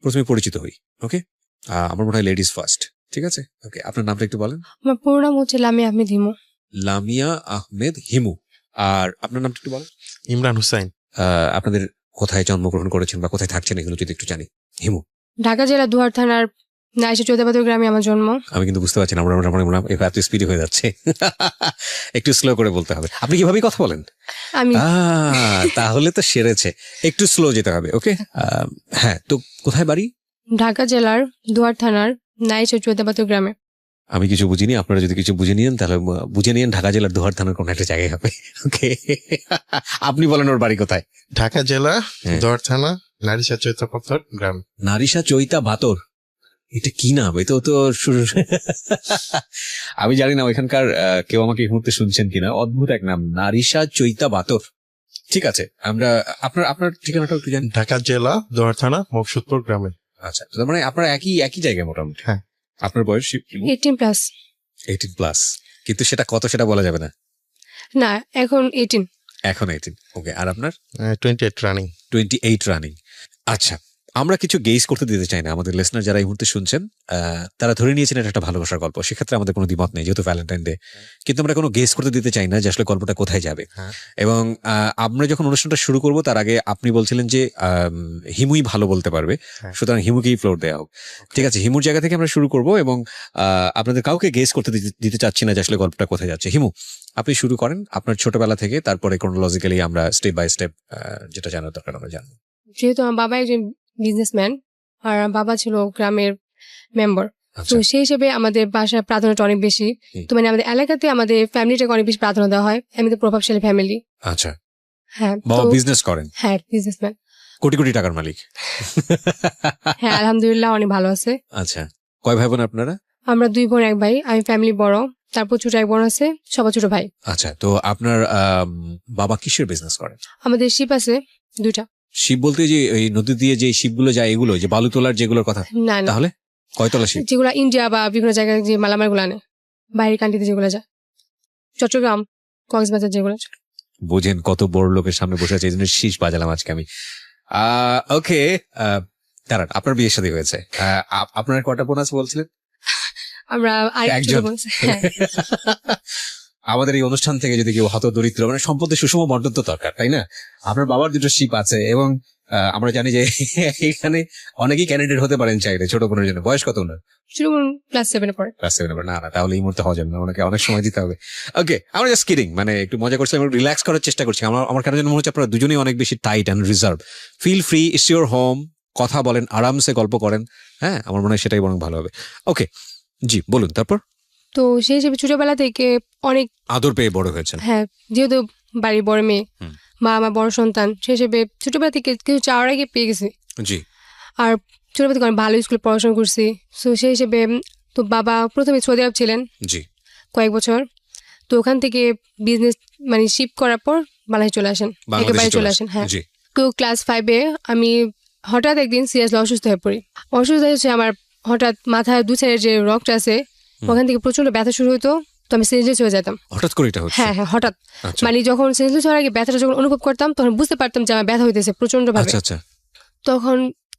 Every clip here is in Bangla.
প্রথমে পরিচিত হই। ওকে, আমার মনে হয় লেডিস ফার্স্ট। ঠিক আছে, ওকে, আপনার নামটা একটু বলেন। আমার পুরো নাম হচ্ছে লামিয়া আহমেদ হিমু। লামিয়া আহমেদ হিমু। আর আপনার নামটা একটু বলেন। ইমরান হুসাইন। আপনাদের কোথায় জন্মগ্রহণ করেছেন বা কোথায় থাকছেন এগুলো যদি একটু জানি। হিমু, ঢাকা জেলা দুয়ার থানার নাইশা চৌদাবাদুর গ্রামে আমার জন্ম। আমি কিন্তু বুঝতে পারছি না আমরা এত স্পিডি হয়ে যাচ্ছে। একটু স্লো করে বলতে হবে। আপনি কিভাবে কথা বলেন? আমি তাহলে তো সেরেছে, একটু স্লো যেতে হবে। ওকে, হ্যাঁ, তো কোথায় বাড়ি? ঢাকা জেলার দুয়ার থানার নাইশা চৌদাবাদুর গ্রামে। আমি কিছু বুঝিনি, আপনারা যদি কিছু বুঝে নিয়েন তাহলে বুঝে নিয়েন ঢাকা জেলার দুয়ার থানার কোন একটা জায়গায় হবে। ওকে, আপনি বলেন ওর বাড়ি কোথায়? ঢাকা জেলা দুয়ার থানা নারিশা চৈতা পাথর গ্রাম। নারিশা চৈতা বাতর, এটা কি নাম? এটা তো আমি জানি না ওইখানকার কেউ আমাকে এই মুহূর্তে শুনছেন কিনা। অদ্ভুত এক নাম, নারিশা চৈতা বাতর। ঠিক আছে, আমরা আপনার ঠিকানাটা একটু জানি। ঢাকা জেলা দুয়ার থানা মকসুদপুর গ্রামে। আচ্ছা, তার মানে আপনার একই জায়গায় মোটামুটি। হ্যাঁ। আপনার বয়স 18+। 18+, কিন্তু সেটা কত সেটা বলা যাবে না। না, এখন 18। এখন 18। ওকে, আর আপনার? 28 রানিং। 28 রানিং। আচ্ছা, আমরা কিছু গেস করতে দিতে চাই না আমাদের লিসনার যারা এই মুহূর্তে শুনছেন। তারা ধরে নিয়েছেন এটা একটা ভালোবাসার গল্প, সেক্ষেত্রে আমাদের কোনো দ্বিমত নেই যেহেতু ভ্যালেন্টাইন ডে। কিন্তু আমরা কোনো গেস করতে দিতে চাই না যে আসলে গল্পটা কোথায় যাবে। এবং আমরা যখন অনুষ্ঠানটা শুরু করব তার আগে আপনি বলছিলেন যে হিমুই ভালো বলতে পারবে, সুতরাং হিমুকেই ফ্লোর দেওয়া হোক। ঠিক আছে, হিমুর জায়গা থেকে আমরা শুরু করব এবং আপনাদের কাউকে গেস করতে দিতে চাচ্ছি না যে আসলে গল্পটা কোথায় যাচ্ছে। হিমু, আপনি শুরু করেন আপনার ছোটবেলা থেকে, তারপরে ক্রোনোলজিক্যালি আমরা স্টেপ বাই স্টেপ যেটা জানার দরকার আমরা জানবো। যেহেতু আমার বাবা একজন বিজনেসম্যান আর বাবা ছিল গ্রামের মেম্বার, তো সেই হিসেবে আমাদের বাসায় প্রাধান্যটা অনেক বেশি। তো মানে আমাদের এলাকাতে আমাদের ফ্যামিলিটাকে অনেক বেশি প্রাধান্য দেওয়া হয়। আমি তো প্রভাবশালী ফ্যামিলি। আচ্ছা, হ্যাঁ, বাবা বিজনেস করেন? হ্যাঁ, বিজনেসম্যান, কোটি কোটি টাকার মালিক। হ্যাঁ, আলহামদুলিল্লাহ অনেক ভালো আছে। আচ্ছা, কয় ভাই বোন আপনারা? আমরা 2 বোন 1 ভাই। আমি ফ্যামিলি বড়, তারপর ছোট এক বোন আছে, সবার ছোট ভাই। আচ্ছা, তো আপনার বাবা কিসের বিজনেস করেন? আমাদের শিপ আছে 2টা। শিপ বলতে যে এই নদী দিয়ে যে শিপগুলো যায় এগুলো, যে বালু তোলার যেগুলোর কথা? না না, তাহলে কয়তলা শিপ? যেগুলো ইন্ডিয়া বা বিভিন্ন জায়গায় যে মালামাল গুলো আনে, বাইরের কান্ট্রিতে যেগুলো যায়, চট্টগ্রাম, কক্সবাজার যেগুলো। বোঝেন কত বড় লোকের সামনে বসে আছে, এই জন্য শীষ বাজালাম আজকে আমি। ওকে, দাঁড়ান, আপনার বিয়ে শাদী হয়েছে, আপনার কটা বোন আছে বলছিলেন? আমরা একজন। আমাদের এই অনুষ্ঠান থেকে যদি কেউ হতদরিদ্র, মানে সম্পদের সুষম বন্টন তো দরকার, তাই না? আপনার বাবার 2টো শিপ আছে এবং আমরা জানি যে এখানে অনেকেই ক্যান্ডিডেট হতে পারেন চাইলে ছোট বোনের জন্য। বয়স কত ওনার? ক্লাস 7 পড়ে। ক্লাস 7 না, তাহলে এই মুহূর্তে হওয়া যাবে না, ওনাকে অনেক সময় দিতে হবে। ওকে, আমরা জাস্ট কিডিং, মানে একটু মজা করছিলাম, রিল্যাক্স করার চেষ্টা করছি। আমার কেন যেন মনে হচ্ছে আপনারা দুজনেই অনেক বেশি tight and reserve. Feel free, it's your home, কথা বলেন, আরামসে গল্প করেন। হ্যাঁ, আমার মনে হয় সেটাই বরং ভালো হবে। ওকে, জি বলুন। তারপর? তো সেই হিসেবে ছোটবেলা থেকে অনেক আদর পেয়ে বড় হয়েছেন। হ্যাঁ, যেহেতু বাড়ির বড় মেয়ে, মা আমার বড় সন্তান, সেই হিসেবে ছোটবেলা থেকে কিছু চাওয়ার আগে পেয়ে গেছি। জি। আর ছোটবেলা থেকে অনেক ভালো স্কুলে পড়াশোনা করছি। তো সেই হিসেবে তো বাবা প্রথমে সৌদি আরব ছিলেন জি কয়েক বছর, তো ওখান থেকে বিজনেস মানে শিফট করার পর বাংলাদেশে চলে আসেন, একেবারে চলে আসেন। হ্যাঁ, তো ক্লাস 5-এ আমি হঠাৎ একদিন সিরিয়াসলি অসুস্থ হয়ে পড়ি। অসুস্থ হয়েছে আমার, হঠাৎ মাথায় 2 সাইডের যে রক্ত আছে ওখান থেকে প্রচন্ড ব্যথা শুরু হতো। তো আমি সেন্সলেস হয়ে যেতাম। হঠাৎ করে এটা হচ্ছে? হ্যাঁ, হঠাৎ। মানে যখন সেন্সলেস হওয়ার আগে ব্যথাটা যখন অনুভব করতাম তখন বুঝতে পারতাম যে আমার ব্যথা হইতেছে প্রচন্ড ভাবে। আচ্ছা, তখন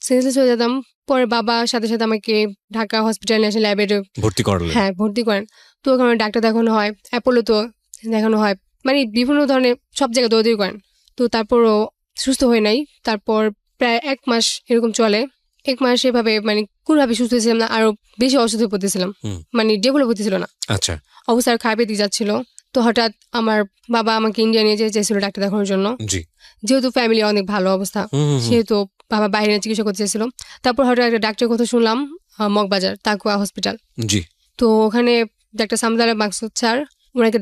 সেন্সলেস হয়ে যেতাম। পরে বাবা সাথে সাথে আমাকে ঢাকা হসপিটাল ন্যাশনাল ল্যাবরেটরি ভর্তি করালেন। হ্যাঁ, ভর্তি করেন। তো ওখানে ডাক্তার দেখানো হয়, অ্যাপোলো তো দেখানো হয়, মানে বিভিন্ন ধরনের সব জায়গায় দৌড়াদৌড়ি করেন। তো তারপরও সুস্থ হয়ে নাই। তারপর প্রায় 1 মাস এরকম চলে। 1 মাস এভাবে মানে কোনোভাবে সুস্থ হয়েছিলাম না, আরো বেশি অসুস্থ হয়ে পড়তেছিলাম, মানে ডেভেলপ হতেছিল না। আচ্ছা, অবস্থা খারাপের দিকে যাচ্ছিল। তো হঠাৎ আমার বাবা আমাকে ইন্ডিয়া নিয়ে যেতে চাইছিল ডাক্তার দেখানোর জন্য। যেহেতু ফ্যামিলি অনেক ভালো অবস্থা, সেহেতু বাবা বাইরে চিকিৎসা করতে চাইছিল। তারপর হঠাৎ একটা ডাক্তারের কথা শুনলাম মগবাজার তাকুয়া হসপিটাল। তো ওখানে ডাক্তার সামদাল মাকসুদ স্যার, ওনাকে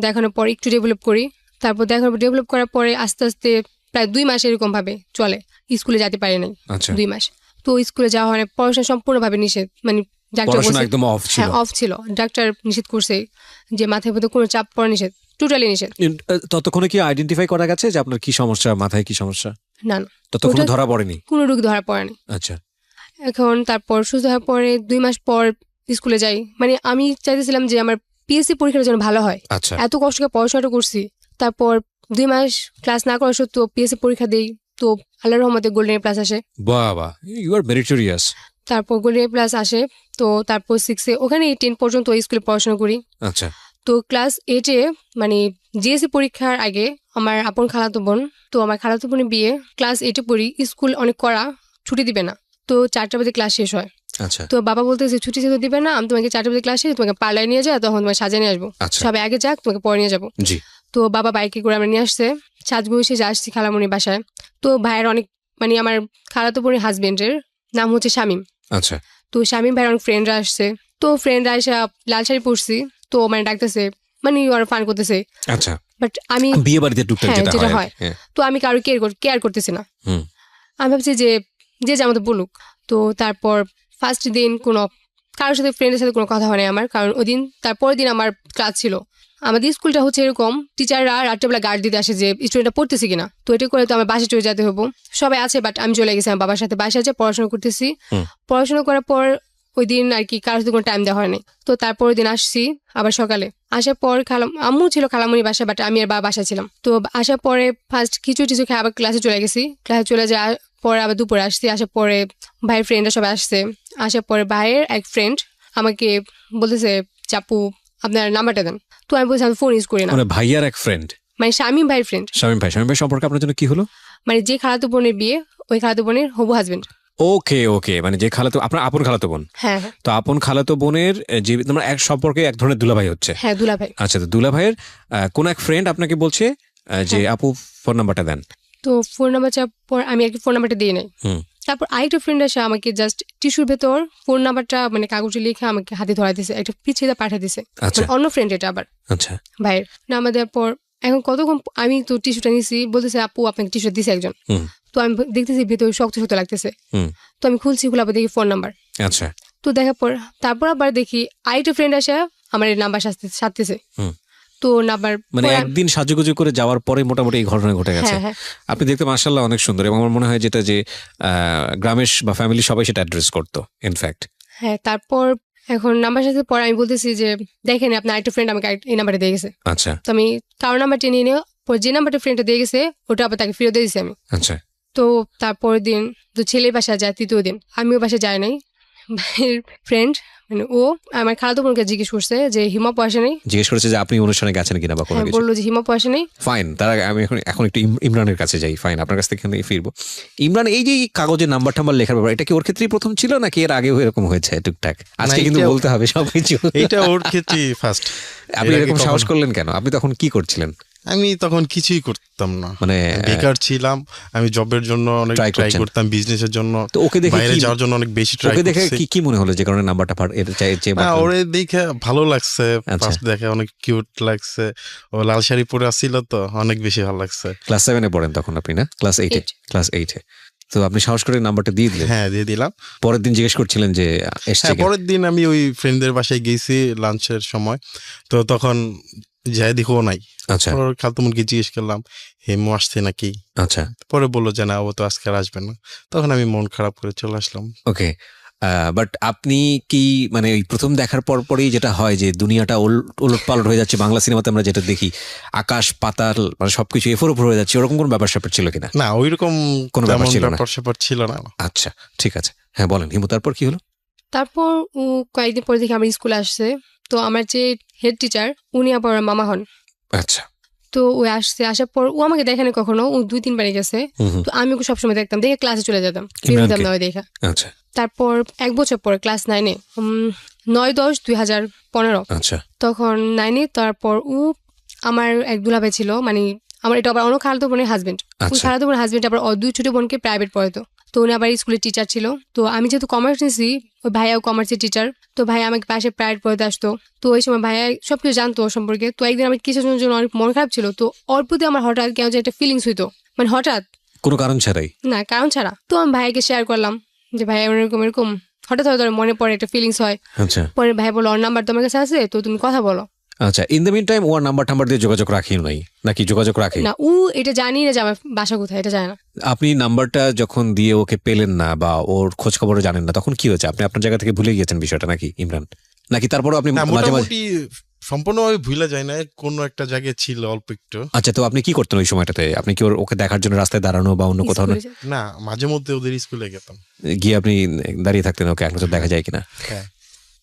দেখানোর পর একটু ডেভেলপ করি। তারপর ডেভেলপ করার পরে আস্তে আস্তে প্রায় 2 মাস এরকম ভাবে চলে, স্কুলে যেতে পারি নাই 2 মাস। তো স্কুলে যাওয়া হয় না, পড়াশোনা সম্পূর্ণভাবে নিষেধ, মানে ডাক্তার অফ ছিল। ডাক্তার নিষেধ করছে যে মাথায় মধ্যে কোনো চাপ পড়া নিষেধ, টোটালি নিষেধ। ততক্ষণে কি আইডেন্টিফাই করা গেছে যে আপনার কি সমস্যা, মাথায় কি সমস্যা? না, ততক্ষণে ধরা পড়েনি, কোনো রোগ ধরা পড়েনি। আচ্ছা। এখন তারপর সুস্থ হওয়ার পরে 2 মাস পর স্কুলে যাই। মানে আমি চাইতেছিলাম যে আমার পিএসসি পরীক্ষার জন্য ভালো হয়, এত কষ্ট করে পড়াশোনাটা করছি। তারপর 2 মাস ক্লাস না করা সত্ত্বেও পিএসসি পরীক্ষা দেই, তো আল্লাহর রহমতে গোল্ডেন প্লাস আসে। বাবা, ইউ আর মেরিটোরিয়াস। তারপর গোল্ডেন প্লাস আসে, তো তারপর 6-এ ওখানে 10 পর্যন্ত ওই স্কুলে পড়াশোনা করি। আচ্ছা। তো ক্লাস 8-এ মানে জিএসসি পরীক্ষার আগে আমার আপন খালাতো বোন, তো আমার খালাতো বোনের বিয়ে, ক্লাস 8-এ পড়ি, স্কুল অনেক কড়া, ছুটি দিবে না, তো 4টা বাজে ক্লাস শেষ হয়। আচ্ছা। তো বাবা বলতেছে ছুটি যেহেতু দিবে না, আমি তোমাকে 4টা বাজে ক্লাস শেষ, তোমাকে পার্লার নিয়ে যাও, তখন তোমাকে সাজিয়ে নিয়ে আসবো, আচ্ছা। সবাই আগে যাক, তোমাকে পরে নিয়ে যাবো। জি। তো বাবা বাইকে করে আমরা নিয়ে আসছে, সাজগুলো শেষে আসছি খালামণির বাসায়। তো ভাইয়ের অনেক মানে আমার খালাতো বোনের হাজবেন্ডের নাম হচ্ছে শামীম। আচ্ছা। তো শামীম ভাইয়ের অনেক ফ্রেন্ডরা আসছে, তো ফ্রেন্ডরা এসে লাল শাড়ি পরছি, তো মানে ডাকতেছে, মানে ওরা ফান করতেছে। আচ্ছা। বাট আমি বিয়ে বাড়িতে টুকটাক হ্যাঁ, যেটা যেটা হয়, হয়, তো আমি কারো কেয়ার করতেছি না। আমি ভাবছি যে যে যেমন বলুক। তো তারপর ফার্স্ট দিন কোনো কারোর সাথে ফ্রেন্ডের সাথে কোনো কথা হয় না আমার, কারণ ওই দিন তারপরের দিন আমার ক্লাস ছিল। আমাদের স্কুলটা হচ্ছে এরকম, টিচাররা রাত্রেবেলা গার্ড দিতে আসে যে স্টুডেন্টটা পড়তেছে কিনা, তো এটা করে তো আমার বাসায় চলে যেতে হবো, সবাই আছে বাট আমি চলে গেছি আমার বাবার সাথে, বাসায় যে পড়াশোনা করতেছি। পড়াশোনা করার পর ওই দিন আর কি কারোর সাথে কোনো টাইম দেওয়া হয়নি। তো তারপরের দিন আসছি আবার সকালে, আসার পর আম্মু ছিল খালামুনি বাসায়, বাট আমি আর বাবা বাসায় ছিলাম। তো আসার পরে ফার্স্ট কিছু খেয়ে আবার ক্লাসে চলে গেছি, ক্লাসে চলে যাওয়ার পরে আবার দুপুরে আসছি, আসার পরে ভাইয়ের ফ্রেন্ডরা সবাই আসছে, আসার পরে ভাইয়ের এক ফ্রেন্ড আমাকে বলতেছে চাপু আপনার নাম্বারটা দেন। তো আমি বলছি আমি ফোন ইউজ করি না। মানে ভাইয়ার এক ফ্রেন্ড, মানে শামীম ভাইয়ের ফ্রেন্ড। শামীম ভাই সম্পর্কে আপনার জন্য কি হলো? মানে যে খালাতো বোনের বিয়ে, ওই খালাতো বোনের হবু হাজবেন্ড। ওকে ওকে, মানে যে খালাতো, আপনার আপন খালাতো বোন। হ্যাঁ। তো আপন খালাতো বোনের যে তোমার এক সম্পর্কে এক ধরনের দুলাভাই হচ্ছে। হ্যাঁ, দুলাভাই। আচ্ছা, তো দুলাভাইয়ের কোন এক ফ্রেন্ড আপনাকে বলছে যে আপু ফোন নাম্বারটা দেন। তো ফোন নাম্বার চাওয়ার পর আমি আর কি ফোন নাম্বারটা দিয়ে নেই। তারপর আরেকটা ফ্রেন্ড আসে আমাকে জাস্ট টিস্যুর ভেতর ফোন নাম্বারটা মানে কাগজে লিখে আমাকে হাতে ধরা দিছে, একটা পিছিয়ে পাঠিয়ে দিছে। আচ্ছা। অন্য ফ্রেন্ড এটা আবার। আচ্ছা। ভাইয়ের নাম্বার দেওয়ার পর এখন কতক্ষণ আমি তো টিস্যুটা নিছি, বলতেছে আপু আপনাকে টিস্যু দিছে একজন। তো আমি দেখতেছি ভেতরে শক্ত শক্ত লাগতেছে, তো আমি খুলছি, খুলাবো দেখি ফোন নাম্বার। আচ্ছা। তো দেখার পর তারপর আবার দেখি আরেকটা ফ্রেন্ড আসে আমার এই নাম্বার সাথতেছে। তো নাম্বার মানে একদিন সাজুগুজু করে যাওয়ার পরে মোটামুটি এই ঘটনা ঘটে গেছে। আপনি দেখতে মাশাআল্লাহ অনেক সুন্দর, এবং আমার মনে হয় যেটা যে গ্রামের বা ফ্যামিলি সবাই সেটা অ্যাড্রেস করতো ইনফ্যাক্ট। হ্যাঁ, তারপর এখন নাম্বার সাথে পরে আমি বলতেছি যে দেখেন আপনার আরেকটা ফ্রেন্ড আমাকে এই নাম্বারটা দিয়ে গেছে। আচ্ছা। তো আমি কারো নাম্বারটা নিয়ে নিয়ে যে নাম্বারটা ফ্রেন্ডটা দিয়ে গেছে ওটা আবার তাকে ফিরে দিয়ে দিয়েছি আমি। আচ্ছা। তো তারপরের দিন তো ছেলের বাসায় যায়, তৃতীয় দিন আমিও বাসায় যাই নাই। ভাইয়ের ফ্রেন্ড মানে ও আমার খালাতো বোনকে জিজ্ঞেস করছে যে হিমা পয়সা নেই, জিজ্ঞেস করেছে যে আপনি অনুষ্ঠানে গেছেন কিনা বা কোনো কিছু। বললো যে হিমা পয়সা নেই। ফাইন, তার আগে আমি এখন একটু ইমরানের কাছে যাই। ফাইন, আপনার কাছ থেকে ফিরবো। ইমরান, এই যে কাগজে নাম্বার টাম্বার লেখার ব্যাপার, এটা কি ওর ক্ষেত্রেই প্রথম ছিল নাকি এর আগেও এরকম হয়েছে টুকটাক? আজকে কিন্তু বলতে হবে সবকিছু। এটা ওর ক্ষেত্রেই ফার্স্ট। আপনি এরকম সাহস করলেন কেন? আপনি তখন কি করছিলেন? আমি তখন কিছুই করতাম না, মানে বেকার ছিলাম। আমি জবের জন্য অনেক ট্রাই করতাম, বিজনেসের জন্য, তো ওকে দেখে বাইরে যাওয়ার জন্য অনেক বেশি ট্রাই করছি। ওকে দেখে কি মনে হলো যে কারণে নাম্বারটা ওরে দেখে ভালো লাগছে, ফার্স্ট দেখে অনেক কিউট লাগছে। ও লাল শাড়ি পরে আসছিল, তো অনেক বেশি ভালো লাগছে। ক্লাস 7-এ পড়েন তখন আপনি, না ক্লাস 8-এ? ক্লাস 8-এ। তো আপনি সাহস করে নাম্বারটা দিয়ে দিলেন? হ্যাঁ, দিয়ে দিলাম। পরের দিন জিজ্ঞেস করছিলেন যে এসছে? পরের দিন আমি ওই ফ্রেন্ডদের বাসায় গেছি লাঞ্চের সময়, তো তখন যাই দেখো নাই। আচ্ছা। খালতুমনকে জিজ্ঞেস করলাম হেমু আসছে নাকি। আচ্ছা। পরে বললো যে না, ও তো আজকে আর আসবে না। তখন আমি মন খারাপ করে চলে আসলাম। ওকে, বাট আপনি কি মানে ওই প্রথম দেখার পরই যেটা হয় যে দুনিয়াটা ওলটপালট হয়ে যাচ্ছে, বাংলা সিনেমাতে আমরা যেটা দেখি আকাশ পাতাল মানে সবকিছু এফোর ওপর হয়ে যাচ্ছে, ওরকম কোনো ব্যাপার স্যাপার ছিল কিনা? না, ওইরকম কোনো ব্যাপার ছিল না। আচ্ছা, ঠিক আছে, হ্যাঁ বলেন হিমু, তারপর কি হলো? তারপর ও কয়েকদিন পরে দেখি আমার স্কুলে আসছে, তো আমার যে হেড টিচার উনি আবার মামা হন। আচ্ছা। তো ও আসছে, আসার পর ও আমাকে দেখে না কখনো, ও 2-3 বারে গেছে। তো আমি ওকে সবসময় দেখতাম, দেখে ক্লাসে চলে যেতাম, ফিরতাম না ওই দেখা। আচ্ছা। তারপর 1 বছর পরে ক্লাস 9-এ 9/10/2015, আচ্ছা, তখন 9-এ তারপর ও আমার এক দুলাভাই ছিল, মানে আমার এটা আবার অন্য খালাতো বোনের হাজবেন্ড। ওই খালাতো বোনের হাজবেন্ড আবার 2 ছোট বোনকে প্রাইভেট পড়াতো, তো উনি আবার স্কুলের টিচার ছিল। তো আমি যেহেতু কমার্স নিয়েছি, ওই ভাইয়াও কমার্সের টিচার, তো ভাইয়া আমাকে পাশে প্রাইভেট পড়াতে আসতো। তো ওই সময় ভাইয়া সবকিছু জানতো ওর সম্পর্কে। তো একদিন আমার কিছুর জন্য অনেক মন খারাপ ছিল, তো ওর প্রতি আমার হঠাৎ কেমন যে একটা ফিলিংস হইতো, মানে হঠাৎ, কোনো কারণ ছাড়াই। না কারণ ছাড়া। তো আমি ভাইয়াকে শেয়ার করলাম যে ভাইয়া এরকম হঠাৎ মনে পড়ে একটা ফিলিংস হয়। আচ্ছা। পরে ভাই বলো ওর নাম্বার তোমার কাছে আছে, তো তুমি কথা বলো। আচ্ছা, ইন দ্য মিন টাইম ওর নাম্বার দিয়ে যোগাযোগ রাখি নাই নাকি? যোগাযোগ রাখি না, ও এটা জানি না যে আমার বাসা কোথায়, এটা জানে না। আপনি নাম্বারটা যখন দিয়ে ওকে পেলেন না বা ওর খোঁজ খবরও জানেন না, তখন কি হয়েছে? আপনি আপনার জায়গা থেকে ভুলে গিয়েছেন বিষয়টা নাকি ইমরান? নাকি তারপরও আপনি মাঝে মাঝে সম্পূর্ণভাবে ভুলে যায় না, কোনো একটা জায়গায় ছিল অল্প একটু। আচ্ছা, তো আপনি কি করতেন ওই সময়টাতে? আপনি কি ওকে দেখার জন্য রাস্তায় দাঁড়ানো বা অন্য কোথাও স্কুলে যাই। না, মাঝে মধ্যে ওদের স্কুলে গেতাম। গিয়ে আপনি দাঁড়িয়ে থাকতেন ওকে এক নজর দেখা যায় কিনা? হ্যাঁ।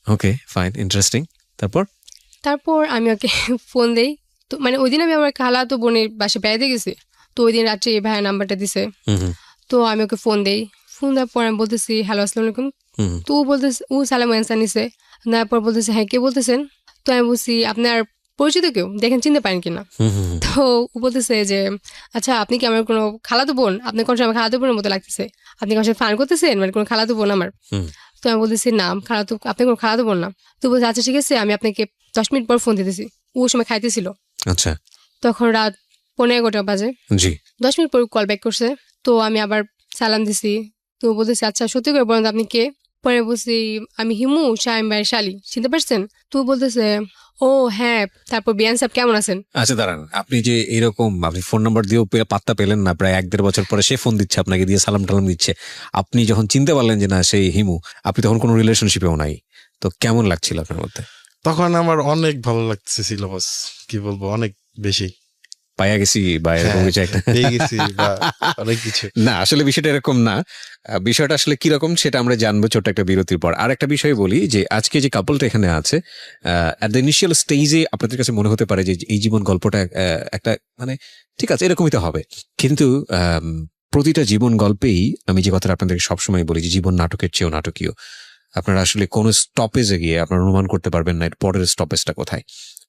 ওকে, ফাইন, ইন্টারেস্টিং। তারপর আমি ওকে ফোন দেই। তো মানে ওই দিন আমি আমার খালাতো বোনের বাসায় বেড়াতে গেছি। তো ওই দিন রাত্রে এই ভাইয়ের নাম্বারটা দিছে। তো আমি ওকে ফোন দেই। ফোন দেওয়ার পর আমি বলতেছি হ্যালো আসসালামু আলাইকুম। তো ও বলতেছে, ও সালাম অ্যান্সার নিছে। তারপর বলতেছে হ্যাঁ কে বলতেছেন? তো আমি বলছি আপনার পরিচিত কেউ, দেখেন চিনতে পারেন কিনা। তো ও বলতেছে যে আচ্ছা আপনি কি আমার কোনো খালাতো বোন? আপনি কোন সময় খালাতো বোনের মতো লাগতেছে, আপনি কোন সময় ফান করতেছেন, মানে কোনো খালাতো বোন আমার? তো আমি বলতেছি না খালাতো, আপনি কোনো খালাতো বোন না। তো বলছে আচ্ছা ঠিক আছে, আমি আপনাকে 10 মিনিট পর ফোন দিতেছি। ও সময় খাইতেছিল। আচ্ছা, তখন রাত 11:15 বাজে। জি। 10 মিনিট পর কল ব্যাক করছে। তো আমি আবার সালাম দিছি। তো বলতেছে আচ্ছা সত্যি করে বলেন তো আপনি কে? পরে বলছি আমি হিমু, শাহিম ভাইয়ের শালি, চিনতে পারছেন? তো বলতেছে ও হ্যাঁ, তারপর বিয়ান সাহেব কেমন আছেন? আচ্ছা দাঁড়ান, আপনি যে এরকম আপনি ফোন নাম্বার দিয়েও পাত্তা পেলেন না, প্রায় 1-1.5 বছর পরে সে ফোন দিচ্ছে আপনাকে, দিয়ে সালাম টালাম দিচ্ছে, আপনি যখন চিনতে পারলেন যে না সেই হিমু, আপনি তখন কোনো রিলেশনশিপেও নাই, তো কেমন লাগছিল আপনার মধ্যে? তখন আমার অনেক ভালো লাগতেছিল, বস কি বলবো, অনেক বেশি পাইয়া গেছি বা এরকম কিছু একটা? পেয়ে গেছি বা অনেক কিছু না, আসলে বিষয়টা এরকম না। বিষয়টা আসলে কিরকম সেটা আমরা জানবো ছোট্ট একটা বিরতির পর। আর একটা বিষয় বলি যে আজকে যে কাপলটা এখানে আছে, অ্যাট দ্য ইনিশিয়াল স্টেজে আপনাদের কাছে মনে হতে পারে যে এই জীবন গল্পটা একটা মানে ঠিক আছে এরকমই তো হবে, কিন্তু প্রতিটা জীবন গল্পেই আমি যে কথাটা আপনাদেরকে সবসময় বলি যে জীবন নাটকের চেয়েও নাটকীয়। আপনারা আসলে কোন স্টপেজে গিয়ে আপনারা অনুমান করতে পারবেন না এর পরের স্টপেজটা কোথায়।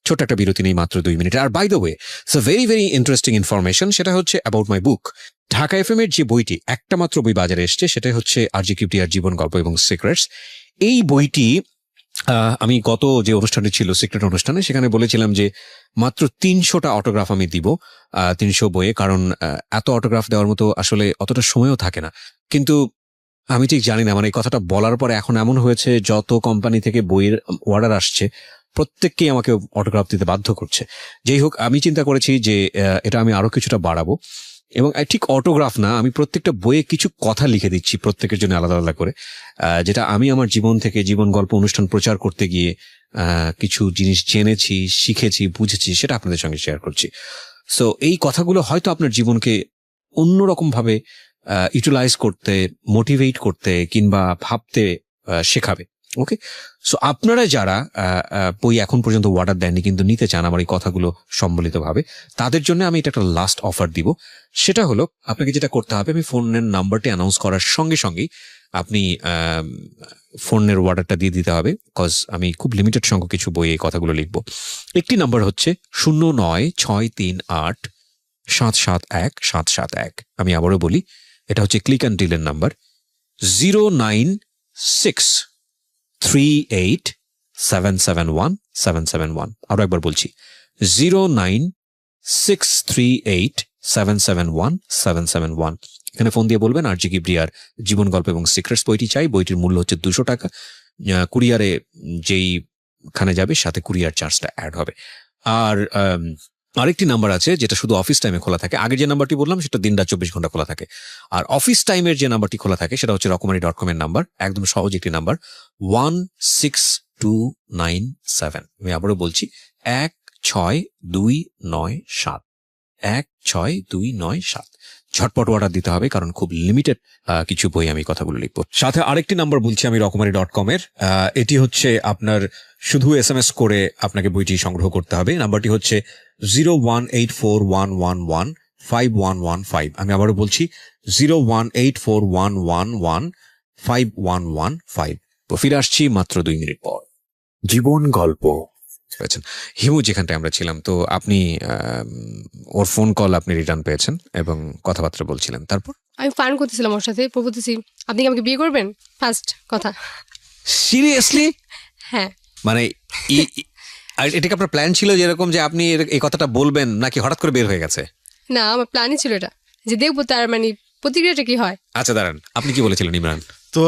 ছোট্ট একটা বিরতি নেই, মাত্র 2 মিনিট। আর by the way, so very very interesting information, সেটা হচ্ছে about my book. Dhaka FM এর যে বইটি একটা মাত্র বই বাজারে এসছে, সেটা হচ্ছে আরজি কিপ্টিয়ার জীবন গল্প এবং সিক্রেটস। এই বইটি আমি গত যে অনুষ্ঠানটি ছিল সিক্রেট অনুষ্ঠানে, সেখানে বলেছিলাম যে মাত্র 300টা অটোগ্রাফ আমি দিব 300 বইয়ে, কারণ এত অটোগ্রাফ দেওয়ার মতো আসলে অতটা সময়ও থাকে না। কিন্তু আমি ঠিক জানি না, মানে এই কথাটা বলার পরে এখন এমন হয়েছে যত কোম্পানি থেকে বইয়ের অর্ডার আসছে প্রত্যেককেই আমাকে অটোগ্রাফ দিতে বাধ্য করছে। যেই হোক, আমি চিন্তা করেছি যে এটা আমি আরো কিছুটা বাড়াবো, এবং ঠিক অটোগ্রাফ না, আমি প্রত্যেকটা বইয়ে কিছু কথা লিখে দিচ্ছি প্রত্যেকের জন্য আলাদা আলাদা করে, যেটা আমি আমার জীবন থেকে জীবন গল্প অনুষ্ঠান প্রচার করতে গিয়ে কিছু জিনিস জেনেছি, শিখেছি, বুঝেছি, সেটা আপনাদের সঙ্গে শেয়ার করছি। সো এই কথাগুলো হয়তো আপনার জীবনকে অন্যরকম ভাবে ইউটিলাইজ করতে, মোটিভেট করতে কিংবা ভাবতে শেখাবে। ওকে, সো আপনারা যারা বই এখন পর্যন্ত অর্ডার দেননি কিন্তু নিতে চান আমার এই কথাগুলো সম্বলিতভাবে, তাদের জন্য আমি এটা একটা লাস্ট অফার দিব। সেটা হলো, আপনাকে যেটা করতে হবে, আমি ফোনের নাম্বারটি অ্যানাউন্স করার সঙ্গে সঙ্গেই আপনি ফোনের অর্ডারটা দিয়ে দিতে হবে, কজ আমি খুব লিমিটেড সংখ্যক কিছু বই এই কথাগুলো লিখবো। একটি নাম্বার হচ্ছে 0963877171। আমি আবারও বলি, এটা হচ্ছে ক্লিক অ্যান্ড ডিলের নাম্বার 09638771771। আরো একবার বলছি 09638771771। এখানে ফোন দিয়ে বলবেন আরজি কিপ্রিয়ার জীবন গল্প এবং সিক্রেটস বইটি চাই। বইটির মূল্য হচ্ছে 200 টাকা। কুরিয়ারে যেই খানে যাবে সাথে কুরিয়ার চার্জটা অ্যাড হবে। আর আরেকটি নাম্বার আছে যেটা শুধু অফিস টাইমে খোলা থাকে। আগে যে নাম্বারটি বললাম সেটা দিনরাত 24 ঘন্টা খোলা থাকে। আর অফিস টাইমের যে নাম্বারটি খোলা থাকে সেটা হচ্ছে রকমারি.com এর নাম্বার, একদম সহজ একটি নাম্বার 16297। আমি আবারও বলছি 16297 16297। ঝটপট অর্ডার দিতে হবে, কারণ খুব লিমিটেড কিছু বই আমি কথাগুলো লিখবো। সাথে আরেকটি নাম্বার বলছি আমি রকমারি.com এর, এটি হচ্ছে আপনার শুধু SMS করে আপনাকে বইটি সংগ্রহ করতে হবে। নাম্বারটি হচ্ছে 01841115115। আমি আবারও বলছি 01841115115। ফিরে আসছি মাত্র 2 মিনিট পর। জীবন গল্প পেয়েছেন হিমু যেখানটায় আমরা ছিলাম, তো আপনি ওর ফোন কল আপনি রিটার্ন পেয়েছেন এবং কথাবার্তা বলছিলেন। তারপর আমি ফান করতেছিলাম ওর সাথে, বলতেছি আপনি কি আমাকে বিয়ে করবেন, ফার্স্ট কথা। সিরিয়াসলি? হ্যাঁ। মানে এটা কি আপনার প্ল্যান ছিল যে এরকম যে আপনি এই কথাটা বলবেন, নাকি হঠাৎ করে বের হয়ে গেছে? না, আমার প্ল্যানই ছিল এটা, যে দেখবো তার মানে প্রতিক্রিয়াটা কি হয়। আচ্ছা দাঁড়ান, আপনি কি বলেছিলেন ইমরান? তো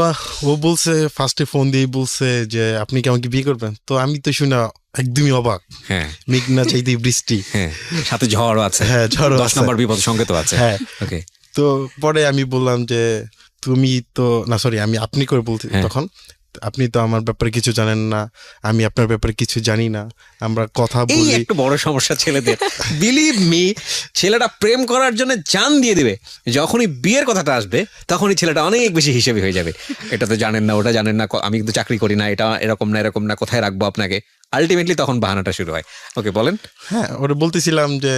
ও বলছে, ফার্স্টে ফোন দিয়ে বলছে যে আপনি কি আমাকে বিয়ে করবেন? তো আমি তো শুনে একদমই অবাক। হ্যাঁ, মেঘ না চাইতে বৃষ্টি, হ্যাঁ, সাথে ঝড়ও আছে। হ্যাঁ, ঝড় 10 নম্বর বিপদ সংকেত আছে। হ্যাঁ, ওকে। তো পরে আমি বললাম যে তুমি তো না, সরি, আমি আপনি করে বলতে তখন আপনি তো আমার ব্যাপারে কিছু জানেন না, আমি আপনার ব্যাপারে কিছু জানি না, আমরা কথা এই বলি। একটু বড় সমস্যা ছেলেদের, বিলিভ মি, ছেলেটা প্রেম করার জন্য জান দিয়ে দিবে, যখনই বিয়ের কথাটা আসবে তখনই ছেলেটা অনেক বেশি হিসেবে হয়ে যাবে। এটা তো জানেন না, ওটা জানেন না, আমি কিন্তু চাকরি করি না, এটা এরকম না এরকম না, কোথায় রাখবো আপনাকে, আলটিমেটলি তখন বাহানাটা শুরু হয়। ওকে বলেন। হ্যাঁ, ওরা বলতেছিলাম যে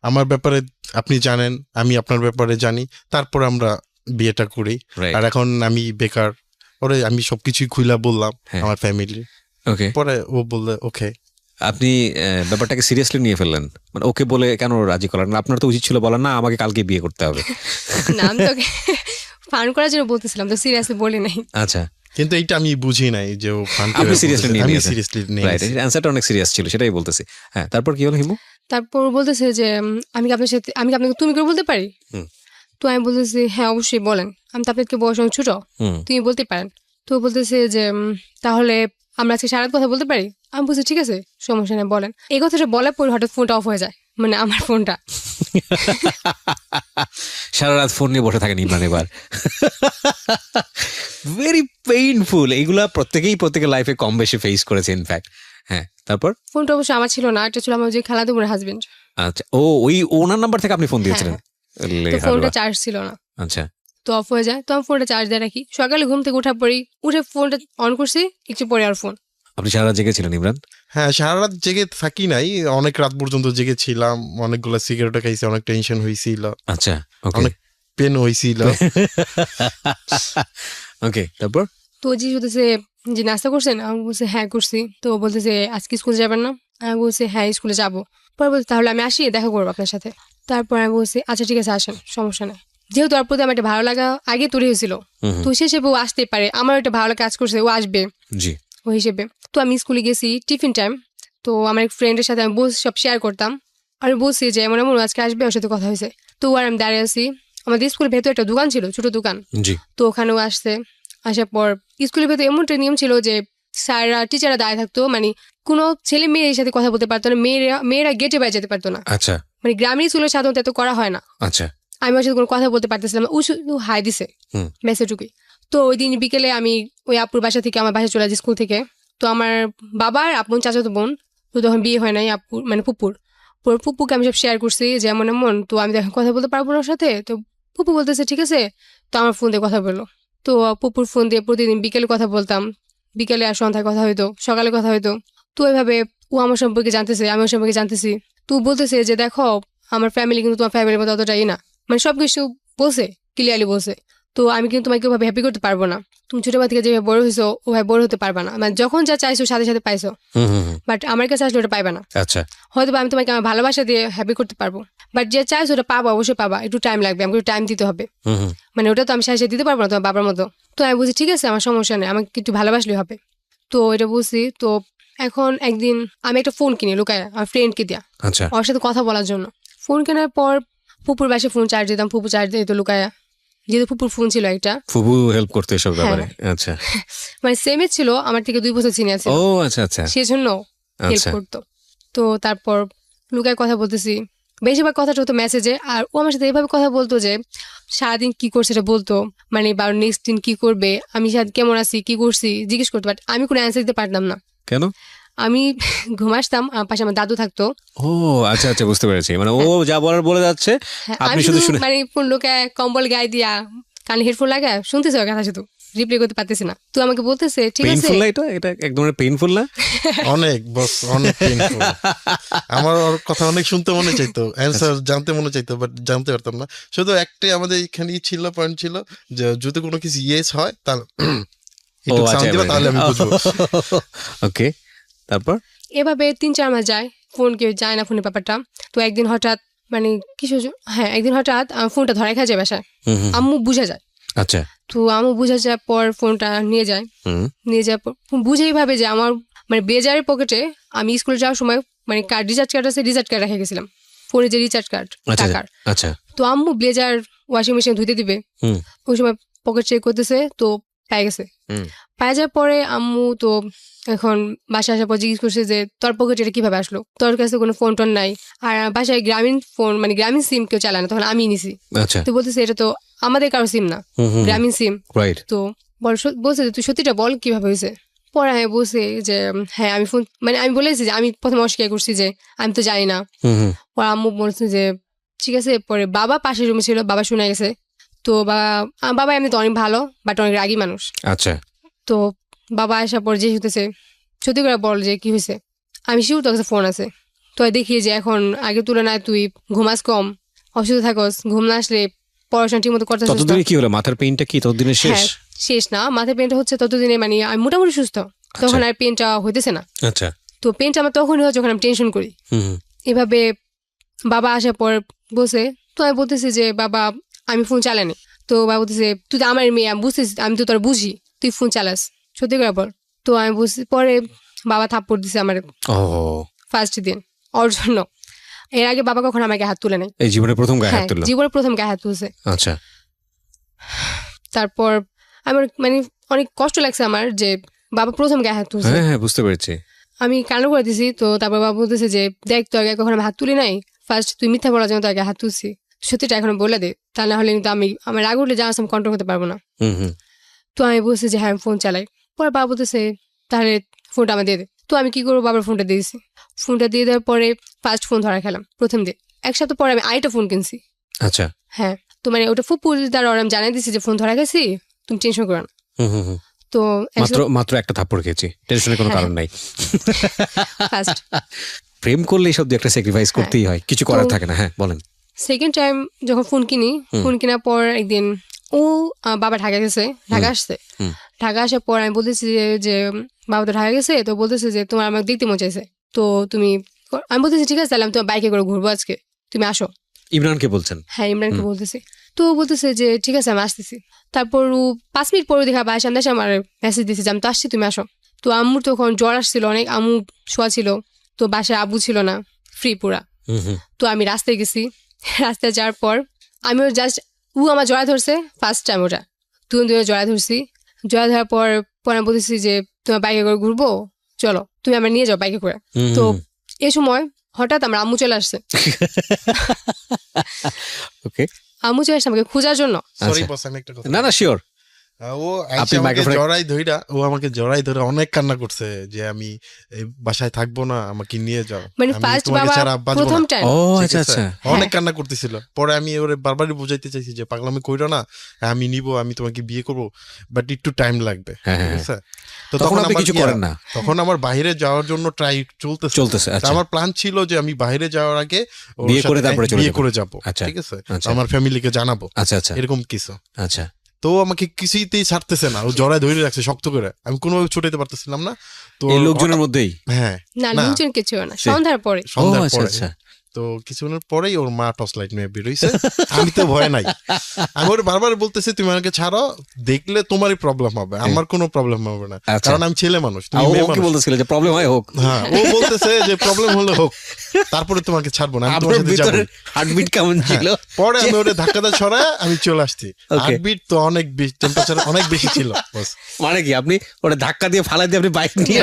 আমার ব্যাপারে আপনি জানেন, আমি আপনার ব্যাপারে জানি, তারপর আমরা বিয়েটা করি। Right. আর এখন আমি বেকার, ওরে আমি সবকিছুই খুইলা বললাম হ্যাঁ। আমার ফ্যামিলি। ওকে, পরে ও বললে ওকে। আপনি ব্যাপারটাকে সিরিয়াসলি নিয়ে ফেললেন, মানে ওকে বলে কেন রাজি করার না? আপনার তো উচিত ছিল বলার না আমাকে কালকে বিয়ে করতে হবে। না, আমি তোকে ফান করার জন্য বলতেছিলাম, তো সিরিয়াসলি বলি নাই। আচ্ছা, কিন্তু এইটা আমি বুঝি নাই যে ও ফান করে আপনি সিরিয়াসলি বলতেছে। নিয়ে আমি নিয়েছেন। সিরিয়াসলি নিয়ে রাইট, নিয়েছি। অ্যান্সারটা অনেক সিরিয়াস ছিল, সেটাই বলতেছি। হ্যাঁ, তারপর কি হলো হিমু? তারপর বলতেছে যে আমি কি আপনার সাথে, আমি কি আপনাকে তুমি করে বলতে পারি? হুম। তো আমি বলতেছি হ্যাঁ অবশ্যই বলেন, আমি তো আপনাকে বয়স অনেক ছোট, হুম, তুমি বলতে পারেন। তো ও বলতেছে যে তাহলে আমরা আজকে সারা রাত কথা বলতে পারি? আমি বলছি ঠিক আছে, সমস্যা নেই, বলেন। এই কথাটা বলার পর হঠাৎ ফোনটা অফ হয়ে যায়, মানে আমার ফোনটা। সারা রাত ফোন নিয়ে বসে থাকেন ইমরান এবার। Very painful. এইগুলা প্রত্যেকের লাইফে কম বেশি ফেস করেছে ইনফ্যাক্ট। হ্যাঁ, তারপর? ফোনটা অবশ্য আমার ছিল না, এটা ছিল আমার যে খেলাধুলার হাজবেন্ড। আচ্ছা, ও ওই ওনার নাম্বার থেকে আপনি ফোন দিয়েছিলেন? তো ফোনটা চার্জ ছিল না, আচ্ছা, তো অফ হয়ে যায়। তো আমি ফোনটা চার্জ দিয়ে রাখি, সকালে ঘুম থেকে উঠার পরেই উঠে ফোনটা অন করছি, একটু পরে আর ফোন। আপনি সারা রাত জেগেছিলেন ইমরান? হ্যাঁ, সারা রাত জেগে থাকি নাই, অনেক রাত পর্যন্ত জেগেছিলাম, অনেকগুলো সিগারেট খাইছি, অনেক টেনশন হয়েছিল, আচ্ছা, ওকে, অনেক পেন হয়েছিল। ওকে, তারপর? তো জি বলতেছে যে নাস্তা করছেন? আমি বলছি হ্যাঁ করছি। তো ও বলতেছে আজকে স্কুলে যাবেন না? আমি বলছি হ্যাঁ স্কুলে যাবো। পরে বলছে তাহলে আমি আসি, দেখা করবো আপনার সাথে। তারপর আমি বলছি আচ্ছা ঠিক আছে আসেন, সমস্যা নেই। যেহেতু ওর প্রতি আমার একটা ভালো লাগা আগে তৈরি হয়েছিল, হুম, হুম, তো সে হিসেবে ও আসতেই পারে, আমার একটা ভালো লাগা কাজ করছে, ও আসবে জি, ওই হিসেবে। তো আমি স্কুলে গেছি টিফিন টাইম, তো আমার এক ফ্রেন্ডের সাথে আমি সব শেয়ার করতাম। আমি বলছি যে এমন এমন আজকে আসবে, ওর সাথে কথা হয়েছে। তো আর আমি দাঁড়িয়ে আছি, আমাদের স্কুলের ভেতরে একটা দোকান ছিল, ছোট দোকান। জি, তো ওখানেও আসছে, আসার পর স্কুলের ভেতরে এমনটা নিয়ম ছিল যে স্যাররা টিচাররা দাঁড়িয়ে থাকতো, মানে কোনো ছেলে মেয়ের সাথে কথা বলতে পারতো না, মেয়েরা গেটে বাইরে যেতে পারতো না। আচ্ছা, মানে গ্রামীণ স্কুলে সাধারণত এত করা হয় না। আচ্ছা, আমি ওর সাথে কোনো কথা বলতে পারতেছিলাম না, ও শুধু হাই দিছে, হুম, ব্যাস এটুকুই। তো ওই দিন বিকেলে আমি ওই আপুর বাসা থেকে আমার বাসায় চলে যাই স্কুল থেকে। তো আমার বাবার আপন চাচাতো বোন, তো তখন বিয়ে হয় নাই, আপুর মানে ফুপুর, ফুপুকে আমি সব শেয়ার করছি যে এমন এমন, তো আমি এখন কথা বলতে পারবো না ওর সাথে। তো ফুপু বলতেছে ঠিক আছে, তো আমার ফোন দিয়ে কথা বললো। তো পুপুর ফোন দিয়ে প্রতিদিন বিকেলে কথা বলতাম, বিকেলে আর সন্ধ্যায় কথা হইতো, সকালে কথা হইতো। তো এইভাবে ও আমার সম্পর্কে জানতেছে, আমি ওর সম্পর্কে জানতেছি। তো বলতেছে যে দেখো আমার ফ্যামিলি কিন্তু তোমার ফ্যামিলির মতো অতটাই না, মানে সবকিছু বলছে, ক্লিয়ারলি বলছে। তো আমি কিন্তু তোমাকে ওভাবে হ্যাপি করতে পারবো না, তুমি ছোটবেলা থেকে যেভাবে বড় হয়েছো ওভাবে বড় হতে পারবা না, মানে যখন যা চাইছো সাথে সাথে পাইছো, হুম, হুম, হুম, বাট আমার কাছে আসলে ওটা পাইবা না। আচ্ছা, হয়তো আমি তোমাকে আমার ভালোবাসা দিয়ে হ্যাপি করতে পারবো, বাট যে চাইছো ওটা পাবা, অবশ্যই পাবা, একটু টাইম লাগবে, আমাকে একটু টাইম দিতে হবে, হুম, হুম, মানে ওটা তো আমি সাথে দিতে পারবো না তোমার বাবার মতো। তো আমি বলছি ঠিক আছে আমার সমস্যা নেই, আমাকে একটু ভালোবাসলেই হবে। তো এটা বলছি। তো এখন একদিন আমি একটা ফোন কিনি লুকায় আমার ফ্রেন্ডকে দিয়া, আচ্ছা, ওর সাথে কথা বলার জন্য। ফোন কেনার পর ফুপুর বাসে ফোন চার্জ দিতাম, ফুপু চার্জ দিত লুকায়া, যেহেতু ফুপুর ফোন ছিল একটা, ফুবু হেল্প করতে এসব ব্যাপারে? আচ্ছা, মানে সেমে ছিল, আমার থেকে 2 বছর সিনিয়র ছিল, ও আচ্ছা, আচ্ছা, সেজন্য হেল্প আচ্ছা, করতো। তো তারপর লুকায় কথা বলতেছি, বেশিরভাগ কথাটা হতো মেসেজে। আর ও আমার সাথে এভাবে কথা বলতো যে সারাদিন কি করছে এটা বলতো, মানে বা নেক্সট দিন কি করবে, আমি সারাদিন কেমন আছি কি করছি জিজ্ঞেস করতো, বাট আমি কোনো অ্যান্সার দিতে পারতাম না। কেন? আমি ঘুমাসতাম, আমার পাশে আমার দাদু থাকতো। ও আচ্ছা, আচ্ছা, বুঝতে পেরেছি, মানে ও যা বলার বলে যাচ্ছে, হ্যাঁ, আপনি আমি শুধু শুধু শুনে। মানে কোন লোকে কম্বল গায়ে দিয়া কানে হেডফোন লাগা শুনতেছি ওর কথা, শুধু রিপ্লাই করতে পারতেছি না। তো আমাকে বলতেছে ঠিক আছে। পেইনফুল না এটা? এটা এক ধরনের পেইনফুল না? অনেক বস, অনেক painful। আমার ওর কথা অনেক শুনতে মনে চাইতো, অ্যান্সার জানতে মনে চাইতো, বাট জানতে পারতাম না। শুধু একটাই আমাদের এখানে ছিল, পয়েন্ট ছিল যে যদি কোনো কিছু ইয়েস হয় তাহলে ও একটু আচ্ছা, সাউন্ড দিবা, তাহলে আমি বুঝবো। ওকে, তারপর? এভাবে 3-4 মাস যায়, ফোন কেউ যায় না, ফোনের ব্যাপারটা। তো একদিন হঠাৎ মানে কিছু, হ্যাঁ একদিন হঠাৎ ফোনটা ধরাই খাওয়া যায় বাসায়, হুম, হুম, আম্মু বুঝে যায়। আচ্ছা, তো আম্মু বুঝে যাওয়ার পর ফোনটা নিয়ে যায়, হুম, নিয়ে যাওয়ার পর বুঝেই ভাবে যে আমার মানে ব্লেজারের পকেটে আমি স্কুলে যাওয়ার সময় মানে কার্ড, রিচার্জ কার্ড আছে, রিচার্জ কার্ড রেখে গেছিলাম, ফোনে যে রিচার্জ কার্ড আচ্ছা, টাকার। আচ্ছা, তো আম্মু ব্লেজার ওয়াশিং মেশিনে ধুতে দিবে, হুম, ওই সময় পকেট চেক করতেছে, তো পাই গেছে। হুম, পাই যাওয়ার পরে আম্মু তো এখন বাসায় আসার পর জিজ্ঞেস করছে যে তোর পকেটে এটা কিভাবে আসলো, তোর কাছে কোনো ফোন টোন নাই। আর বাসায় গ্রামীণ ফোন মানে গ্রামীণ সিম কেউ চালায় না, তখন আমি নিছি। আচ্ছা, তো বলতেছে এটা তো আমাদের কারো সিম না, হুম, হুম, গ্রামীণ সিম। রাইট, তো বলছে যে তুই সত্যিটা বল কিভাবে হয়েছে। পরে আমি বলছি যে হ্যাঁ আমি ফোন মানে আমি বলেছি যে আমি প্রথমে অস্বীকার করছি যে আমি তো জানি না। পরে আম্মু বলছে যে ঠিক আছে। পরে বাবা পাশের রুমে ছিল, বাবা শুনে গেছে। তো বাবা এমনি তো অনেক ভালো বাট অনেক রাগী মানুষ। আচ্ছা তো বাবা আসার পর যে হতেছে সত্যি করে বল যে কি হয়েছে। আমি শিওর তোর কাছে ফোন আছে, তো দেখি যে এখন আগে তুলনায় তুই ঘুমাস কম, অসুস্থ থাকস, ঘুম না আসলে পড়াশোনা ঠিক মতো করতে ততদিনে কি হলো, মাথার পেইনটা কি ততদিনে শেষ? হ্যাঁ শেষ না, মাথায় পেনটা হচ্ছে ততদিনে মানে আমি মোটামুটি সুস্থ, তখন আর পেনটা হইতেছে না। আচ্ছা তো পেনটা আমার তখনই হয় যখন আমি টেনশন করি। এভাবে বাবা আসার পর বসে তো আমি বলতেছি যে বাবা আমি ফোন চালানি। তো বাবা বলতেছে তুই তো আমার মেয়ে, আমি বুঝতেছি, আমি তো তোর বুঝি, তুই ফোন চালাস সত্যি করে বল। তো আমি বুঝছি। পরে বাবা থাপ্পড় দিছে আমার ফার্স্ট দিন ওর জন্য। এর আগে বাবা কখন আমাকে হাত তুলে নাই, এই জীবনের প্রথম গায়ে হাত তুললো? জীবনের প্রথম গায়ে হাত তুলছে। আচ্ছা তারপর আমার মানে অনেক কষ্ট লাগছে আমার যে বাবা প্রথম গায়ে হাত তুলছে। হ্যাঁ বুঝতে পেরেছি। আমি কান্না করে দিছি। তো তারপর বাবা বলতেছে যে দেখ তো আগে কখন আমি হাত তুলি নাই, ফার্স্ট তুই মিথ্যা বলার জন্য তো আগে হাত তুলছি, সত্যিটা এখন বলে দে, তা না হলে কিন্তু আমি আমার রাগ উঠলে যা আমি কন্ট্রোল করতে পারবো না। তো আমি বলছি যে হ্যাঁ আমি ফোন চালাই। পরে বাবা বলতেছে তাহলে ফোনটা আমার দিয়ে দে। তো আমি কি করবো, বাবার ফোনটা দিয়েছি। ফোনটা দিয়ে দেওয়ার পরে ফার্স্ট ফোন ধরা খেলাম প্রথম দিন। এক সপ্তাহ পরে আমি আরেকটা ফোন কিনছি। আচ্ছা হ্যাঁ তো মানে ওটা ফুপু দ্বারা আমি জানাই দিছি যে ফোন ধরা গেছি, তুমি টেনশন করো না। তো মাত্র একটা থাপ্পড় খেয়েছি, টেনশনের কোনো কারণ নাই। ফার্স্ট প্রেম করলে এইসব দিয়ে একটা স্যাক্রিফাইস করতেই হয়, কিছু করার থাকে না। হ্যাঁ বলেন। সেকেন্ড টাইম যখন ফোন কিনি, ফোন কেনার পর একদিন ও বাবা ঢাকা গেছে, ঢাকা আসছে। ঢাকা আসার পর আমি বলতেছি যে বাবা তো ঢাকা গেছে, তো বলতেছে যে তোমার আমাকে দেখতে মন চাইছে, তো তুমি, আমি বলতেছি ঠিক আছে তাহলে আমি তোমার বাইকে করে ঘুরবো আজকে, তুমি আসো। ইমরানকে বলছেন? হ্যাঁ ইমরানকে বলতেছি। তো ও বলতেছে যে ঠিক আছে আমি আসতেছি। তারপর ও 5 মিনিট পরে দেখা বাসায় সামনে আমার মেসেজ দিয়েছে যে আমি তো আসছি তুমি আসো। তো আম্মুর তখন জ্বর আসছিল অনেক, আম্মু শোয়া ছিল, তো বাসায় আব্বু ছিল না, ফ্রি পুরা। তো আমি রাস্তায় গেছি, রাস্তায় যাওয়ার পর আমিও জাস্ট আমার জড়া ধরছে ফার্স্ট টাইম, ওটা দুজন জড়া ধরছি। জড়া ধরার পর পরে আমি বলতেছি যে তোমার বাইকে করে ঘুরবো, চলো তুমি আমার নিয়ে যাও বাইকে করে। তো এই সময় হঠাৎ আমার আম্মু চলে আসছে। ওকে আম্মু চলে আসছে আমাকে খোঁজার জন্য। সরি বস, আমি একটা কথা, না না শিওর। ও আমাকে জড়াই ধরে অনেক কান্না করছে যে আমি এই বাসায় থাকবো না, আমাকে নিয়ে যাও, মানে ফার্স্ট বাবা প্রথম টাইম। ও আচ্ছা আচ্ছা। অনেক কান্না করতেছিল। পরে আমি ওরে বারবারই বুঝাইতে চাইছি যে পাগলামি কইরো না, আমি নিব, আমি তোমাকে বিয়ে করবো, বাট একটু টাইম লাগবে, ঠিক আছে? তো তখন আপনি কিছু করেন না? তখন আমার বাইরে যাওয়ার জন্য ট্রাই চলতেছে। আমার প্ল্যান ছিল যে আমি বাইরে যাওয়ার আগে বিয়ে করে যাবো, আচ্ছা ঠিক আছে, আমার ফ্যামিলিকে জানাবো, আচ্ছা আচ্ছা এরকম কিছু। আচ্ছা তো আমাকে কিছুতেই ছাড়তেছে না, ও জড়ায় ধরে রাখছে শক্ত করে, আমি কোনোভাবে ছুটাইতে পারতেছিলাম না। তো এই লোকজনের মধ্যেই? হ্যাঁ না লোকজন কিছু না, সন্ধ্যার পরে। আচ্ছা তো কিছুক্ষণের পরেই ওর মা টর্চ লাইট নিয়ে বেরোইছে। আমি তো ভয় নাই, আমি ওর বারবার বলতেছি তুমি আমাকে ছাড়ো, দেখলে তোমারই প্রবলেম হবে, আমার কোনো প্রবলেম হবে না, কারণ আমি ছেলে মানুষ, তুমি মেয়ে মানুষ। বলতেছিল যে প্রবলেম হয় হোক। হ্যাঁ ও বলতেছে যে প্রবলেম হলে হোক, তারপরে তোমাকে ছাড়বো না, আমি তোমার সাথে যাবো। হার্টবিট কেমন ছিল? পরে আমি ওরে ধাক্কাটা ছড়ায় আমি চলে আসছি। হার্টবিট তো অনেক বেশি, টেম্পারেচার অনেক বেশি ছিল। মানে কি আপনি ওরে ধাক্কা দিয়ে ফালাই দিয়ে আপনি বাইক নিয়ে?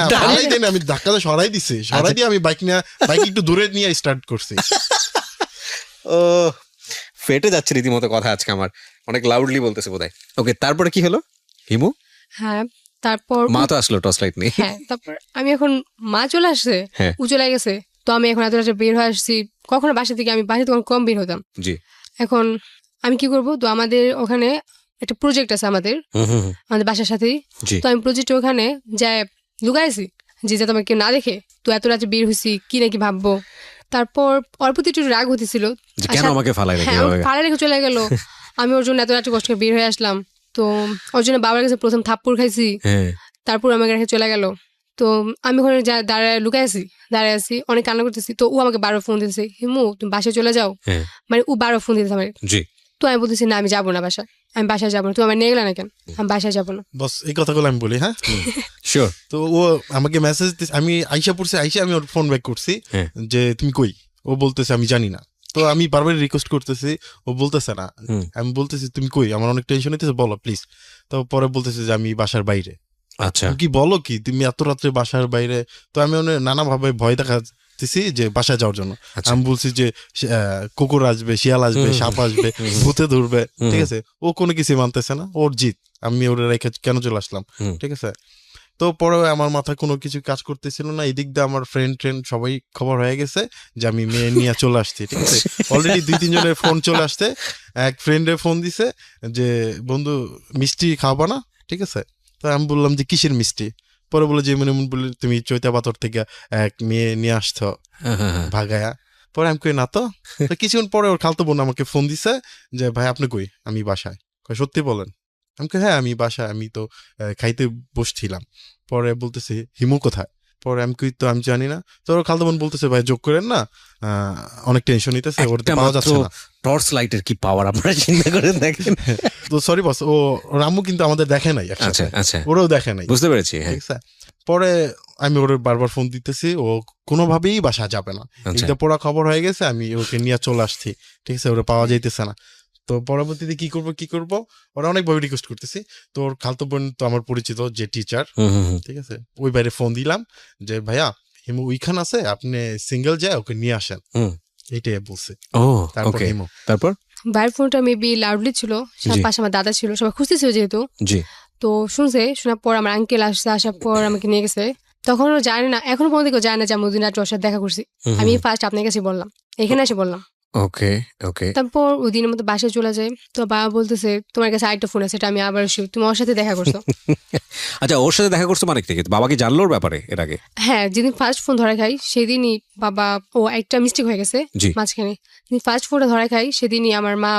আমি ধাক্কাটা সরাই দিছি, সরাই দিয়ে আমি বাইক একটু দূরে নিয়ে স্টার্ট করছি। ও ফেটে যাচ্ছে রীতিমতো কথা আজকে আমার, অনেক লাউডলি বলতেছে বোধহয়। ওকে তারপরে কি হলো হিমু? হ্যাঁ তারপর মা তো আসলো টর্চ লাইট নিয়ে। হ্যাঁ তারপর আমি এখন মা চলে আসছে, ও চলে গেছে। তো আমি এখন এত রাতে বের হয়ে আসছি, কখনো বাসা থেকে আমি তখন কম বের হতাম। জি এখন আমি কি করবো, তো আমাদের ওখানে একটা প্রজেক্ট আছে আমাদের বাসার সাথেই। তো আমি প্রজেক্ট ওখানে যাই লুকাইছি যে যাতে আমাকে কেউ না দেখে। তো এত রাতে বের হয়েছি কি নাকি ভাববো। তারপর ওর প্রতি একটু রাগ হতেছিল, ফালাই রেখে চলে গেল। আমি ওর জন্য এত রাতে কষ্ট করে বের হয়ে আসলাম। তো ওর জন্য বাবার কাছে প্রথম থাপ্পড় খাইছি, তারপর আমাকে রেখে চলে গেল। তো আমি ওখানে দাঁড়ায় আছি অনেক কান্না করতেছি। তো ও আমাকে 12 ফোন দিতেছে, হিমু তুমি বাসায় চলে যাও, মানে ও 12 ফোন দিতেছে আমাকে। তো আমি বলতেছি না আমি যাবো না বাসায়, আমি বাসায় যাবো না, তুই আমার নিয়ে গেলে না কেন, আমি বাসায় যাবো না। বস এই কথাগুলো আমি বলি, হ্যাঁ শিওর। তো ও আমাকে মেসেজ দিচ্ছে, আমি আইসা পড়ছি, আমি ওর ফোন ব্যাক করছি যে তুমি কই, ও বলতেছে আমি জানি না। তো আমি বারবার রিকোয়েস্ট করতেছি, ও বলতেছে না। আমি বলতেছি তুমি কই, আমার অনেক টেনশন হইতেছে, বলো প্লিজ। তো পরে বলতেছে যে আমি বাসার বাইরে। আচ্ছা কি বলো কি তুমি এত রাত্রে বাসার বাইরে? তো আমি নানা ভাবে ভয় আসতেছি যে বাসায় যাওয়ার জন্য। আচ্ছা। আমি বলছি যে কুকুর আসবে, শিয়াল আসবে, সাপ আসবে, ভূতে ধরবে, ঠিক আছে। ও কোনো কিছু মানতেছে না, ওর জিত, আমি ওর রেখে কেন চলে আসলাম, ঠিক আছে। তো পরে আমার মাথায় কোনো কিছু কাজ করতেছিল না, এদিক দিয়ে আমার ফ্রেন্ড সবাই খবর হয়ে গেছে যে আমি মেয়ে নিয়ে চলে আসছি, ঠিক আছে। অলরেডি 2-3 জনের ফোন চলে আসছে। এক ফ্রেন্ডে ফোন দিছে যে বন্ধু মিষ্টি খাওয়াবা না, ঠিক আছে। তো আমি বললাম যে কিসের মিষ্টি। পরে বলে যে মনে বলে তুমি চৈতা পাথর থেকে এক মেয়ে নিয়ে আসছো ভাগায়া। পরে আমি কই না তো। কিছুক্ষণ পরে ওর খালতো বোন আমাকে ফোন দিছে যে ভাই আপনি কই, আমি বাসায়। সত্যি বলেন? আমি কই হ্যাঁ আমি বাসায়, আমি তো খাইতে বসছিলাম। পরে বলতেছে হিমু কোথায়? পরে আমি কই তো আমি জানি না। তো ওর খালতো বোন বলতেছে ভাই যোগ করেন না, অনেক টেনশন নিতেছে, ওর তো পাওয়া যাচ্ছে না। টর্চ লাইটের কি পাওয়ার আপনারা চিন্তা করে দেখেন। তো সরি বস, ও ওর আম্মু কিন্তু আমাদের দেখে নাই আচ্ছা একসাথে, আচ্ছা, ওরাও দেখে নাই, বুঝতে পেরেছি। হ্যাঁ, ঠিক আছে। পরে আমি ওর বারবার ফোন দিতেছি, ও কোনোভাবেই বাসা যাবে না। আচ্ছা। এটা পুরো খবর হয়ে গেছে, আমি ওকে নিয়ে চলে আসছি, ঠিক আছে। ওরা পাওয়া যাইতেছে না। তো পরবর্তীতে কি করব, ওরা অনেকভাবে রিকোয়েস্ট করতেছি। তো ওর খালতো বোন তো আমার পরিচিত যে টিচার, ঠিক আছে, ওই বাইরে ফোন দিলাম যে ভাইয়া হিমু ওইখান আছে, আপনি সিঙ্গেল যায় ওকে নিয়ে আসেন, এইটাই বলছে। ও তারপর হিমু, তারপর বাইরের ফোনটা মেবি লাউডলি ছিল, পাশে আমার দাদা ছিল, সবাই খুঁজতেছিল যেহেতু। জি, তো শোনার পর আমার আঙ্কেল আসছে, আসার পর আমাকে নিয়ে গেছে। তখন ও জানে না, এখনো পর্যন্ত কেউ জানে না যে আমি ওই দিন রাত্রে ওর সাথে দেখা করছি। আমি ফার্স্ট আপনার কাছে বললাম, এখানে এসে বললাম। ওকে ওকে। তারপর ওই দিনের মতো বাসায় চলে যায়। তো বাবা বলতেছে তোমার কাছে আরেকটা ফোন আছে, এটা আমি আবার তুমি ওর সাথে দেখা করছো। আচ্ছা, ওর সাথে দেখা করছো মানে কি? বাবা কি জানলো ওর ব্যাপারে এর আগে? হ্যাঁ, যেদিন ফার্স্ট ফোন ধরা খাই সেদিনই বাবা, ও একটা মিস্টেক হয়ে গেছে জি। মাঝখানে। ফার্স্ট ফোনটা ধরা খাই সেদিনই আমার মা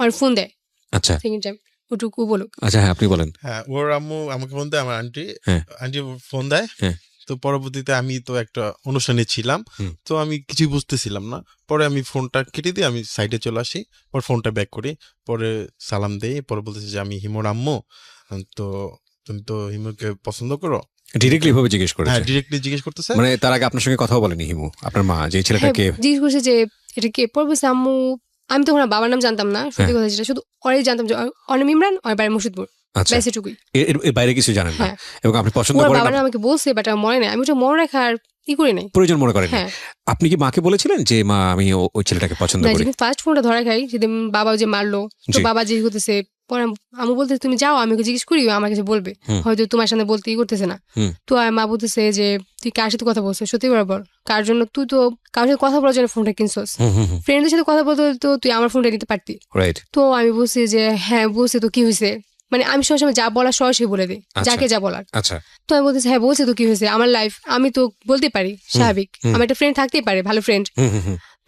ওর ফোন দেয় আচ্ছা সেকেন্ড টাইম, ওটুকু বলুক। আচ্ছা, হ্যাঁ আপনি বলেন। হ্যাঁ ওর আম্মু আমাকে ফোন দেয়, আমার আন্টি হ্যাঁ। আন্টি ফোন দেয়। হ্যাঁ। তো পরবর্তীতে আমি তো একটা অনুষ্ঠানে ছিলাম, তো আমি কিছুই বুঝতেছিলাম না। পরে আমি ফোনটা কেটে দিয়ে আমি সাইডে চলে আসি, পর ফোনটা ব্যাক করি, পরে সালাম দেই, পরে বলতেছি যে আমি হিমুর আম্মু, তো তুমি তো হিমুকে পছন্দ করো। ডিরেক্টলি ভাবে জিজ্ঞেস হ্যাঁ করেছে? ডিরেক্টলি জিজ্ঞেস করতেছে। মানে তার আগে আপনার সঙ্গে কথা বলেনি হিমু, আপনার মা, যে ছেলেটাকে জিজ্ঞেস করছে যে এটা কে। পর বলছে আম্মু, আমি তখন আর বাবার নাম জানতাম না, সত্যি কথা যেটা, শুধু অনেক জানতাম যে অনেক ইমরান, ওর বাড়ি মুর্শিদপুর, আচ্ছা, ব্যাস এটুকুই। এর বাইরে কিছু জানেন না? হ্যাঁ। এবং আপনি পছন্দ ওর করেন বাবার নাম আমাকে বলছে, বাট আমার মনে নাই, আমি ওটা মনে রাখার করি নাই, প্রয়োজন মনে করেন? হ্যাঁ। আপনি কি মাকে বলেছিলেন যে মা আমি ওই ছেলেটাকে পছন্দ না, করি? যেদিন ফার্স্ট ফোনটা ধরা খাই সেদিন বাবা যে মারলো, তো জি। বাবা জিজ্ঞেস করতেছে, পরে আমি বলতে তুমি যাও, আমি ওকে জিজ্ঞেস করি, আমার কাছে বলবে, হয়তো তোমার সামনে বলতে করতেছে না। তো আর মা বলতেছে যে তুই কার সাথে কথা বলছো, সত্যি করে বল, কার জন্য তুই তো কার সাথে কথা বলার জন্য ফোনটা কিনছস, ফ্রেন্ডের সাথে কথা বলতে তো তুই আমার ফোনটা নিতে পারতি। রাইট। তো আমি বলছি যে হ্যাঁ বলছি, তো কি হয়েছে, মানে আমি সবসময় যা বলার সরাসরি বলে দিই, যাকে যা বলার। আচ্ছা। তো আমি বলতেছি হ্যাঁ বলছি, তো কি হয়েছে, আমার লাইফ, আমি তো বলতে পারি, স্বাভাবিক, আমার একটা ফ্রেন্ড থাকতেই পারে, ভালো ফ্রেন্ড।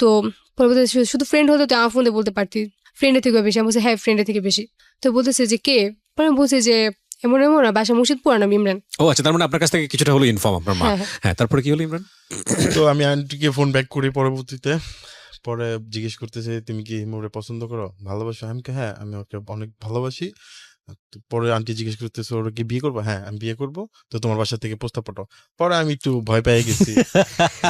তো পরবর্তীতে শুধু ফ্রেন্ড হতো তো আমার ফোন দিয়ে বলতে পারতি, ফ্রেন্ডের থেকে বেশি। আমি বলছি হ্যাঁ ফ্রেন্ডের থেকে বেশি। তো বলতেছে যে কে, পরে আমি বলছি যে এমন এমন বাসা মুর্শিদপুর, নাম ইমরান। ও আচ্ছা, তার মানে আপনার কাছ থেকে কিছুটা হলো ইনফর্ম আপনার মা। হ্যাঁ। হ্যাঁ, তারপরে কি হলো ইমরান? তো আমি আন্টিকে ফোন ব্যাক করি পরবর্তীতে, পরে জিজ্ঞেস করতেছে তুমি কি হিমুরে পছন্দ করো, ভালোবাসো? আমি হ্যাঁ আমি ওকে অনেক ভালোবাসি। পরে আন্টি জিজ্ঞেস করতেছে ওরা কি বিয়ে করবো? হ্যাঁ আমি বিয়ে করবো, তো তোমার বাসা থেকে প্রস্তাব পাঠাও। পরে আমি একটু ভয় পেয়ে গেছি,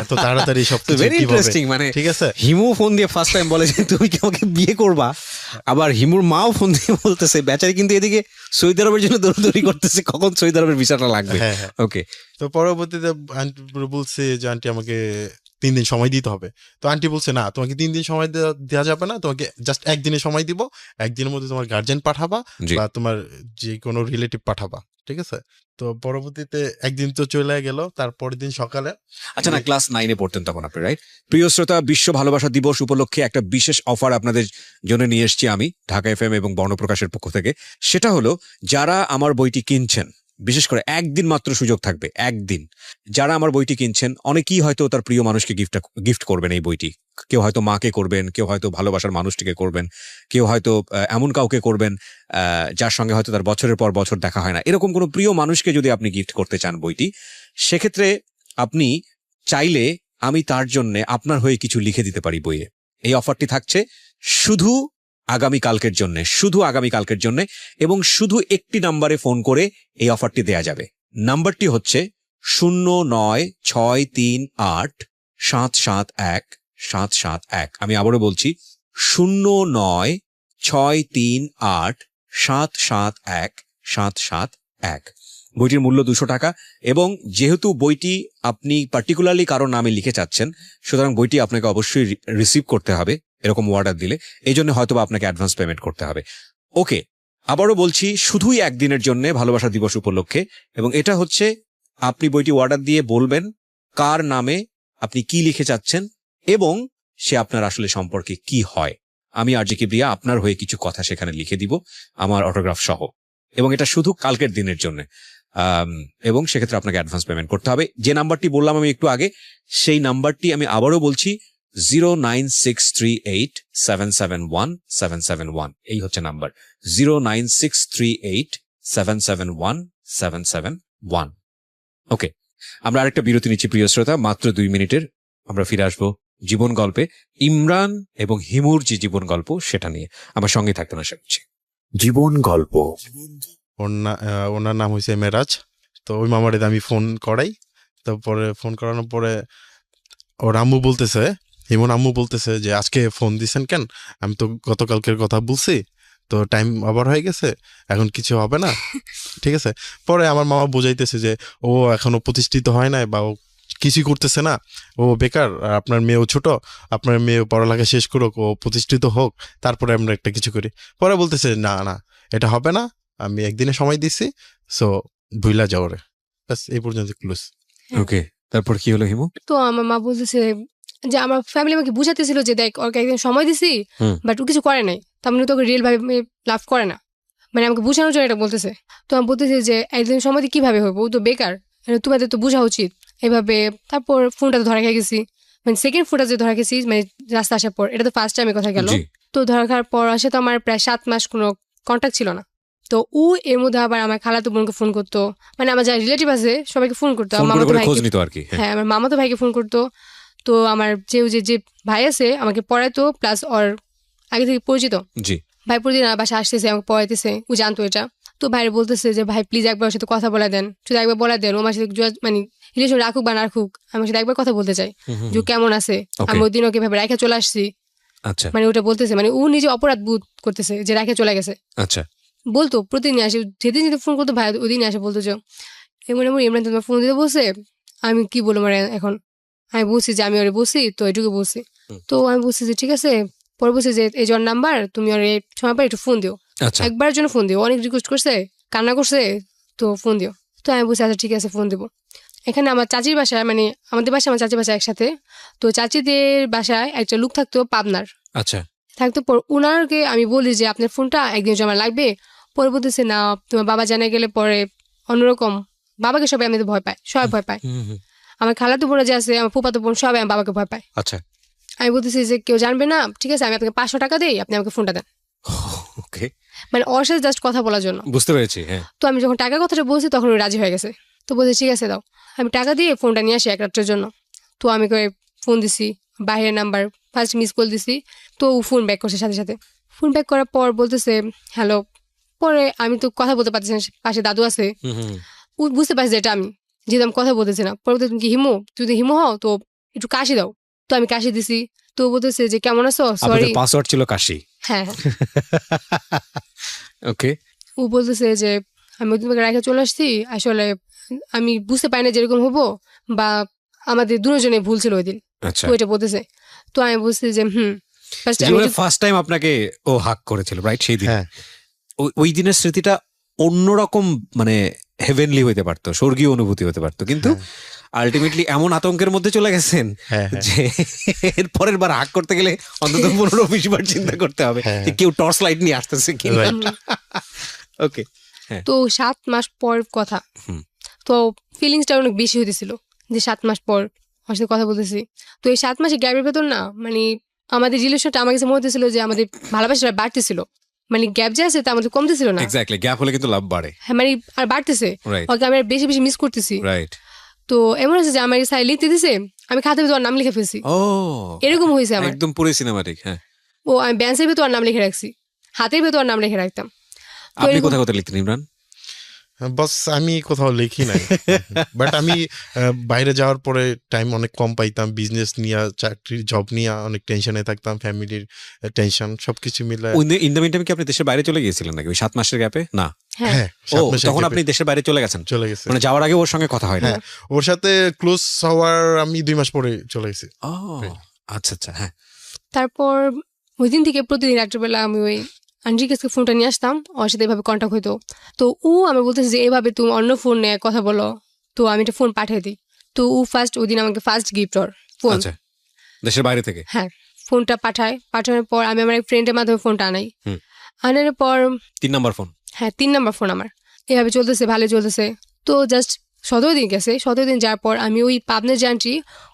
এত তাড়াতাড়ি সবকিছু ভেরি কিভাবে, ইন্টারেস্টিং। মানে ঠিক আছে। হিমু ফোন দিয়ে ফার্স্ট টাইম বলে যে তুমি কি আমাকে বিয়ে করবা, আবার হিমুর মাও ফোন দিয়ে বলতেছে, বেচারি কিন্তু এদিকে সৌদি আরবের জন্য দৌড়দৌড়ি করতেছে কখন সৌদি আরবের ভিসাটা লাগবে। হ্যাঁ হ্যাঁ। ওকে। তো পরবর্তীতে আন্টি বলছে যে আন্টি আমাকে 3 দিন সময় দিতে হবে। তো আন্টি বলছে না তোমাকে 3 দিন সময় দেওয়া যাবে না, তোমাকে জাস্ট 1 দিনের সময় দিব, 1 দিনের মধ্যে তোমার গার্জিয়ান পাঠাবা বা তোমার যে কোনো রিলেটিভ পাঠাবা, ঠিক আছে। তো পরবর্তীতে একদিন তো চলে গেল, তারপরের দিন সকালে। আচ্ছা, না ক্লাস 9-এ পড়তেন তখন আপনি, রাইট? প্রিয় শ্রোতা, বিশ্ব ভালোবাসা দিবস উপলক্ষে একটা বিশেষ অফার আপনাদের জন্য নিয়ে এসেছি আমি, ঢাকা এফএম এবং বর্ণপ্রকাশের পক্ষ থেকে। সেটা হলো, যারা আমার বইটি কিনছেন, বিশেষ করে একদিন মাত্র সুযোগ থাকবে, একদিন। যারা আমার বইটি কিনছেন, অনেকেই হয়তো তার প্রিয় মানুষকে গিফট করবেন এই বইটি। কেউ হয়তো মাকে করবেন, কেউ হয়তো ভালোবাসার মানুষটিকে করবেন, কেউ হয়তো এমন কাউকে করবেন যার সঙ্গে হয়তো তার বছরের পর বছর দেখা হয় না। এরকম কোনো প্রিয় মানুষকে যদি আপনি গিফট করতে চান বইটি, সেক্ষেত্রে আপনি চাইলে আমি তার জন্য আপনার হয়ে কিছু লিখে দিতে পারি বইয়ে। এই অফারটি থাকছে শুধু আগামীকালকের জন্য, শুধু আগামীকালকের জন্য, এবং শুধু একটি নাম্বারে ফোন করে এই অফারটি দেয়া যাবে। নাম্বারটি হচ্ছে 0963871771। আমি আবারও বলছি 0963871771। বইটির মূল্য 200 টাকা, এবং যেহেতু বইটি আপনি পার্টিকুলারলি কারো নামে লিখে চাচ্ছেন, সুতরাং বইটি আপনাকে অবশ্যই রিসিভ করতে হবে এরকম অর্ডার দিলে, এই জন্য হয়তো আপনাকে অ্যাডভান্স পেমেন্ট করতে হবে। ওকে, আবারও বলছি, শুধুই একদিনের জন্য ভালোবাসা দিবস উপলক্ষে, এবং এটা হচ্ছে আপনি বইটি অর্ডার দিয়ে বলবেন কার নামে আপনি কি লিখে চাচ্ছেন এবং সে আপনার আসলে সম্পর্কে কি হয়। আমি আরজে কিবরিয়া আপনার হয়ে কিছু কথা সেখানে লিখে দিব আমার অটোগ্রাফ সহ, এবং এটা শুধু কালকের দিনের জন্য, এবং সেক্ষেত্রে আপনাকে অ্যাডভান্স পেমেন্ট করতে হবে। যে নাম্বারটি বললাম আমি একটু আগে, সেই নাম্বারটি আমি আবারও বলছি, 09638771771। এই হচ্ছে নাম্বার, 09638771771। ওকে, আমরা আরেকটা বিরতি নিচ্ছি প্রিয় শ্রোতা, মাত্র 2 মিনিটের। আমরা ফিরে আসবো জীবন গল্পে, ইমরান এবং হিমুর যে জীবন গল্প সেটা নিয়ে। আমার সঙ্গে থাকতে আশা করছি। জীবন গল্প। ওনার নাম হয়েছে মেরাজ। তো ওই মামারে আমি ফোন করাই, তারপরে ফোন করানোর পরে ওর আম্মু বলতেছে, হিমন আম্মু বলতেছে যে আজকে ফোন দিছেন কেন, আমি তো গতকালকের কথা বলছি, তো টাইম ওভার হয়ে গেছে, এখন কিছু হবে না, ঠিক আছে। পরে আমার মামা বোঝাইতেছে যে ও এখনো প্রতিষ্ঠিত হয় নাই বা ও কিছুই করতেছে না, ও বেকার, আর আপনার মেয়েও ছোট, আপনার মেয়ে পড়ালেখা শেষ করুক, ও প্রতিষ্ঠিত হোক, তারপরে আমরা একটা কিছু করি। পরে বলতেছে না না, এটা হবে না, আমি একদিনে সময় দিছি, সো ভুইলা যাও রে, ব্যাস এই পর্যন্ত ক্লোজ। ওকে, তারপর কি হলো হিমু? তো আমার মা বলতেছে যে আমার ফ্যামিলি আমাকে বুঝাতেছিল যে দেখ ওকে একদিন সময় দিছি, বাট ও কিছু করে নাই, তার মানে তোকে রিয়েল ভাবে লাভ করে না, মানে আমাকে বুঝানোর জন্য এটা বলতেছে। তো আমি বলতেছি যে একদিন সময় দিয়ে কিভাবে হবে, ও তো বেকার, তোমাদের তো বোঝা উচিত এইভাবে। তারপর ফোনটা তো ধরা খেয়ে গেছি, মানে সেকেন্ড ফোনটা যে ধরা গেছি, মানে রাস্তা আসার পর, এটা তো ফার্স্ট টাইমে কথা গেল। তো ধরা খাওয়ার পর আসে তো আমার প্রায় 7 মাস কোনো কন্ট্যাক্ট ছিল না। তো ও এর মধ্যে আবার আমার খালাতো বোনকে ফোন করতো, মানে আমার যারা রিলেটিভ আছে সবাইকে ফোন করতো, আমার মামাতো ভাইকে, হ্যাঁ আমার মামাতো ভাইকে ফোন করতো। তো আমার যে ভাই আছে আমাকে পড়াইতো, প্লাস ওর আগে থেকে পরিচিত ভাই প্রতিদিন আমার বাসা আসতেছে, আমাকে পড়াইতেছে, ও জানতো এটা। তো ভাইরে বলতেছে যে ভাই প্লিজ একবার ওর সাথে কথা বলা দেন, শুধু একবার বলা দেন, ও আমার সাথে মানে রিলেশন রাখুক বা না রাখুক, আমার সাথে একবার কথা বলতে চাই যে কেমন আছে। আমি ওই দিন ওকে ভাবে রেখে চলে আসছি, মানে ওটা বলতেছে, মানে ও নিজে অপরাধ বোধ করতেছে যে রেখে চলে গেছে। আচ্ছা, বলতো প্রতিদিন আসে, যেদিন যেদিন ফোন করতো ভাই ওই দিন আসে, বলতো যে এমন এমন ইমরান তোমার ফোন দিতে বলছে, আমি কি বলবো মানে এখন। আমি বলছি যে আমি ওরে বলছি, তো এটুকু বলছি। তো আমি বলছি যে ঠিক আছে, পরে বলছি যে এই জন নাম্বার, তুমি ওর সময় পর একটু ফোন দিও, একবারের জন্য ফোন দিও, অনেক রিকোয়েস্ট করছে, কান্না করছে, তো ফোন দিও। তো আমি বলছি আচ্ছা ঠিক আছে ফোন দেবো। এখানে আমার চাচির বাসায়, মানে আমাদের বাসায় আমার চাচির বাসায় একসাথে, তো চাচিদের বাসায় একটা লোক থাকতো পাবনার, আচ্ছা থাকতো। পর উনারকে আমি বলি যে আপনার ফোনটা একদিন জমা লাগবে, পরে বলতেছে না তোমার বাবা জানা গেলে পরে অন্যরকম, বাবাকে সবাই আমি ভয় পায়, সবাই ভয় পায়, আমার খালাতো বোন যে আছে, আমার ফুপাতো বোন, সবাই আমার বাবাকে ভয় পায়। আচ্ছা, আমি বলতেছি যে কেউ জানবে না, ঠিক আছে আমি আপনাকে 500 টাকা দিই, আপনি আমাকে ফোনটা দেন। ওকে, মানে ওর সাথে জাস্ট কথা বলার জন্য। বুঝতে পেরেছি, হ্যাঁ। তো আমি যখন টাকার কথাটা বলছি তখন ও রাজি হয়ে গেছে, তো বলছে ঠিক আছে দাও, আমি টাকা দিয়ে ফোনটা নিয়ে আসি 1 রাতের জন্য। তো আমি করে ফোন দিছি, বাইরের নাম্বার, ফার্স্ট মিস কল দিছি, তো ও ফোন ব্যাক করছে সাথে সাথে। ফোন ব্যাক করার পর বলতেছে হ্যালো। পরে আমি তো কথা বলতে পারতেছি না, পাশে দাদু আছে, ও বুঝতে পারছি যে এটা আমি, যেহেতু আমি কথা বলতেছি না। পরে তুমি কি হিমু, যদি হিমু হও তো একটু কাশি দাও। তো আমি কাশি দিছি, তো বলতেছে যে কেমন আছো, সরি, পাসওয়ার্ড ছিল কাশি। হ্যাঁ ওকে, ও বলতেছে যে আমি ওই তোমাকে রেখে চলে আসছি, আসলে আমি বুঝতে পারি না যেরকম হবো, বা আমাদের দুজনে ভুল ছিল ওই দিন, তো এটা বলতেছে। তো আমি বলছি যে ফার্স্ট টাইম আপনাকে ও হাক করেছিল, রাইট? সেই দিন ওই দিনের স্মৃতিটা অন্যরকম, মানে হেভেনলি হইতে পারতো, স্বর্গীয় অনুভূতি হতে পারতো, কিন্তু আলটিমেটলি এমন আতঙ্কের মধ্যে চলে গেছেন যে এর পরের বার হাক করতে গেলে অন্তত 15-20 বার চিন্তা করতে হবে যে কেউ টর্চ লাইট নিয়ে আসতেছে কিনা। ওকে, তো 7 মাস পর কথা, তো ফিলিংসটা অনেক বেশি হইতেছিল যে 7 মাস পর আমার সাথে কথা বলতেছি। তো এই 7 মাসে গ্যাপের ভেতর না, মানে আমাদের রিলেশনটা আমার কাছে মনে হতেছিল যে আমাদের ভালোবাসাটা বাড়তেছিল, মানে গ্যাপ যে আছে তা আমাদের কমতেছিল না। এক্স্যাক্টলি, গ্যাপ হলে কিন্তু লাভ বাড়ে, হ্যাঁ মানে আর বাড়তেছে, ওকে আমি বেশি বেশি মিস করতেছি। রাইট। তো এমন আছে যে আমার সাইড লিখতে দিছে, আমি খাতার ভিতর নাম লিখে ফেলছি। ও এরকম হয়েছে আমার, একদম পুরো সিনেমাটিক। হ্যাঁ, ও আমি বেঞ্চের ভিতর নাম লিখে রাখছি, হাতের ভিতর নাম লিখে রাখতাম। আপনি কোথায় কোথায় লিখতেন ইমরান? বস আমি কোথাও লিখি নাই, বাট আমি বাইরে যাওয়ার পরে টাইম অনেক কম পাইতাম, বিজনেস নিয়ে চাকরি জব নিয়ে অনেক টেনশনে থাকতাম, ফ্যামিলির টেনশন সবকিছু মিলে। ইন দ্য মিনটাইম কি আপনি দেশের বাইরে চলে গিয়েছিলেন নাকি ওই 7 মাসের গ্যাপে? না, হ্যাঁ হ্যাঁ ও 7 মাসের তখন gap এ আপনি দেশের বাইরে চলে গেছেন, চলে গেছে। মানে যাওয়ার আগে ওর সঙ্গে কথা হয় না? হ্যাঁ, ওর সাথে ক্লোজ হওয়ার আমি 2 মাস পরে চলে গেছি। ও আচ্ছা আচ্ছা, হ্যাঁ তারপর ওই দিন থেকে প্রতিদিন রাত্রেবেলা আমি ওই আন্টির কাছে ফোনটা নিয়ে আসতাম, ওর সাথে এভাবে কন্ট্যাক্ট হইতো। তো ও আমি বলতেছি যে এভাবে তুমি অন্য ফোন নিয়ে কথা বলো, তো আমি একটা ফোন পাঠিয়ে দিই। তো ও ফার্স্ট ওই দিন আমাকে ফার্স্ট গিফট ওর ফোন, আচ্ছা দেশের বাইরে থেকে? হ্যাঁ ফোনটা পাঠানোর পর আমি আমার এক ফ্রেন্ডের মাধ্যমে ফোনটা আনাই। আনার পর 3 নাম্বার ফোন? হ্যাঁ 3 নাম্বার ফোন আমার। এভাবে চলতেছে, ভালো চলতেছে। তো জাস্ট 17 দিন গেছে, 17 দিন যাওয়ার পর আমি ওই পাবনের যে আন্টি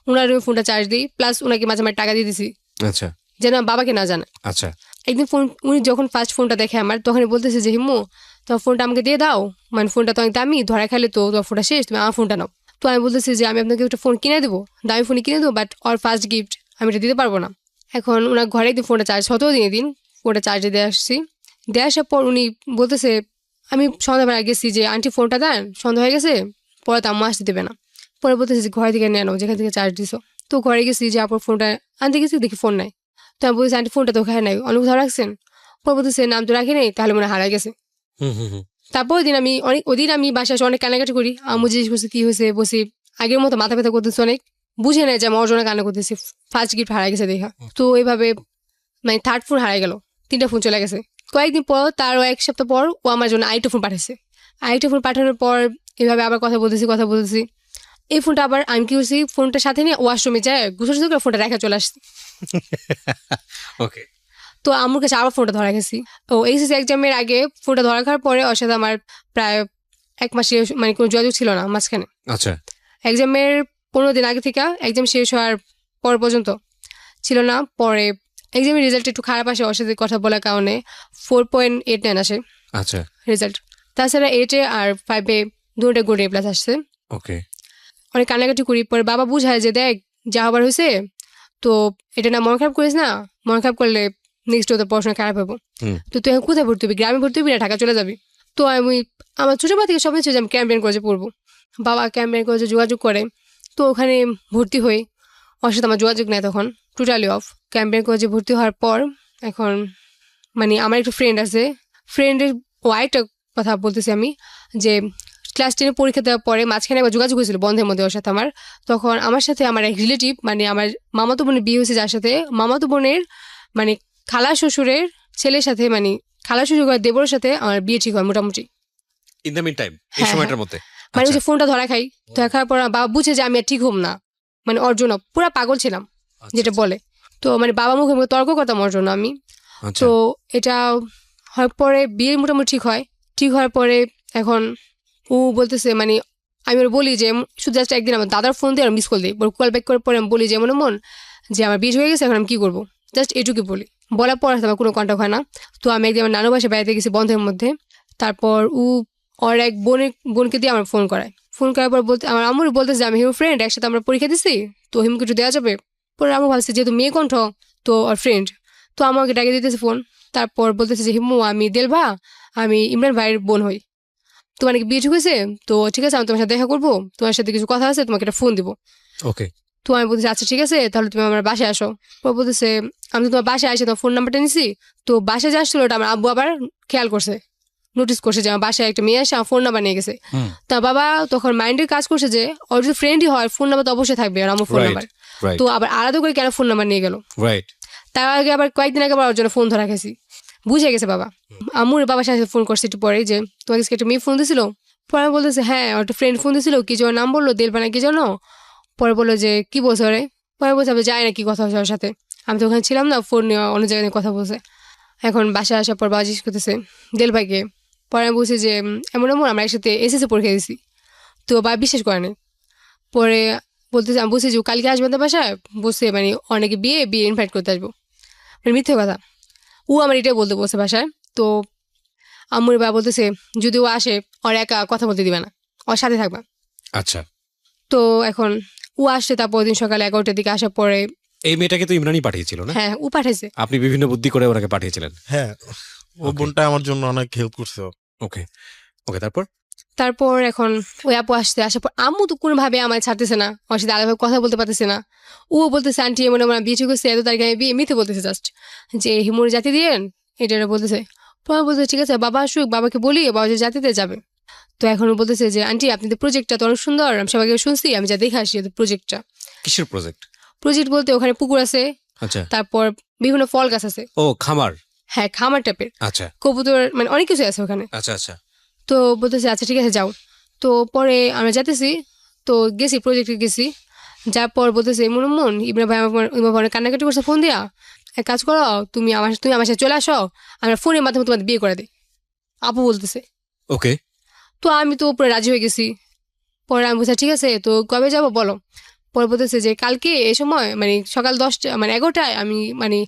ওনার ওই ফোনটা চার্জ দিই, প্লাস ওনাকে মাঝে মাঝে টাকা দিয়ে দিছি আচ্ছা যেন আমার বাবাকে না জানে। আচ্ছা একদিন ফোন উনি যখন ফার্স্ট ফোনটা দেখে আমার, তখনই বলতেছে যে হিম্মু তোমার ফোনটা আমাকে দিয়ে দাও, মানে ফোনটা তো অনেক দামি, ধরা খাইলে তো তোমার ফোনটা শেষ, তুমি আমার ফোনটা নাও। তো আমি বলতেছি যে আমি আপনাকে একটা ফোন কিনে দেবো, দামি ফোন কিনে দেবো, বাট ওর ফার্স্ট গিফট আমি এটা দিতে পারবো না। এখন ওনার ঘরে একদিন ফোনটা চার্জ, 17 দিনের দিন ফোনটা চার্জে দিয়ে আসছি। দিয়ে আসার পর উনি বলতেছে, আমি সন্ধ্যাবেলা গেছি যে আন্টি ফোনটা দেন, সন্ধ্যা হয়ে গেছে, পরে তো আম্মা আসতে দেবে না। পরে বলতেছে যে ঘরে থেকে নিয়ে আনো যেখান থেকে চার্জ দিছো। তো ঘরে গেছি, যে আপনার ফোনটা আনতে গেছি, দেখি ফোন নাই। তো আমি বলছি আন্টি ফোনটা তো খায় নাই, অনেক কোথাও রাখছেন? পরে বলতেছে নাম তো রাখি নাই, তাহলে মনে হয় হারাই গেছে। তারপর ওই দিন আমি বাসায় এসে অনেক কান্নাকাটি করি। আম্মু জিজ্ঞেস করছে কি হয়েছে, বসি আগের মতো মাথা ব্যথা করতেছে অনেক, বুঝে নেয় যে আমি অর্জনে কান্না করতেছি, ফার্স্ট গিফট হারাই গেছে দেখা। তো এইভাবে মানে থার্ড ফোন হারাই গেল, 3টা ফোন চলে গেছে। কয়েকদিন পর তারও 1 সপ্তাহ পর ও আমার জন্য আরেকটা ফোন পাঠাইছে। আরেকটা ফোন পাঠানোর পর এভাবে আবার কথা বলতেছি। এই ফোনটা আবার আমি কি করছি, ফোনটার সাথে নিয়ে ওয়াশরুমে যায় গোসল করে ফোনটা রেখে চলে আসছি। ওকে। তো আমার কাছে আবার ফোনটা ধরা গেছি। ও এইচএসসি এক্সামের আগে ফোনটা ধরা খাওয়ার পরে ওর সাথে আমার প্রায় 1 মাসের মানে কোনো যোগাযোগ ছিল না মাঝখানে। আচ্ছা এক্সামের 15 দিন আগে থেকে এক্সাম শেষ হওয়ার পর পর্যন্ত ছিল না। পরে এক্সামের রেজাল্ট একটু খারাপ আসে, ওর সাথে কথা বলার কারণে 4.89 আসে আচ্ছা রেজাল্ট। তাছাড়া 8-এ আর 5-এ দুটোটা গুড এ প্লাস আসছে। ওকে। অনেক কান্নাকাটি করি। পরে বাবা বুঝায় যে দেখ যা হবার হয়েছে, তো এটা না মন খারাপ করিস না, মন খারাপ করলে নেক্সট তো পড়াশোনা খারাপ হবো। তো তুই এখন কোথায় ভর্তি হবি, গ্রামে ভর্তি হবি না ঢাকা চলে যাবি? তো আমি আমার ছোটবেলা থেকে স্বপ্ন ছিল যে আমি ক্যাম্পেইন কলেজে পড়বো। বাবা ক্যাম্পেইন কলেজে যোগাযোগ করে, তো ওখানে ভর্তি হই। ওর সাথে আমার যোগাযোগ নেই তখন, টোটালি অফ। ক্যাম্পেইন কলেজে ভর্তি হওয়ার পর এখন মানে আমার একটু ফ্রেন্ড আছে, ফ্রেন্ডের ও আরেকটা কথা বলতেছি আমি, যে ক্লাস 10-এ পরীক্ষা দেওয়ার পরে মাঝখানে একবার যোগাযোগ হয়েছিল বন্ধের মধ্যে ওর সাথে আমার। তখন আমার সাথে আমার এক রিলেটিভ, মানে আমার মামাতো বোনের বিয়ে হয়েছে, যার সাথে মামাতো বোনের মানে খালা শ্বশুরের ছেলের সাথে, মানে খালা শ্বশুর দেবরের সাথে আমার বিয়ে ঠিক হয় মোটামুটি ইন দ্য মিন টাইম এই হ্যাঁ, সময়টার মধ্যে। মানে ওই যে ফোনটা ধরা খাই, ধরা খাওয়ার পর বাবা বুঝে যে আমি আর ঠিক হম না, মানে ওর জন্য পুরা পাগল ছিলাম যেটা বলে। তো মানে বাবা মুখে মুখে তর্ক করতাম ওর জন্য আমি। তো এটা হওয়ার পরে বিয়ে মোটামুটি ঠিক হয়। ঠিক হওয়ার পরে এখন ও বলতেছে, মানে আমি ওর বলি যে শুধু জাস্ট একদিন আমার দাদার ফোন দিয়ে আর মিস কল দিই, কল ব্যাক করার পরে আমি বলি যে মন যে আমার বিয়ে হয়ে গেছে, এখন আমি কী করবো, জাস্ট এটুকু বলি। বলার পর আমার কোনো কন্ট্যাক্ট হয় না। তো আমি একদিন আমার নানু বাসায় বেড়াতে গেছি বন্ধের মধ্যে। তারপর ওর এক বোনকে দিয়ে আমার ফোন করায়। ফোন করার পর বলতে আমার আম্মুর বলতেছে যে আমি হিমু ফ্রেন্ড, একসাথে আমরা পরীক্ষা দিছি, তো হিমুকে একটু দেওয়া যাবে? পরে আমি ভাবছি যেহেতু মেয়ে কণ্ঠ তো ওর ফ্রেন্ড, তো আমাকে ডাকে দিতেছে ফোন। তারপর বলতেছে যে হিমু আমি দেলভা, আমি ইমরান ভাইয়ের বোন হই, তোমার নাকি বিয়ে ঠিক হয়েছে, তো ঠিক আছে আমি তোমার সাথে দেখা করবো, তোমার সাথে কিছু কথা আছে, তোমাকে একটা ফোন দিবো। ওকে। তো আমি বলতেছি আচ্ছা ঠিক আছে, তাহলে তুমি আমার বাসায় আসো। ও বলতেছে আমি তো তোমার বাসায় আসে তোমার ফোন নাম্বারটা নিছি, তো বাসায় যে আসছিল ওটা আমার আব্বু আবার খেয়াল করছে, নোটিস করছে যে আমার বাসায় একটা মেয়ে আসে আমার ফোন নাম্বার নিয়ে গেছে। তা বাবা তখন মাইন্ডের কাজ করছে যে ওর যদি ফ্রেন্ডই হয় ফোন নাম্বার তো অবশ্যই থাকবে আর আমার ফোন নাম্বার, তো আবার আলাদা করে কেন ফোন নাম্বার নিয়ে গেল। তার আগে আবার কয়েকদিন আগে আবার ওর জন্য ফোন ধরা গেছি, বুঝে গেছে বাবা। আম্মুর বাবার সাথে ফোন করছে একটু পরে যে তোমাকে একটা মেয়ে ফোন দিয়েছিল। পরে বলতেছে হ্যাঁ ওর একটা ফ্রেন্ড ফোন দিয়েছিল, কি যেন নাম বললো দেলবানা কি জানো। পরে বললো যে কি বলছো রে? পরে বলছে আমি যাই না কি কথা হচ্ছে ওর সাথে, আমি তো ওখানে ছিলাম না, ফোন নিয়ে অন্য জায়গায় নিয়ে কথা বলছে। এখন বাসায় আসার পর বাবা জিজ্ঞেস করতেছে দেল ভাইকে। পরে আমি বলছি যে এমন আমরা একসাথে এসএসসি পরীক্ষা দিয়েছি, তো বাবা বিশ্বাস করে না। পরে বলতেছে আমি বলছি যে কালকে আসবেন তো বাসায়, বসে মানে অনেকে বিয়ে ইনভাইট করতে আসবো, মানে মিথ্যে কথা। ও আমার এটাই বলতে বলছে বাসায়। তো আম্মুর বাবা বলতেছে যদি ও আসে ওর একা কথা বলতে দিবে না, ওর সাথে থাকবা। আচ্ছা। তো এখন ও আসছে, তারপর দিন সকালে 11টার দিকে আসার পরে এই মেয়েটাকে তো ইমরানই পাঠিয়েছিল না? হ্যাঁ ও পাঠাইছে, আপনি বিভিন্ন বুদ্ধি করে ওনাকে পাঠিয়েছিলেন। হ্যাঁ ও বোনটা আমার জন্য অনেক হেল্প করছে। ওকে ওকে। তারপর তারপর এখন ওই আপু আসার পর আম্মু তো কোনোভাবে আমার ছাড়তেছে না, ওর সাথে আলাদাভাবে কথা বলতে পারতেছে না। ও বলতেছে আন্টি মনে মনে বিয়ে ঠিক করছে, এত তারিখে আমি বিয়ে, মিথ্যে বলতেছে জাস্ট যে হিমুর জাতি দিয়েন, এটা বলতেছে। পরে বলতেছে ঠিক আছে বাবা আসুক, বাবাকে বলি, বাবা যে জাতিতে যাবে। তো এখন বলতেছে যে আন্টি আপনাদের প্রজেক্টটা তো অনেক সুন্দর, আমি সবাইকে শুনছি, আমি যা দেখে আসি প্রজেক্টটা। কিসের প্রজেক্ট? প্রজেক্ট বলতে ওখানে পুকুর আছে, আচ্ছা, তারপর বিভিন্ন ফল গাছ আছে। ও খামার। হ্যাঁ খামার টাইপের, আচ্ছা কবুতর, মানে অনেক কিছু আছে ওখানে। আচ্ছা আচ্ছা। তো বলতেছে আচ্ছা ঠিক আছে যাও। তো পরে আমরা যেতেছি, তো গেছি প্রজেক্টে গেছি, যার পর বলতেছে মন ইব্রাহিম ভাই আমার কান্নাকাটি করছে ফোন দিয়া, এক কাজ করো তুমি আমার সাথে চলে আসো, আমরা ফোনের মাধ্যমে তোমাদের বিয়ে করে দিই, আপু বলতেছে। ওকে। তো আমি তো পুরো রাজি হয়ে গেছি। পরে আমি বলছি ঠিক আছে তো কবে যাবো বলো। পরে বলতেছে যে কালকে এই সময় মানে সকাল 10টা মানে 11টায় আমি মানে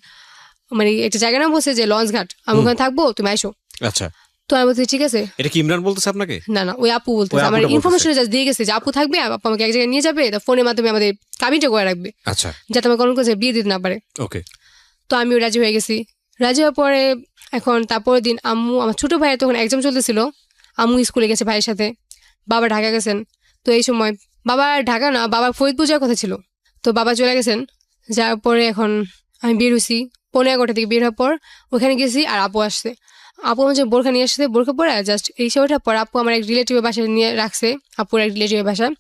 মানে একটা জায়গার নাম বলছে যে লঞ্চ ঘাট, আমি ওখানে থাকবো, তুমি আইসো। আচ্ছা, তো আমি বলছি ঠিক আছে। এটা কি ইমরান বলতেছে আপনাকে? না না ওই আপু বলতেছে, ওই আপুটা আমার বলতেছে। ইনফরমেশন জাস্ট দিয়ে গেছে যে আপু থাকবে, আপু আমাকে এক জায়গায় নিয়ে যাবে, ফোনের মাধ্যমে আমাদের কাবিনটা করে রাখবে, আচ্ছা যাতে আমার কোনো কাছে বিয়ে দিতে না পারে। ওকে। তো আমিও রাজি হয়ে গেছি। রাজি হওয়ার পরে এখন তারপরের দিন আম্মু, আমার ছোট ভাইয়ের তখন এক্সাম চলতেছিল, আম্মু স্কুলে গেছে ভাইয়ের সাথে, বাবা ঢাকা গেছেন। তো এই সময় বাবা ঢাকা না, বাবা ফরিদপুর যাওয়ার কথা ছিল, তো বাবা চলে গেছেন। যাওয়ার পরে এখন আমি বের হয়েছি 11:15 থেকে, বের হওয়ার পর ওখানে গেছি আর আপু আসছে। আপু আমার যে বোরখা নিয়ে আসছে, বোরখা পরে জাস্ট রিক্সা ওঠার পর আপু আমার এক রিলেটিভের বাসায় নিয়ে রাখছে, আপুর এক রিলেটিভের বাসায়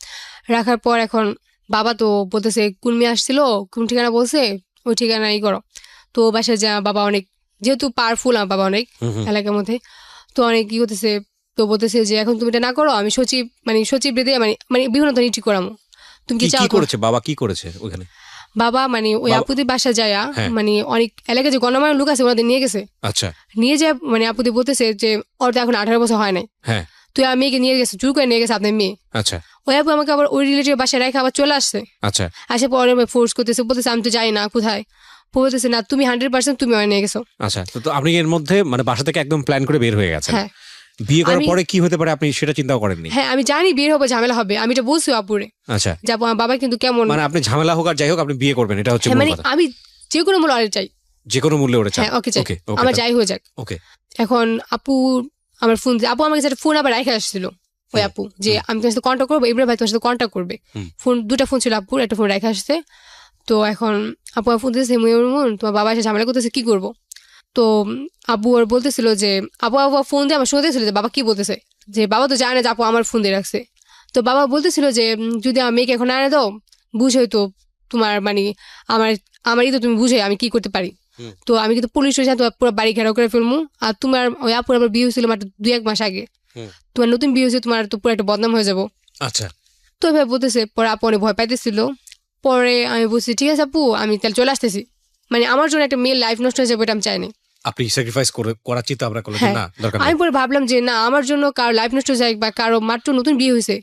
রাখার পর এখন বাবা তো বলতেছে কোন মেয়ে আসছিল, কোন ঠিকানা বলছে, ওই ঠিকানা ই করো। তো ও বাসায় যা, বাবা অনেক যেহেতু পাওয়ারফুল, আমার বাবা অনেক এলাকার মধ্যে, তো অনেক কি করতেছে, তো বলতেছে যে এখন তুমি এটা না করো, আমি সচিব মানে সচিব রেদে মানে মানে বিভিন্ন ধরনের ইটি করামো, তুমি কি কি চাও? করেছে বাবা, কি করেছে ওখানে? বাবা মানে ওই বাবা- আপুদের বাসা যায়, হ্যাঁ। মানে অনেক এলাকায় যে গণমান্য লোক আছে ওনাদের নিয়ে গেছে, আচ্ছা, নিয়ে যায় মানে আপুদের বলতেছে যে ওর তো এখন 18 বছর হয় নাই, হ্যাঁ তুই আমার মেয়েকে নিয়ে গেছে, জোর করে নিয়ে গেছে আপনার মেয়ে। আচ্ছা ওই আপু আমাকে আবার ওই রিলেটিভ বাসায় রেখে আবার চলে আসছে, আচ্ছা আসে পরে ফোর্স করতেছে, বলতেছে আমি তো যাই না কোথায়, বলতেছে না তুমি 100% তুমি ওই নিয়ে গেছো। আচ্ছা। তো আপনি এর মধ্যে মানে বাসা থেকে একদম প্ল্যান করে বের হয়ে গেছেন। হ্যাঁ বিয়ে করার আমি- পরে কি হতে পারে আপনি সেটা চিন্তাও করেননি? হ্যাঁ আমি জানি বের হবে, ঝামেলা হবে, আমি এটা বলছি আপুরে, আচ্ছা, যাবো আমার বাবা কিন্তু কেমন, মানে আপনি ঝামেলা হোক আর যাই হোক আপনি বিয়ে করবেন, এটা হচ্ছে হ্যাঁ মূল মানে কথা। আমি যে কোনো মূল্য আরে চাই, যে কোনো মূল্যে ওটা চান? হ্যাঁ ওকে চাই, ওকে আমার যাই হয়ে যাক। ওকে। এখন আপু আমার ফোন, আপু আমাকে একটা ফোন আবার রেখে আসছিল ওই আপু, যে আমি তোমার সাথে কন্ট্যাক্ট করবো, ইব্রাহিম ভাই তোমার সাথে কন্ট্যাক্ট করবে। ফোন দুটা ফোন ছিল আপুর, একটা ফোন রেখে আসছে। তো এখন আপু আমার ফোন দিয়েছে, তোমার বাবা এসে ঝামেলা করতেছে, কি করবো? তো আবু আর বলতেছিল যে আপু ফোন দিয়ে আমার শুনতেছিল যে বাবা কি বলতেছে, যে বাবা তো জানে যে আপু আমার ফোন দিয়ে রাখছে। তো বাবা বলতেছিল যে যদি আমার মেয়েকে এখন আনে দাও, বুঝোই তো তোমার মানে আমার আমারই তো তুমি বুঝে আমি কি করতে পারি। তো আমি কিন্তু পুলিশ হয়েছে, তোমার পুরো বাড়ি ঘেরাও করে ফেলবো। আর তোমার ওই আপুর আবার বিয়ে হয়েছিল মাত্র 2-1 মাস আগে, তোমার নতুন বিয়ে হয়েছে, তোমার তো পুরো একটা বদনাম হয়ে যাবো। আচ্ছা, তো এভাবে বলতেছে। পরে আপু অনেক ভয় পাইতেছিল। পরে আমি বলছি ঠিক আছে আপু আমি তাহলে চলে আসতেছি, মানে আমার জন্য একটা মেয়ের লাইফ নষ্ট হয়ে যাবে এটা আমি চাইনি। আপনি স্যাক্রিফাইস করার চিন্তা আমরা করলেন হ্যাঁ না, দরকার আমি নেই। পরে ভাবলাম যে না, আমার জন্য কারো লাইফ নষ্ট হয়ে যায় বা কারো মাত্র নতুন বিয়ে হয়েছে,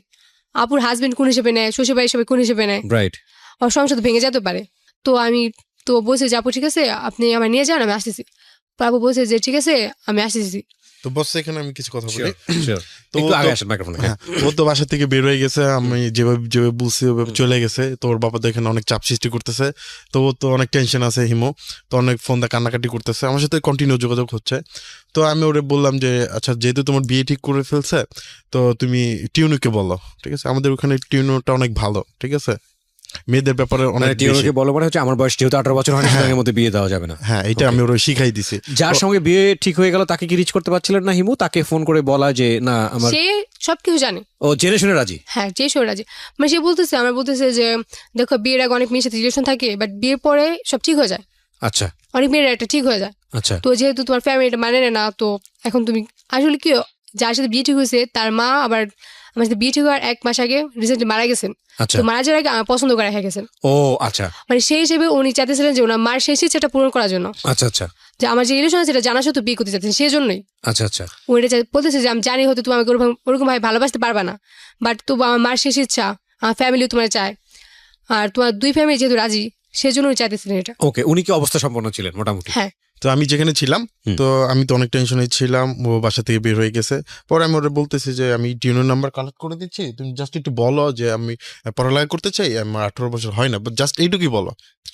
আপুর হাজবেন্ড কোন হিসেবে নেয়, শ্বশুর বাড়ি সবাই কোন হিসেবে নেয়, রাইট। ওর সংসার ভেঙে যেতে পারে। তো আমি তো বলছি যে আপু ঠিক আছে আপনি আমার নিয়ে যান, আমি আসতেছি। তো আপু বলছে যে ঠিক আছে আমি আসতেছি। তো বস এখানে আমি কিছু কথা বলি। তো একটু ও আগে তো- আসেন মাইক্রোফোনে। হ্যাঁ, ও তো বাসা থেকে বের হয়ে গেছে, আমি যেভাবে যেভাবে বলছি ওভাবে চলে গেছে। তো ওর বাবা তো এখানে অনেক চাপ সৃষ্টি করতেছে, তো ও তো অনেক টেনশন আছে, হিমো তো অনেক ফোন দিয়ে কান্নাকাটি করতেছে, আমার সাথে কন্টিনিউ যোগাযোগ হচ্ছে। তো আমি ওরে বললাম যে আচ্ছা যেহেতু তোমার বিয়ে ঠিক করে ফেলছে, তো তুমি টিউনুকে বলো, ঠিক আছে? আমাদের ওখানে টিউনুটা অনেক ভালো, ঠিক আছে? মেয়েদের ব্যাপারে অনেক বেশি। টিউনোকে বলো মানে হচ্ছে আমার বয়স যেহেতু 18 বছর হয়নি, সুতরাং এর মধ্যে বিয়ে দেওয়া যাবে না। হ্যাঁ, এটা আমি ওরা শিখাই দিছি। যার সঙ্গে বিয়ে ঠিক হয়ে গেল তাকে কি রিচ করতে পারছিলেন না হিমু? তাকে ফোন করে বলা যে না আমার, সে সবকিছু জানে, ও জেনে শুনে রাজি? হ্যাঁ যে সরাজি, মানে সে বলতেছে আমার বলতেছে যে দেখো বিয়ের আগে অনেক মেয়ের সাথে রিলেশন থাকে, বাট বিয়ের পরে সব ঠিক হয়ে যায়, আচ্ছা অনেক মেয়েরা এটা ঠিক হয়ে যায়। আচ্ছা তো যেহেতু তোমার ফ্যামিলি এটা মানে না, তো এখন তুমি আসলে কি যার সাথে বিয়ে ঠিক হয়েছে তার মা আবার আমার সাথে বিয়ে ঠিক হওয়ার 1 মাস আগে রিসেন্টলি মারা গেছেন। আচ্ছা তো মারা যাওয়ার আগে আমার পছন্দ করে রেখে গেছেন, ও আচ্ছা মানে সেই হিসেবে উনি চাইতেছিলেন যে ওনার মার শেষ ইচ্ছাটা পূরণ করার জন্য, আচ্ছা আচ্ছা যে আমার যে রিলেশন আছে সেটা জানা সত্ত্বেও বিয়ে করতে চাচ্ছেন, সেই জন্যই আচ্ছা আচ্ছা উনি এটা বলতেছে যে আমি জানি হয়তো তুমি আমাকে ওরকম ভাবে ভালোবাসতে পারবা না, বাট তবু আমার মার শেষ ইচ্ছা, আমার ফ্যামিলিও তোমার চায়, আর তোমার 2 ফ্যামিলি যেহেতু রাজি, সেজন্য উনি চাইতেছিলেন এটা। ওকে। উনি কি অবস্থা সম্পন্ন ছিলেন মোটামুটি? হ্যাঁ তো আমি যেখানে ছিলাম, তো আমি তো অনেক টেনশনে ছিলাম, ও বাসা থেকে বের হয়ে গেছে। পরে আমি ওরা বলতেছি যে আমি টিউনের নাম্বার কালেক্ট করে দিচ্ছি, তুমি জাস্ট একটু বলো যে আমি পড়ালেখা করতে চাই, আমার 18 বছর হয় না, জাস্ট এইটুকুই বলো,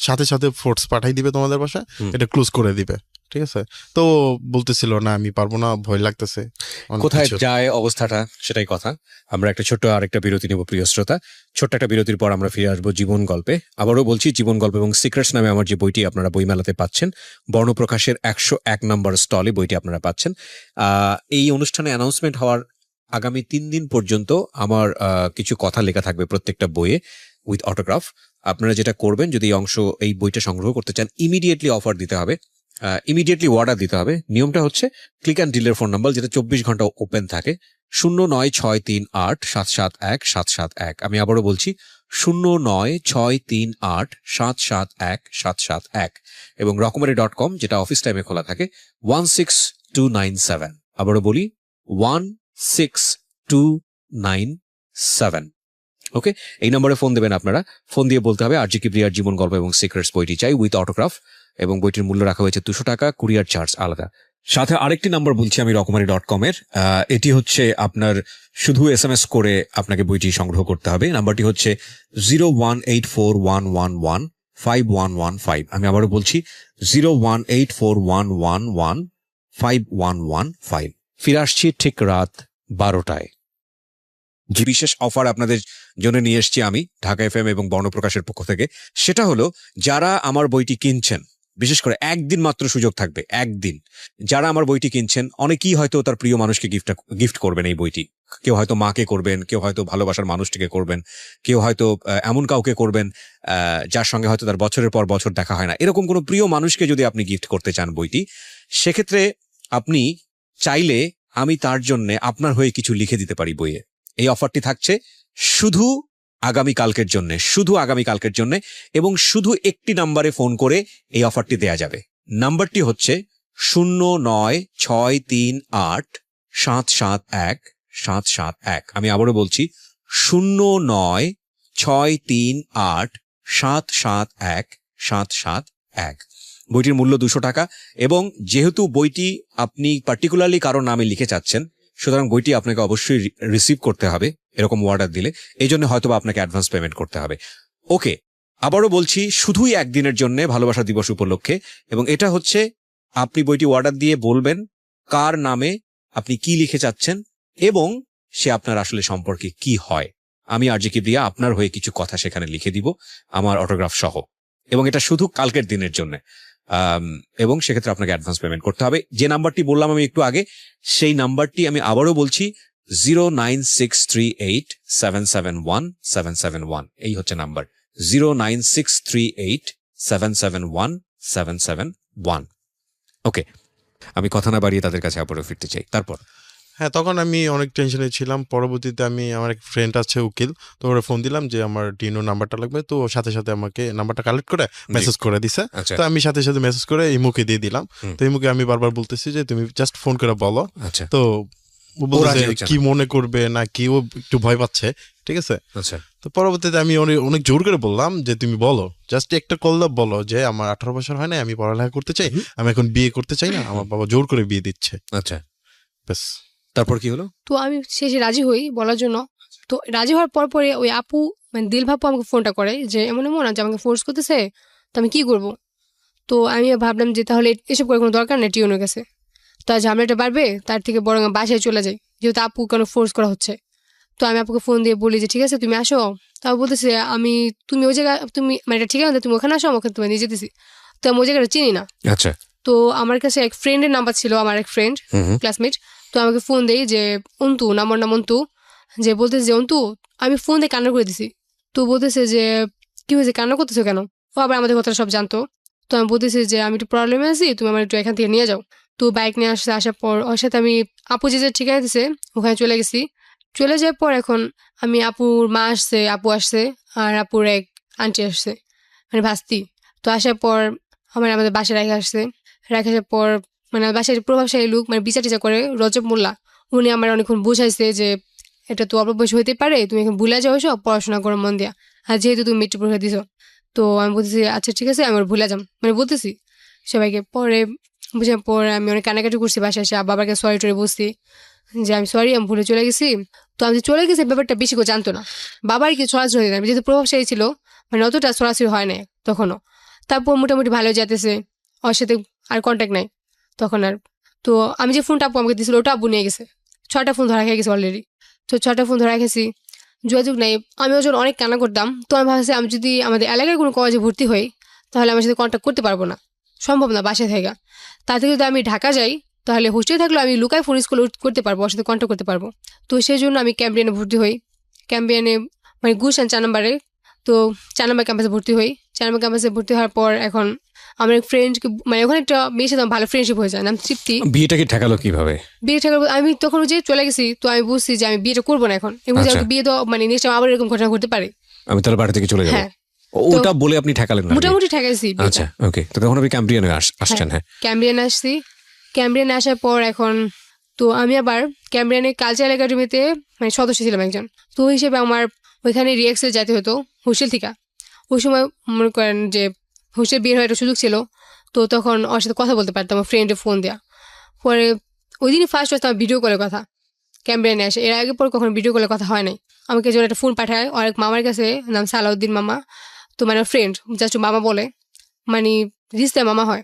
সাথে সাথে ফোর্স পাঠাই দিবে তোমাদের বাসায়, এটা ক্লোজ করে দিবে, ঠিক আছে। তো বলতেছিল না আমি পারবো না, ভয় লাগতেছে অনেক কোথায় কিছু। যায় অবস্থাটা সেটাই কথা। আমরা একটা ছোট্ট আরেকটা বিরতি নেব প্রিয় শ্রোতা। ছোট্ট একটা বিরতির পর আমরা ফিরে আসবো জীবন গল্পে। আবারও বলছি, জীবন গল্প এবং সিক্রেটস নামে আমার যে বইটি আপনারা বইমেলাতে পাচ্ছেন, বর্ণপ্রকাশের 101 নম্বর স্টলে বইটি আপনারা পাচ্ছেন। এই অনুষ্ঠানে অ্যানাউন্সমেন্ট হওয়ার আগামী 3 দিন পর্যন্ত আমার কিছু কথা লেখা থাকবে প্রত্যেকটা বইয়ে উইথ অটোগ্রাফ। আপনারা যেটা করবেন, যদি এই বইটা সংগ্রহ করতে চান, ইমিডিয়েটলি অফার দিতে হবে, ইমিডিয়েটলি অর্ডার দিতে হবে। নিয়মটা হচ্ছে ক্লিক অ্যান্ড ডিলের ফোন নাম্বার, যেটা 24 ঘন্টা ওপেন থাকে, 0963871771। আমি আবারও বলছি 0963871771, এবং রকমারি.com, যেটা অফিস টাইমে খোলা থাকে, 16297। আবারও বলি 16297। ওকে, এই নম্বরে ফোন দেবেন আপনারা। ফোন দিয়ে বলতে হবে আর.জি. কিবরিয়ার জীবন গল্প এবং সিক্রেটস বইটি চাই উইথ অটোগ্রাফ, এবং বইটির মূল্য রাখা হয়েছে 200 টাকা, কুরিয়ার চার্জ আলাদা। সাথে আরেকটি নাম্বার বলছি আমি রকমারি.com এর, এটি হচ্ছে আপনার শুধু SMS করে আপনাকে বইটি সংগ্রহ করতে হবে। নাম্বারটি হচ্ছে 01841115115। আমি আবারও বলছি 01841115115। ফিরে আসছি ঠিক রাত 12টায়। যে বিশেষ অফার আপনাদের জন্য নিয়ে এসেছি আমি ঢাকা FM এবং বর্ণপ্রকাশের পক্ষ থেকে, সেটা হলো যারা আমার বইটি কিনছেন, বিশেষ করে একদিন মাত্র সুযোগ থাকবে, একদিন। যারা আমার বইটি কিনছেন, অনেকেই হয়তো তার প্রিয় মানুষকে গিফট করবেন এই বইটি। কেউ হয়তো মাকে করবেন, কেউ হয়তো ভালোবাসার মানুষটিকে করবেন, কেউ হয়তো এমন কাউকে করবেন যার সঙ্গে হয়তো তার বছরের পর বছর দেখা হয় না। এরকম কোনো প্রিয় মানুষকে যদি আপনি গিফট করতে চান বইটি, সেক্ষেত্রে আপনি চাইলে আমি তার জন্য আপনার হয়ে কিছু লিখে দিতে পারি বইয়ে। এই অফারটি থাকছে শুধু আগামীকালকের জন্য, শুধু আগামীকালকের জন্য, এবং শুধু একটি নাম্বারে ফোন করে এই অফারটি দেয়া যাবে। নাম্বারটি হচ্ছে 09638771771। আমি আবারও বলছি 09638771771। বইটির মূল্য 200 টাকা, এবং যেহেতু বইটি আপনি পার্টিকুলারলি কারো নামে লিখে চাচ্ছেন, সুতরাং বইটি আপনাকে অবশ্যই রিসিভ করতে হবে এরকম অর্ডার দিলে। এই জন্য হয়তো আপনাকে অ্যাডভান্স পেমেন্ট করতে হবে। ওকে, আবারও বলছি শুধুই একদিনের জন্য, ভালোবাসা দিবস উপলক্ষে। এবং এটা হচ্ছে আপনি বইটি অর্ডার দিয়ে বলবেন কার নামে আপনি কি লিখে চাচ্ছেন এবং সে আপনার আসলে সম্পর্কে কি হয়। আমি আর.জি. কিবরিয়া আপনার হয়ে কিছু কথা সেখানে লিখে দিব আমার অটোগ্রাফ সহ, এবং এটা শুধু কালকের দিনের জন্য। এবং সেক্ষেত্রে আপনাকে অ্যাডভান্স পেমেন্ট করতে হবে। যে নাম্বারটি বললাম আমি একটু আগে, সেই নাম্বারটি আমি আবারও বলছি 09638771771। এই হচ্ছে নাম্বার 09638771771। ওকে, আমি কথা না বাড়িয়ে তাদের কাছে আবারও ফিরতে চাই। তারপর হ্যাঁ, তখন আমি অনেক টেনশনে ছিলাম। পরবর্তীতে আমি, আমার এক ফ্রেন্ড আছে উকিল, তো ওরা ফোন দিলাম যে আমার ডিনো নাম্বারটা লাগবে, তো সাথে সাথে আমাকে নাম্বারটা কালেক্ট করে মেসেজ করে দিছে। আচ্ছা, তো আমি সাথে সাথে মেসেজ করে ইমুকে দিয়ে দিলাম। তো ইমুকে আমি বারবার বলতেছি যে তুমি জাস্ট ফোন করে বলো। আচ্ছা, তো ও বলতেছে রাজি হচ্ছে কি না। মনে করবে না কি, ও একটু ভয় পাচ্ছে, ঠিক আছে। আচ্ছা, তো পরবর্তীতে আমি অনেক জোর করে বললাম যে তুমি বলো, জাস্ট একটা কল দাও, বলো যে আমার 18 বছর হয় না, আমি পড়ালেখা করতে চাই, আমি এখন বিয়ে করতে চাই না, আমার বাবা জোর করে বিয়ে দিচ্ছে। আচ্ছা, ব্যাস। তারপর কি হলো? তো আমি শেষে রাজি হই বলার জন্য। তো রাজি হওয়ার পরে ওই আপু, মানে দিল ভাপু আমাকে ফোনটা করে যে এমন এমন যে আমাকে ফোর্স করতেছে, তো আমি কি করব। তো আমি ভাবলাম যে তাহলে এসব করে কোনো দরকার নেই টিউনের কাছে, তো ঝামেলাটা বাড়বে, তার থেকে বরং বাসায় চলে যাই, যেহেতু আপু কেন ফোর্স করা হচ্ছে। তো আমি আপুকে ফোন দিয়ে বলি যে ঠিক আছে তুমি আসো। তাও বলতেছে তুমি ওই জায়গায়, তুমি মানে এটা ঠিক আছে, তুমি ওখানে আসো, আমাকে তুমি নিয়ে যেতেছি। তো আমি ওই জায়গাটা চিনি না। আচ্ছা, তো আমার কাছে এক ফ্রেন্ডের নাম্বার ছিল, আমার এক ফ্রেন্ড ক্লাসমেট। তো আমাকে ফোন দেই যে অন্তু, নাম্বার নাম অন্তু, যে বলতেছে যে অন্তু, আমি ফোন দিয়ে কান্না করে দিছি। তো বলতেছে যে কি হয়েছে, কান্না করতেছো কেন? ও আবার আমাদের কথা সব জানতো। তো আমি বলতেছি যে আমি একটু প্রবলেমে আছি, তুমি আমার একটু এখান থেকে নিয়ে যাও। তো বাইক নিয়ে আসার পর ওর সাথে আমি আপু যে ঠিকানা দিছে ওখানে চলে গেছি। চলে যাওয়ার পর এখন আমি আপুর মা আসছে, আপু আসছে, আর আপুর এক আন্টি আসছে, মানে ভাস্তি। তো আসার পর আমাদের বাসায় রেখে আসছে। রেখে আসার পর মানে বাসায় প্রভাবশালী লোক, মানে বিচার টিচা করে রজব মোল্লা, উনি আমার অনেকক্ষণ বুঝাইছে যে এটা তো অল্প বয়স হইতে পারে, তুমি এখন ভুলে যাও সব, পড়াশোনা করো মন দিয়া, আর যেহেতু তুমি মেট্রিক পরীক্ষা দিছো। তো আমি বলতেছি আচ্ছা ঠিক আছে, আমি ভুলে যাম, মানে বলতেছি সবাইকে। পরে বুঝার পর আমি অনেক কানাকাটি করছি, বাসায় এসে বাবাকে সরি টরি বলছি যে আমি সরি, আমি ভুলে চলে গেছি। তো আমি চলে গেছি ব্যাপারটা বেশি করে জানতো না, বাবার কি ছড়াছড়ি না, যেহেতু প্রভাবশালী ছিল, মানে অতটা ছড়াছড়ি হয় না তখনও। তারপর মোটামুটি ভালো যেতেছে, ওর সাথে আর কন্ট্যাক্ট নাই। তখন আর। তো আমি যে ফোনটা আপু আমাকে দিয়েছিল ওটা আব্বু নিয়ে গেছে। 6টা ফোন ধরা খেয়ে গেছে অলরেডি। তো 6টা ফোন ধরা খেয়েছি, যোগাযোগ নেই। আমি ওজন অনেক কান্না করতাম। তো আমি ভাবছি আমি যদি আমাদের এলাকায় কোনো কলেজে ভর্তি হই তাহলে আমার সাথে কন্ট্যাক্ট করতে পারবো না, সম্ভব না বাসায় থেকে। তার থেকে যদি আমি ঢাকা যাই তাহলে হোস্টেলে থাকলেও আমি লুকায় ফোন স্কুল করতে পারবো, ওর সাথে কন্ট্যাক্ট করতে পারবো। তো সেই জন্য আমি ক্যাম্ব্রিয়ানে ভর্তি হই। ক্যাম্ব্রিয়ানে মানে গুলশান 4 নম্বরে। তো 4 নম্বর ক্যাম্পাসে ভর্তি হই। 4 নম্বর ক্যাম্পাসে ভর্তি হওয়ার পর এখন আমার এক ফ্রেন্ডকে মানে ওখানে একটা মেয়ের সাথে আমার ভালো ফ্রেন্ডশিপ হয়ে যায়, নাম তৃপ্তি। বিয়েটাকে ঠেকালো কিভাবে? বিয়ে ঠেকার আমি তখন যে চলে গেছি, তো আমি বুঝছি যে আমি বিয়েটা করবো না এখন, এবং আচ্ছা। বিয়ে তো মানে নেক্সট টাইম আবার এরকম ঘটনা ঘটতে পারে। আমি তাহলে বাড়ি থেকে চলে যাবো। হ্যাঁ, ওটা বলে আপনি ঠেকালেন না? মোটামুটি ঠেকাইছি বিয়েটা। আচ্ছা, ওকে। তো তখন আপনি ক্যাম্ব্রিয়ানে আসছেন? হ্যাঁ, ক্যাম্ব্রিয়ানে আসছি। ক্যাম্ব্রিয়ানে আসার পর এখন তো আমি আবার ক্যাম্ব্রিয়ানের কালচারাল একাডেমিতে মানে সদস্য ছিলাম একজন। তো ওই হিসেবে আমার ওইখানে রিএক্সে যেতে হতো হোস্টেল থেকে। ওই সময় মনে করেন যে হোস্টেল বের হওয়ার একটা সুযোগ ছিল, তো তখন ওর সাথে কথা বলতে পারতাম, আমার ফ্রেন্ডে ফোন দেওয়া। পরে ওই দিনই ফার্স্ট হচ্ছে আমার ভিডিও কলে কথা ক্যাম্ব্রিয়ানে আসে। এর আগে পর কখনো ভিডিও কলে কথা হয় নাই। আমাকে যখন একটা ফোন পাঠায় ওর এক মামার কাছে, নাম সালাউদ্দিন মামা। তো মানে ফ্রেন্ড জাস্ট মামা বলে, মানে রিস্তে মামা হয়।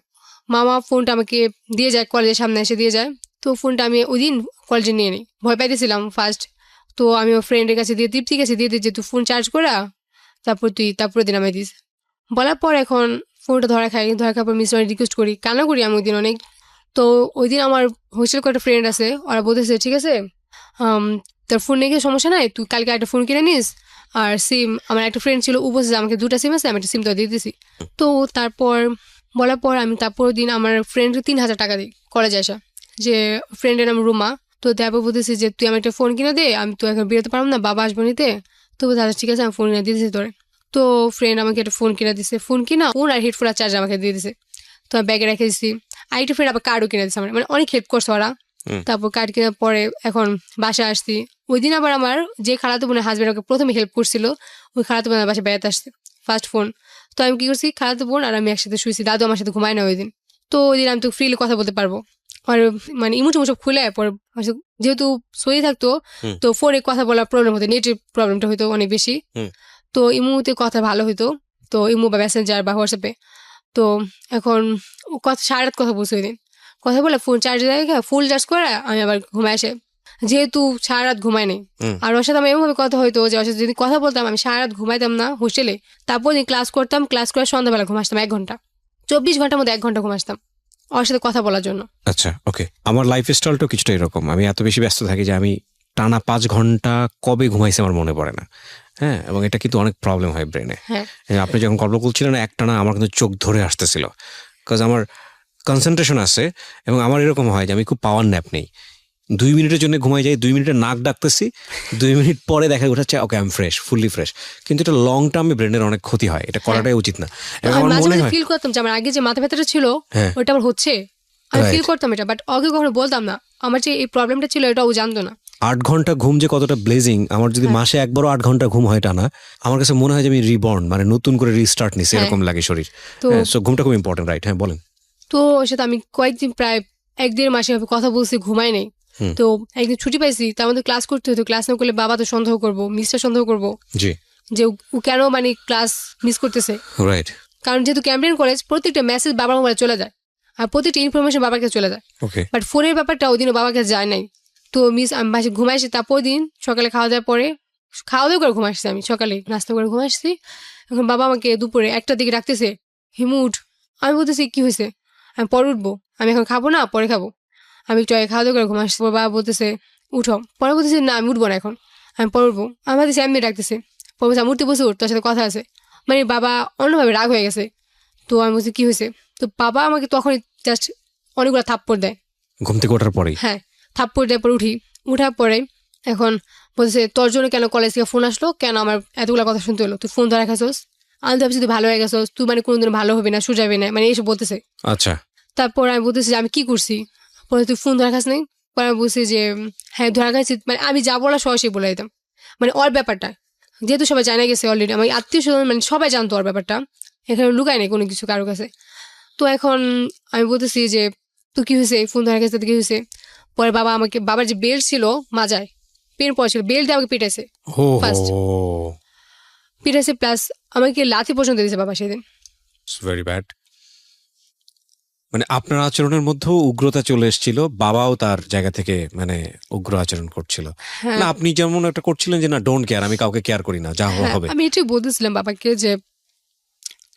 মামা ফোনটা আমাকে দিয়ে যায়, কলেজের সামনে এসে দিয়ে যায়। তো ফোনটা আমি ওই দিন কলেজে নিয়ে নিই, ভয় পাইতেছিলাম ফার্স্ট। তো আমি ওর ফ্রেন্ডের কাছে দিয়ে তৃপ্তির কাছে দিয়ে দিই যে তুই ফোন চার্জ করা, তারপরে দিন আমি দিস। বলার পর এখন ফোনটা ধরা খাই, ধরা খাওয়ার পর মিস রিকোয়েস্ট করি, কান্না করি আমি ওই দিন অনেক। তো ওই দিন আমার হোস্টেল কয়েকটা ফ্রেন্ড আছে, ওরা বলতেছে ঠিক আছে তোর ফোন নিয়ে সমস্যা নাই, তুই কালকে একটা ফোন কিনে নিস। আর সিম আমার একটা ফ্রেন্ড ছিল ও বলছে আমাকে 2টা সিম আছে, আমি একটা সিম তো দিয়ে দিছি। তো তারপর বলার পর আমি তারপর দিন আমার ফ্রেন্ডকে 3,000 টাকা দিই কলেজে আসা, যে ফ্রেন্ডের নাম রুমা। তো তারপর বলতেছি যে তুই আমি একটা ফোন কিনে দে, আমি তো এখন বেরোতে পারবো না, বাবা আসবো নিতে। তো দাদা ঠিক আছে আমি ফোন কিনে দিয়ে দিছি তোরে। তো ফ্রেন্ড আমাকে একটা ফোন কিনে দিছে, ফোন আর হেডফোন আর চার্জ আমাকে দিয়ে দিছে। তো আমি ব্যাগে রেখে দিচ্ছি। আরেকটা ফ্রেন্ড আবার কার্ডও কিনে দিচ্ছে আমার, মানে অনেক হেল্প করছে ওরা। তারপর কার্ড কেনার পরে এখন বাসায় আসছি। ওই দিন আবার আমার যে খালাতো বোনের হাজব্যান্ড ওকে প্রথমে হেল্প করছিল, ওই খালাতো বোনের বাসায় বেড়াতে আসছে ফার্স্ট ফোন। তো আমি কি করছি, খালাতো বোন আর আমি একসাথে শুয়েছি, দাদু আমার সাথে ঘুমায় না ওই দিন। তো ওই দিন আমি তো ফ্রিলি কথা বলতে পারবো। আর মানে ইমোট সব খুলে পরে যেহেতু শরীর থাকতো, তো ফোনে কথা বলার প্রবলেম হতো, নেটের প্রবলেমটা হইতো অনেক বেশি। তো ইমোতে কথা ভালো হইতো, তো ইমো বা মেসেঞ্জার বা হোয়াটসঅ্যাপে। তো এখন কথা সারা রাত কথা বলছি ওই দিন, কথা বলে ফোন চার্জে রেখে ফুল চার্জ করে আমি আবার ঘুমায় আসে, যেহেতু সারা রাত ঘুমাই নেই। আর ওর সাথে আমার এমনভাবে কথা হইতো যে ওর সাথে যদি কথা বলতাম আমি সারা রাত ঘুমাইতাম না হোস্টেলে। তারপর ক্লাস করতাম, ক্লাস করে সন্ধ্যাবেলা ঘুমাসতাম 1 ঘন্টা, 24 ঘন্টার মধ্যে 1 ঘন্টা ঘুমাসতাম ওর সাথে কথা বলার জন্য। আচ্ছা, ওকে। আমার লাইফ স্টাইলটাও কিছুটা এরকম। আমি এত বেশি ব্যস্ত থাকি যে আমি টানা 5 ঘন্টা কবে ঘুমাইছি আমার মনে পড়ে না। হ্যাঁ, এবং এটা কিন্তু অনেক প্রবলেম হয় ব্রেনে। আপনি যখন গল্প বলছিলেন একটানা আমার কিন্তু চোখ ধরে আসতেছিল, বিকজ আমার কনসেন্ট্রেশন আছে। এবং আমার এরকম হয় যে আমি খুব পাওয়ার ন্যাপ নেই, 2 মিনিটের জন্য ঘুমাই যাই, 2 মিনিটে নাক ডাকতেছি, 2 মিনিট পরে দেখা উঠাচ্ছে okay I am fresh, fully fresh. কিন্তু এটা লং টার্মে ব্রেনের অনেক ক্ষতি হয়, এটা করাটাই উচিত না। এবং আমার মনে হয় ফিল করতাম যে আমার আগে যে মাথা ব্যথাটা ছিল ওটা আবার হচ্ছে, আমি ফিল করতাম এটা, বাট ওকে কখনো বলতাম না আমার যে এই প্রবলেমটা ছিল, এটা ও জানতো না। 8 ঘন্টা ঘুম যে কতটা ব্লেজিং, আমার যদি মাসে একবারও 8 ঘন্টা ঘুম হয় টানা, আমার কাছে মনে হয় যে আমি রিবর্ন, মানে নতুন করে রিস্টার্ট নিছি এরকম লাগে শরীর। সো ঘুমটা খুব ইম্পর্টেন্ট, রাইট? হ্যাঁ, বলেন। তো ওর সাথে আমি কয়েকদিন প্রায় 1-1.5 মাসে কথা বলছি, ঘুমাই নেই। তো একদিন ছুটি পাইছি, তার মধ্যে ক্লাস করতে হতো, ক্লাস না করলে বাবা তো সন্দেহ করবো, মিসটা সন্দেহ করবো যে ও কেন মানে ক্লাস মিস করতেছে। রাইট, কারণ যেহেতু ক্যাম্ব্রিয়ান কলেজ প্রত্যেকটা মেসেজ বাবার মোবাইলে চলে যায় আর প্রত্যেকটা ইনফরমেশন বাবার কাছে চলে যায়, বাট ফোনের ব্যাপারটা ওই দিনও বাবার কাছে যায় নাই। তো মিস আমি বাসে ঘুমাইছি, তারপর দিন সকালে খাওয়া দাওয়ার পরে খাওয়া দাওয়া করে ঘুমাইছি, আমি সকালে নাস্তা করে ঘুমাইছি। এখন বাবা আমাকে দুপুরে 1টার দিকে ডাকতেছে, হিমু উঠ। আমি বলতেছি কি হয়েছে, আমি পরে উঠবো, আমি এখন খাবো না, পরে খাবো। আমি একটু খাওয়া দাওয়া করে ঘুমাইছি, বাবা বলতেছে উঠো, পরে বলতেছি না আমি উঠবো না এখন, আমি পরে উঠবো। আমি ভাবতেছি এমনি ডাকতেছে, পরে বলছি আমি উঠতে বসে উঠ, তোর সাথে কথা আছে। মানে বাবা অন্যভাবে রাগ হয়ে গেছে। তো আমি বলছি কি হয়েছে, তো বাবা আমাকে তখন জাস্ট অনেকগুলো থাপ্পড় দেয় ঘুম থেকে ওঠার পরে। হ্যাঁ, থাপ্পড় দেওয়ার পর উঠার পরে এখন বলছে তোর জন্য কেন কলেজ থেকে ফোন আসলো, কেন আমার এতগুলো কথা শুনতে হলো, তুই ফোন ধরা খাসোস, আমি তো ভাবছি তুই ভালো হয়ে গেছোস, তুই মানে কোনোদিন ভালো হবে না, সোজাবে না, মানে এইসব বলতেছে। আচ্ছা, তারপর আমি বলতেছি যে আমি কি করছি, পরে তুই ফোন ধরা খাস নাই। পরে আমি বলছি যে হ্যাঁ ধরা খাইছি, মানে আমি যা বলা সরাসরি বলে দিতাম, মানে ওর ব্যাপারটা যেহেতু সবাই জানা গেছে অলরেডি, আমার আত্মীয় স্বজন মানে সবাই জানতো ওর ব্যাপারটা, এখানে লুকায় নেই কোনো কিছু কারোর কাছে। তো এখন আমি বলতেছি যে তো কি হয়েছে, ফোন ধরা গেছে, কি হয়েছে। পরে বাবা আমাকে, বাবার যে বেল্ট ছিল মাজায় পেন পড়েছিল, বেল্ট দিয়ে আমাকে পিটাইছে, ফার্স্ট পিটাইছে, প্লাস আমাকে লাথি পর্যন্ত দিয়েছে বাবা সেদিন। Very bad. মানে আপনার আচরণের মধ্যেও উগ্রতা চলে এসেছিল, বাবাও তার জায়গা থেকে মানে উগ্র আচরণ করছিল। হ্যাঁ না আপনি যেমন একটা করছিলেন যে না ডোন্ট কেয়ার, আমি কাউকে কেয়ার করি না, যা হওয়া হ্যাঁ হবে। আমি এটাই বলতেছিলাম বাবাকে যে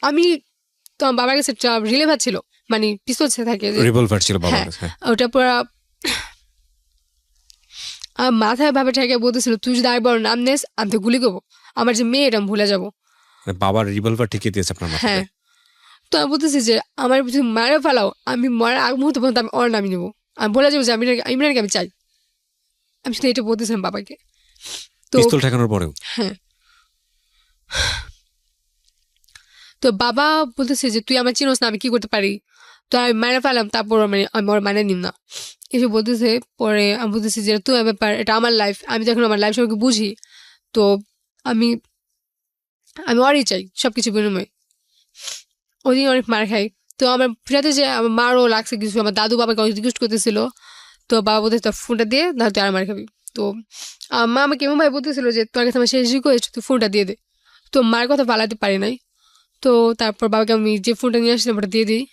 আমি তো আমার বাবার কাছে একটা রিলেভার ছিল, মানে পিস্তল থাকে যে, রিভলভার ছিল বাবার হ্যাঁ কাছে। ওটা পুরা আমার মাথায় ভাবে ঠেকে বলতেছিল তুই যদি আরেকবার ওর নাম নেস আমি তো গুলি করবো, আমার যে মেয়ে এটা আমি ভুলে যাবো। মানে বাবার রিভলভার ঠিকিয়ে দিয়েছে আপনার মাথায়। হ্যাঁ তো আমি বলতেছি যে আমার যদি মারে ফেলাও আমি মরার আগ মুহূর্ত পর্যন্ত আমি ওর নামই নেবো, আমি বলে যাবো যে আমি ইমরানকে আমি চাই। আমি শুধু এটা বলতেছিলাম বাবাকে। তো পিস্তল ঠেকানোর পরেও। হ্যাঁ তো বাবা বলতেছে যে তুই আমার চিনোস না, আমি কি করতে পারি, তো আমি মেরে ফেলাম তারপর আমি ওর মানে নিম না এসে বলতেছে। পরে আমি বলতেছি যে তুই ব্যাপার, এটা আমার লাইফ, আমি যখন আমার লাইফ সবাইকে বুঝি, তো আমি আমি ওরই চাই সবকিছু বিনিময়। ওদিন অনেক মার খাই, তো আমার ফিরাতে যে আমার মারও লাগছে কিছু, আমার দাদু বাবাকে অনেক রিকোয়েস্ট করতেছিল, তো বাবা বলতে তোর ফোনটা দিয়ে না তুই আর মার খাবি। তো আমার মা আমাকে এমন ভাবে বলতেছিল যে তোর কাছে আমার শেষ রিকোয়েস্ট তুই ফোনটা দিয়ে দে। তো মার কথা পালাতে পারি নাই, তো তারপর বাবাকে আমি যে ফোনটা নিয়ে আসছিলাম ওটা দিয়ে দিই।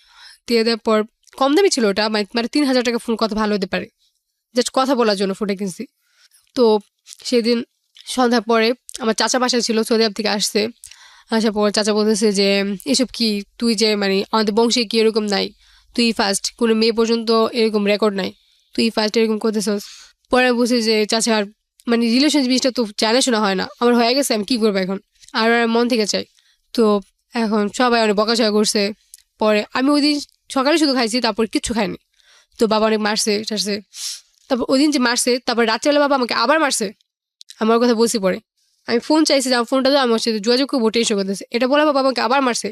দিয়ে দেওয়ার পর কম দামি ছিল ওটা, মানে 3,000 টাকা ফোন কত ভালো হতে পারে, জাস্ট কথা বলার জন্য ফোনটা কিনছি। তো সেদিন সন্ধ্যার পরে আমার চাচা বাসায় ছিল, সৌদি আরব থেকে আসছে। আসার পর চাচা বলতেছে যে এসব কি, তুই যে মানে আমাদের বংশে কি এরকম নাই, তুই ফার্স্ট, কোনো মেয়ে পর্যন্ত এরকম রেকর্ড নাই, তুই ফার্স্ট এরকম করতেছস। পরে বুঝি যে চাচা আর মানে রিলেশন জিনিসটা তো জানা শোনা হয় না, আমার হয়ে গেছে আমি কি করবো এখন, আর মন থেকে চাই। তো এখন সবাই অনেক বকাঝকা করছে। পরে আমি ওই দিন সকালে শুধু খাইছি, তারপর কিচ্ছু খাইনি। তো বাবা অনেক মারছে টারছে, তারপর ওই দিন যে মারছে তারপর রাত্রেবেলা বাবা আমাকে আবার মারছে। আমার কথা বলছি পরে আমি ফোন চাইছি যে আমার ফোনটা তো আমার সাথে যোগাযোগ করবো, টেনশন করতেছে, এটা বলে বাবা আমাকে আবার মারছে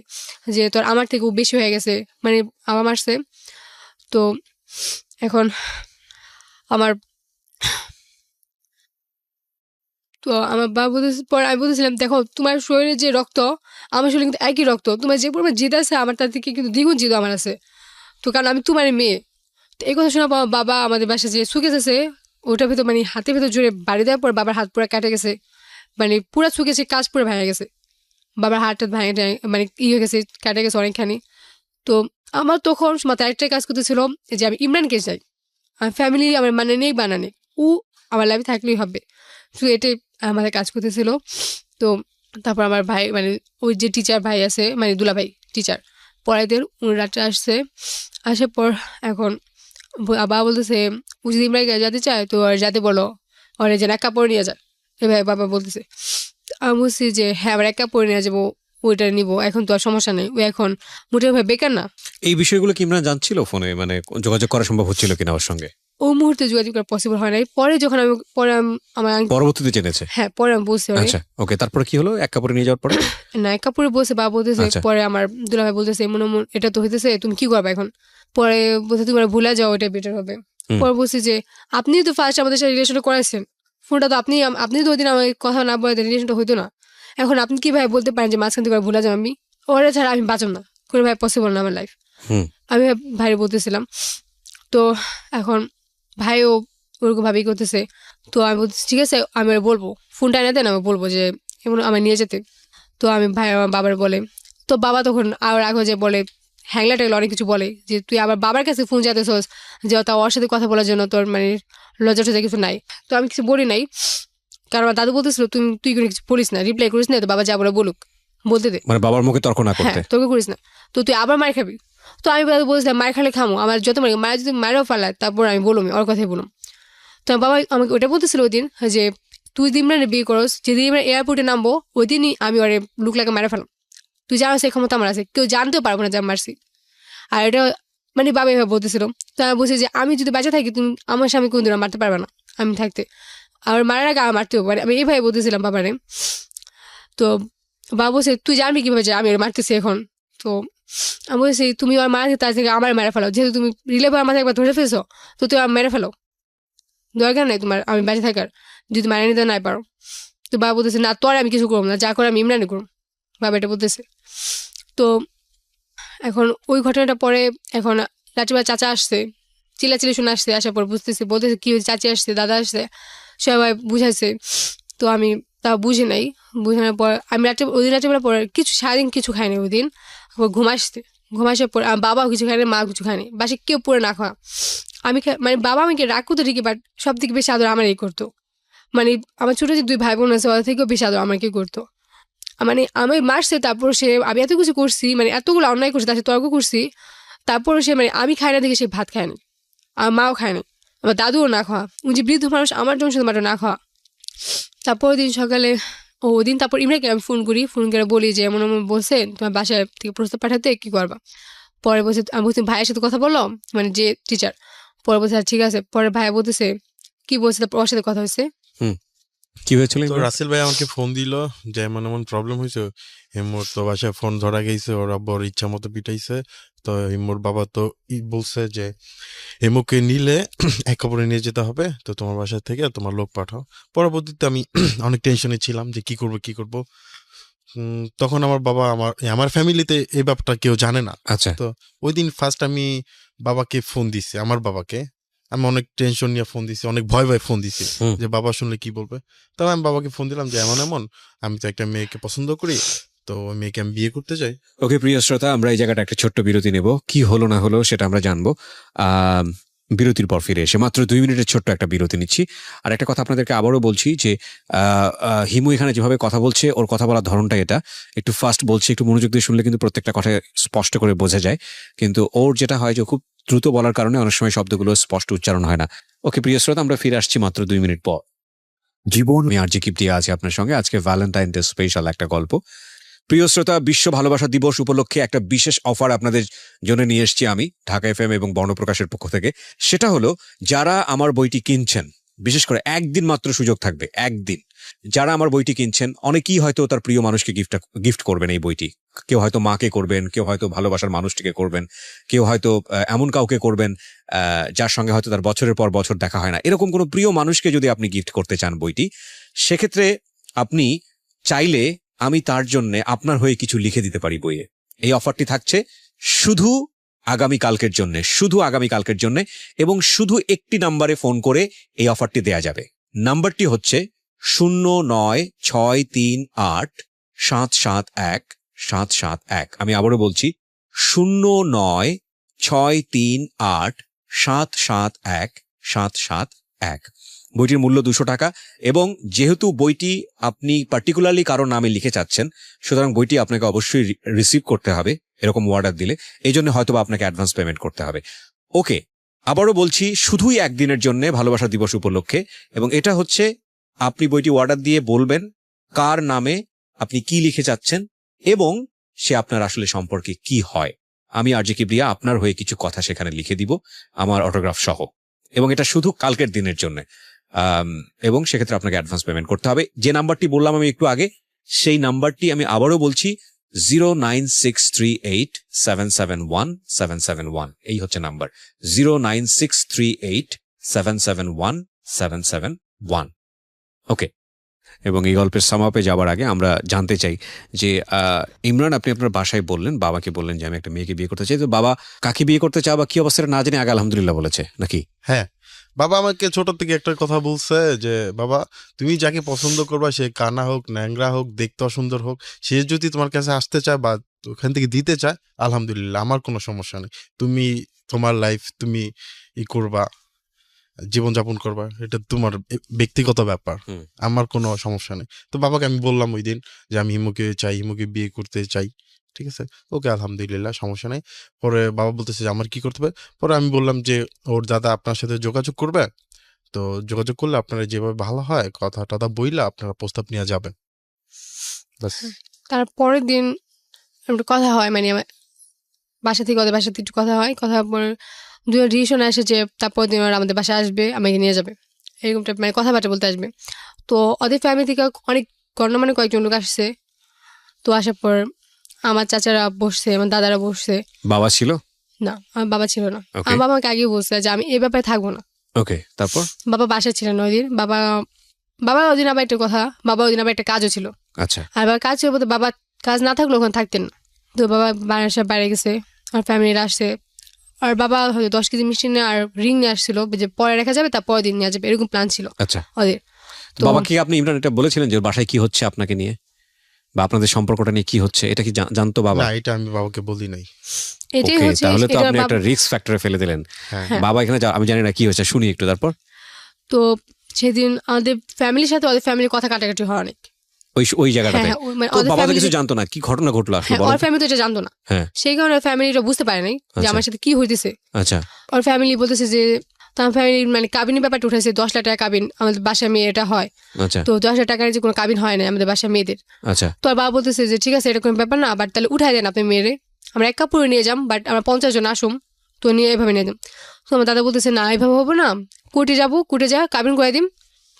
যে তোর আমার থেকেও বেশি হয়ে গেছে, মানে আবার মারছে। তো এখন আমার তো আমার বাবা বলতেছে, পরে আমি বলতেছিলাম দেখো তোমার শরীরে যে রক্ত আমার শরীরে কিন্তু একই রক্ত, তোমার যে পরিমাণ জিদ আছে আমার তার থেকে কিন্তু দ্বিগুণ জিদ আমার আছে, তো কারণ আমি তোমার মেয়ে। তো এই কথা শোনা বাবা আমাদের বাসায় যে সুকেস আছে ওটার ভেতর মানে হাতের ভেতর জোরে বাড়ি দেওয়ার পর বাবার হাত পুরো কেটে গেছে, মানে পুরো শুকেছে, কাজ পুরো ভেঙে গেছে, বাবার হাতটা ভেঙে মানে হয়ে গেছে, কেটে গেছে অনেকখানি। তো আমার তখন মাথায় একটাই কাজ করতেছিল যে আমি ইমরানকে চাই, আমার ফ্যামিলি আমার মানে নেই বানানে, ও আমার লাইফে থাকলেই হবে, শুধু এটাই আমাদের কাজ করতেছিল। তো তারপর আমার ভাই মানে ওই যে টিচার ভাই আছে মানে দুলা ভাই টিচার পড়াইদের, উনি রাত্রে আসছে। আসার পর এখন বাবা বলতেছে ও যদি ইমরানকে যেতে চায় তো আর যাতে বলো, ওর যে এক কাপড় নিয়ে যায়, এভাবে বাবা বলতেছে। আমি বলছি যে হ্যাঁ আবার এক কাপড় নিয়ে যাবো, ওইটা নিবো, এখন তো আর সমস্যা নেই, ও এখন মোটেও ভাই বেকার না। এই বিষয়গুলো কি ইমরান জানছিল ফোনে, মানে যোগাযোগ করা সম্ভব হচ্ছিল কিনা ওর সঙ্গে? ও মুহূর্তে যোগাযোগ করা পসিবল হয় নাই, পরে যখন আমি আমার পরবর্তীতে জেনেছে? হ্যাঁ পরে আমি বলছি আচ্ছা ওকে, তারপরে কি হলো এক কাপড়ে নিয়ে যাওয়ার পরে? না এক কাপড়ে বলছে বাবা বলতেছে, আচ্ছা। পরে আমার দুলাভাই বলতেছে এমন এমন এটা তো হইতেছে তুমি কি করবে এখন, পরে বলছে তুমি ভুলে যাও এটা বেটার হবে। পরে বলছি যে আপনি তো ফার্স্ট আমাদের সাথে রিলেশনটা করাইছেন, ফোনটা তো আপনি তো ওই দিন আমার কথা না বলে রিলেশনটা হইতো না, এখন আপনি কি ভাই বলতে পারেন যে মাঝখান থেকে ভুলে যাও আমি, ওরা ছাড়া আমি বাঁচাম না, কোনো ভাই পসিবল না আমার লাইফ। আমি ভাইরে বলতেছিলাম। তো এখন ভাইও ওরকম ভাবেই করতেছে। তো আমি বলতেছি ঠিক আছে আমি বলবো, ফোনটা এনে দেন আমি বলবো যে এমন আমার নিয়ে যেতে। তো আমি ভাই আমার বাবার বলে, তো বাবা তখন আর আগে যে বলে হ্যাংলা ট্যাংলা অনেক কিছু বলে যে তুই আবার বাবার কাছে ফোন যাইতেছস, যে তা ওর সাথে কথা বলার জন্য তোর মানে লজ্জা টজ্জা কিছু নাই। তো আমি কিছু বলি নাই, কারণ আমার দাদু বলতেছিল তুই কোনো কিছু বলিস না, রিপ্লাই করিস না, তো বাবা যা বলে বলুক, বলতে দে, মানে বাবার মুখে তর্ক না করতে। হ্যাঁ তর্ক করিস না, তো তুই আবার মার খাবি। তো আমি দাদু বলছিলাম মার খালে খামো, আমার যত মায়ের যদি মায়েরও ফেলায় তারপর আমি বলুম ওর কথাই বলুম। তো বাবা আমাকে ওটা বলতেছিল ওই দিন যে তুই ইমরানের বিয়ে করস, যেদিন ইমরান এয়ারপোর্টে নামবো ওই দিনই আমি ওরে লুক লাগে মারা ফেলাম, তুই জানো সেই ক্ষমতা আমার আছে, কেউ জানতেও পারবো না যে আমি মারছি। আর এটা মানে বাবা এভাবে বলতেছিল। তো আমি বলছি যে আমি যদি বাঁচা থাকি তুমি আমার স্বামী কোনদিন মারতে পারবে না আমি থাকতে, আর মারার আগে মারতেও পারে, আমি এইভাবে বলতেছিলাম বাবারে। তো বাবা বলছে তুই জানবি কিভাবে যে আমি ওর মারতেছি এখন। তো আমি বলছি তুমি আমার মারা তার থেকে আমার মেরে ফেলো, যেহেতু তুমি রিলেভার আমার একবার ধরে ফেলছো তো তুমি আমার মেরে ফেলো, দরকার নাই তোমার আমি বেঁচে থাকার, যদি মারা নিতে নাই পারো। তো বাবা বলতেছে না তোর আমি কিছু করবো না, যা করে আমি ইমরানি করবো, বাবা এটা বলতেছে। তো এখন ওই ঘটনাটা পরে এখন রাত্রিবেলা চাচা আসছে, চিল্লাচিল্লি শুনে আসছে, আসার পর বুঝতেছে বলতেছে কি হয়েছে, চাচি আসছে, দাদা আসছে, সবাই বুঝাইছে। তো আমি তা বুঝি নাই, বুঝানোর পর আমি ওই দিন রাত্রিবেলা পরে কিছু সারাদিন কিছু খাইনি ওই দিন, ঘুম আসছে ঘুম আসার পর আমার বাবাও কিছু খায়নি, মা কিছু খায়নি, বাসায় কেউ পুরো না খাওয়া। আমি মানে বাবা আমাকে রাগ করতো ঠিকই, বাট সব থেকে বেশি আদর আমারই করতো। মানে আমার ছোটো যে 2 ভাই বোন আছে ওদের থেকেও বেশি আদর আমাকে করতো। মানে আমি মারছে, তারপর সে আমি এত কিছু করছি, মানে এতগুলো অন্যায় করছি, তার সাথে তর্ক করছি, তারপরও সে মানে আমি খাই না দেখে সে ভাত খায়নি, আমার মাও খায়নি, আমার দাদুও না খাওয়া, ওই যে বৃদ্ধ মানুষ আমার জন্য শুধুমাত্র না খাওয়া। তারপর দিন সকালে ওই দিন তারপর ইমরানকে আমি ফোন করি, ফোন করে বলি যে এমন এমন বলছে তোমার বাসায় থেকে প্রস্তাব পাঠাতে, কি করবা? পরে বলছে, আমি বলছি ভাইয়ের সাথে কথা বললো, মানে যে টিচার। পরে বলছে ঠিক আছে। পরে ভাই বলতেছে কি বলছে, তারপর ওর সাথে কথা হয়েছে। কি হয়েছিল? তো রাসেল ভাই আমাকে ফোন দিল যে এমন এমন প্রবলেম হয়েছে, হিমুর তো বাসায় ফোন ধরা গেছে, ওর আব্বর ইচ্ছা মতো পিটাইছে। তো হিমুর বাবা তো বলছে যে হিমুকে নিলে এক খবরে নিয়ে যেতে হবে, তো তোমার বাসা থেকে তোমার লোক পাঠাও। পরবর্তীতে আমি অনেক টেনশনে ছিলাম যে কি করব। তখন আমার বাবা আমার ফ্যামিলিতে এই ব্যাপারটা কেউ জানে না। আচ্ছা, তো ওই দিন ফার্স্ট আমি বাবাকে ফোন দিছি, আমার বাবাকে আমি অনেক টেনশন নিয়ে ফোন দিছি, অনেক ভয় ফোন দিছি যে বাবা শুনলে কি বলবে। তবে আমি বাবাকে ফোন দিলাম যে এমন এমন আমি তো একটা মেয়েকে পছন্দ করি, তো ওই মেয়েকে আমি বিয়ে করতে চাই। ওকে প্রিয় শ্রোতা, আমরা এই জায়গাটা একটা ছোট্ট বিরতি নেব, কি হলো না হলো সেটা আমরা জানবো বিরতির পর ফিরে এসে। মাত্র 2 মিনিটের ছোট্ট একটা বিরতি নিচ্ছি। আর একটা কথা আপনাদেরকে আবারও বলছি যে হিমু এখানে যেভাবে কথা বলছে, ওর কথা বলার ধরনটা এটা একটু ফাস্ট বলছে, একটু মনোযোগ দিয়ে শুনলে কিন্তু প্রত্যেকটা কথা স্পষ্ট করে বোঝা যায়। কিন্তু ওর যেটা হয় যে খুব দ্রুত বলার কারণে অনেক সময় শব্দগুলো স্পষ্ট উচ্চারণ হয় না। ওকে প্রিয় শ্রোতা, আমরা ফিরে আসছি মাত্র 2 মিনিট পর। জীবন, আমি আরজি কিপ্টিয়া আছি আপনার সঙ্গে। আজকে ভ্যালেন্টাইন ডে স্পেশাল একটা গল্প। প্রিয় শ্রোতা, বিশ্ব ভালোবাসা দিবস উপলক্ষে একটা বিশেষ অফার আপনাদের জন্য নিয়ে এসেছি আমি, ঢাকা এফএম এবং বর্ণপ্রকাশের পক্ষ থেকে। সেটা হলো, যারা আমার বইটি কিনছেন, বিশেষ করে একদিন মাত্র সুযোগ থাকবে, একদিন। যারা আমার বইটি কিনছেন, অনেকেই হয়তো তার প্রিয় মানুষকে গিফট করবেন এই বইটি। কেউ হয়তো মাকে করবেন, কেউ হয়তো ভালোবাসার মানুষটিকে করবেন, কেউ হয়তো এমন কাউকে করবেন যার সঙ্গে হয়তো তার বছরের পর বছর দেখা হয় না। এরকম কোনো প্রিয় মানুষকে যদি আপনি গিফট করতে চান বইটি, সেক্ষেত্রে আপনি চাইলে আমি তার জন্য আপনার হয়ে কিছু লিখে দিতে পারি বইয়ে। এই অফারটি থাকছে শুধু আগামীকালকের জন্য, শুধু আগামীকালকের জন্য, এবং শুধু একটি নাম্বারে ফোন করে এই অফারটি দেয়া যাবে। নাম্বারটি হচ্ছে 0963871771। আমি আবারও বলছি 0963871771। বইটির মূল্য 200 টাকা, এবং যেহেতু বইটি আপনি পার্টিকুলারলি কারো নামে লিখে চাচ্ছেন, সুতরাং বইটি আপনাকে অবশ্যই রিসিভ করতে হবে এরকম অর্ডার দিলে। এই জন্য হয়তো আপনাকে অ্যাডভান্স পেমেন্ট করতে হবে। ওকে, আবারও বলছি, শুধুই একদিনের জন্য ভালোবাসা দিবস উপলক্ষে। এবং এটা হচ্ছে, আপনি বইটি অর্ডার দিয়ে বলবেন কার নামে আপনি কি লিখে চাচ্ছেন এবং সে আপনার আসলে সম্পর্কে কি হয়। আমি আরজি কিবরিয়া আপনার হয়ে কিছু কথা সেখানে লিখে দিব, আমার অটোগ্রাফ সহ। এবং এটা শুধু কালকের দিনের জন্য, এবং সেক্ষেত্রে আপনাকে অ্যাডভান্স পেমেন্ট করতে হবে। যে নাম্বারটি বললাম আমি একটু আগে, সেই নাম্বারটি আমি আবারও বলছি 09638771771। এই হচ্ছে নাম্বার, 09638771771। ওকে, এবং এই গল্পের সামাপে যাওয়ার আগে আমরা জানতে চাই যে ইমরান, আপনি আপনার বাসায় বললেন, বাবাকে বললেন যে আমি একটা মেয়েকে বিয়ে করতে চাই। তো বাবা কাকে বিয়ে করতে চাও বা কি অবস্থাটা না জানি আগে আলহামদুলিল্লাহ বলেছে নাকি? হ্যাঁ, বাবা আমাকে ছোট থেকে একটা কথা বলছে যে বাবা, তুমি যাকে পছন্দ করবা, সে কানা হোক, ন্যাংরা হোক, দেখতে অসুন্দর হোক, সে যদি তোমার কাছে আসতে চায় বা ওখান থেকে দিতে চায়, আলহামদুলিল্লাহ, আমার কোনো সমস্যা নেই। তুমি তোমার লাইফ তুমি করবা, জীবনযাপন করবা, এটা তোমার ব্যক্তিগত ব্যাপার, আমার কোনো সমস্যা নেই। তো বাবাকে আমি বললাম ওই দিন যে আমি হিমুকে চাই, হিমুকে বিয়ে করতে চাই। ঠিক আছে, ওকে, আলহামদুলিল্লাহ, সমস্যা নেই। পরে বাবা বলতেছে যে আমার কি করতে হবে। পরে আমি বললাম যে ওর দাদা আপনার সাথে যোগাযোগ করবে, তো যোগাযোগ করলে আপনারা যেভাবে ভালো হয় কথা টথা বইলা আপনারা প্রস্তাব নিয়ে যাবেন। তারপরের দিন একটু কথা হয়, মানে আমার বাসা থেকে ওদের বাসা থেকে একটু কথা হয়। কথা পরে দুটো ডিসিশন আসে যে তারপর দিন ওরা আমাদের বাসায় আসবে, আমাকে নিয়ে যাবে, এরকম টাইপ, মানে কথাবার্তা বলতে আসবে। তো ওদের ফ্যামিলি থেকে অনেক গণ্যমান্য কয়েকজন লোক আসছে। তো আসার পর আমার চাচারা বসছে, আমার দাদারা বসছে। বাবা ছিল না, আমার বাবা ছিল না। আমার বাবা আমাকে আগেই বলছে যে আমি এই ব্যাপারে থাকবো না। ওকে, তারপর বাবা বাসায় ছিলেন ওই দিন। বাবা ওই দিন আবার একটা কথা, বাবা ওই দিন আবার একটা কাজও ছিল। আচ্ছা, আর বাবার কাজ ছিল বলতে বাবা কাজ না থাকলে ওখানে থাকতেন না। তো বাবা বাসার বাইরে গেছে, আর ফ্যামিলিরা আসছে। আর বাবা হয়তো 10 কেজি মিষ্টি নিয়ে আর রিং নিয়ে আসছিল, যে পরে রাখা যাবে, তার পরের দিন নিয়ে যাবে, এরকম প্ল্যান ছিল। আচ্ছা, ওদের। বাবা কি আপনি ইমরান এটা বলেছিলেন যে বাসায় কি হচ্ছে আপনাকে নিয়ে, বা আপনাদের সম্পর্কটা নিয়ে কি হচ্ছে এটা কি জানতো বাবা? না, এটা আমি বাবাকে বলি নাই। এটাই Okay, হচ্ছে তাহলে তো এটার আপনি একটা রিস্ক ফ্যাক্টরে ফেলে দিলেন। হ্যাঁ হ্যাঁ। বাবা এখানে আমি জানি না কি হয়েছে, শুনি একটু তারপর। তো সেদিন আমাদের ফ্যামিলির সাথে ওদের ফ্যামিলির কথা কাটাকাটি হয় অনেক। ওই জায়গাটাতে হ্যাঁ, মানে তো ওদের বাবা তো family- কিছু জানতো না, কি ঘটনা ঘটলো আসলে হ্যাঁ, বলেন ওর তো? ফ্যামিলি তো এটা জানতো না। হ্যাঁ, সেই কারণে ফ্যামিলিটা বুঝতে পারে নাই যে আচ্ছা। আমার সাথে কি হইতেছে। আচ্ছা ওর ফ্যামিলি বলতেছে যে তার ফ্যামিলি মানে কাবিনের ব্যাপারটা উঠেছে, 10 লাখ টাকা কাবিন আমাদের বাসায় মেয়ে এটা হয়। আচ্ছা তো 10 লাখ টাকার যে কোনো কাবিন হয় না আমাদের বাসায় মেয়েদের। আচ্ছা তো আর বাবা বলতেছে যে ঠিক আছে এটা কোনো ব্যাপার না, বাট তাহলে উঠাই দেন আপনি মেয়েরে, আমরা এক কাপড়ে নিয়ে যাম, বাট আমরা 50 জন আসুম, তো নিয়ে এভাবে নিয়ে যাম। তো আমার দাদা বলতেছে না এভাবে হবো না, কোর্টে যাবো, কোর্টে যা কাবিন করে দিম,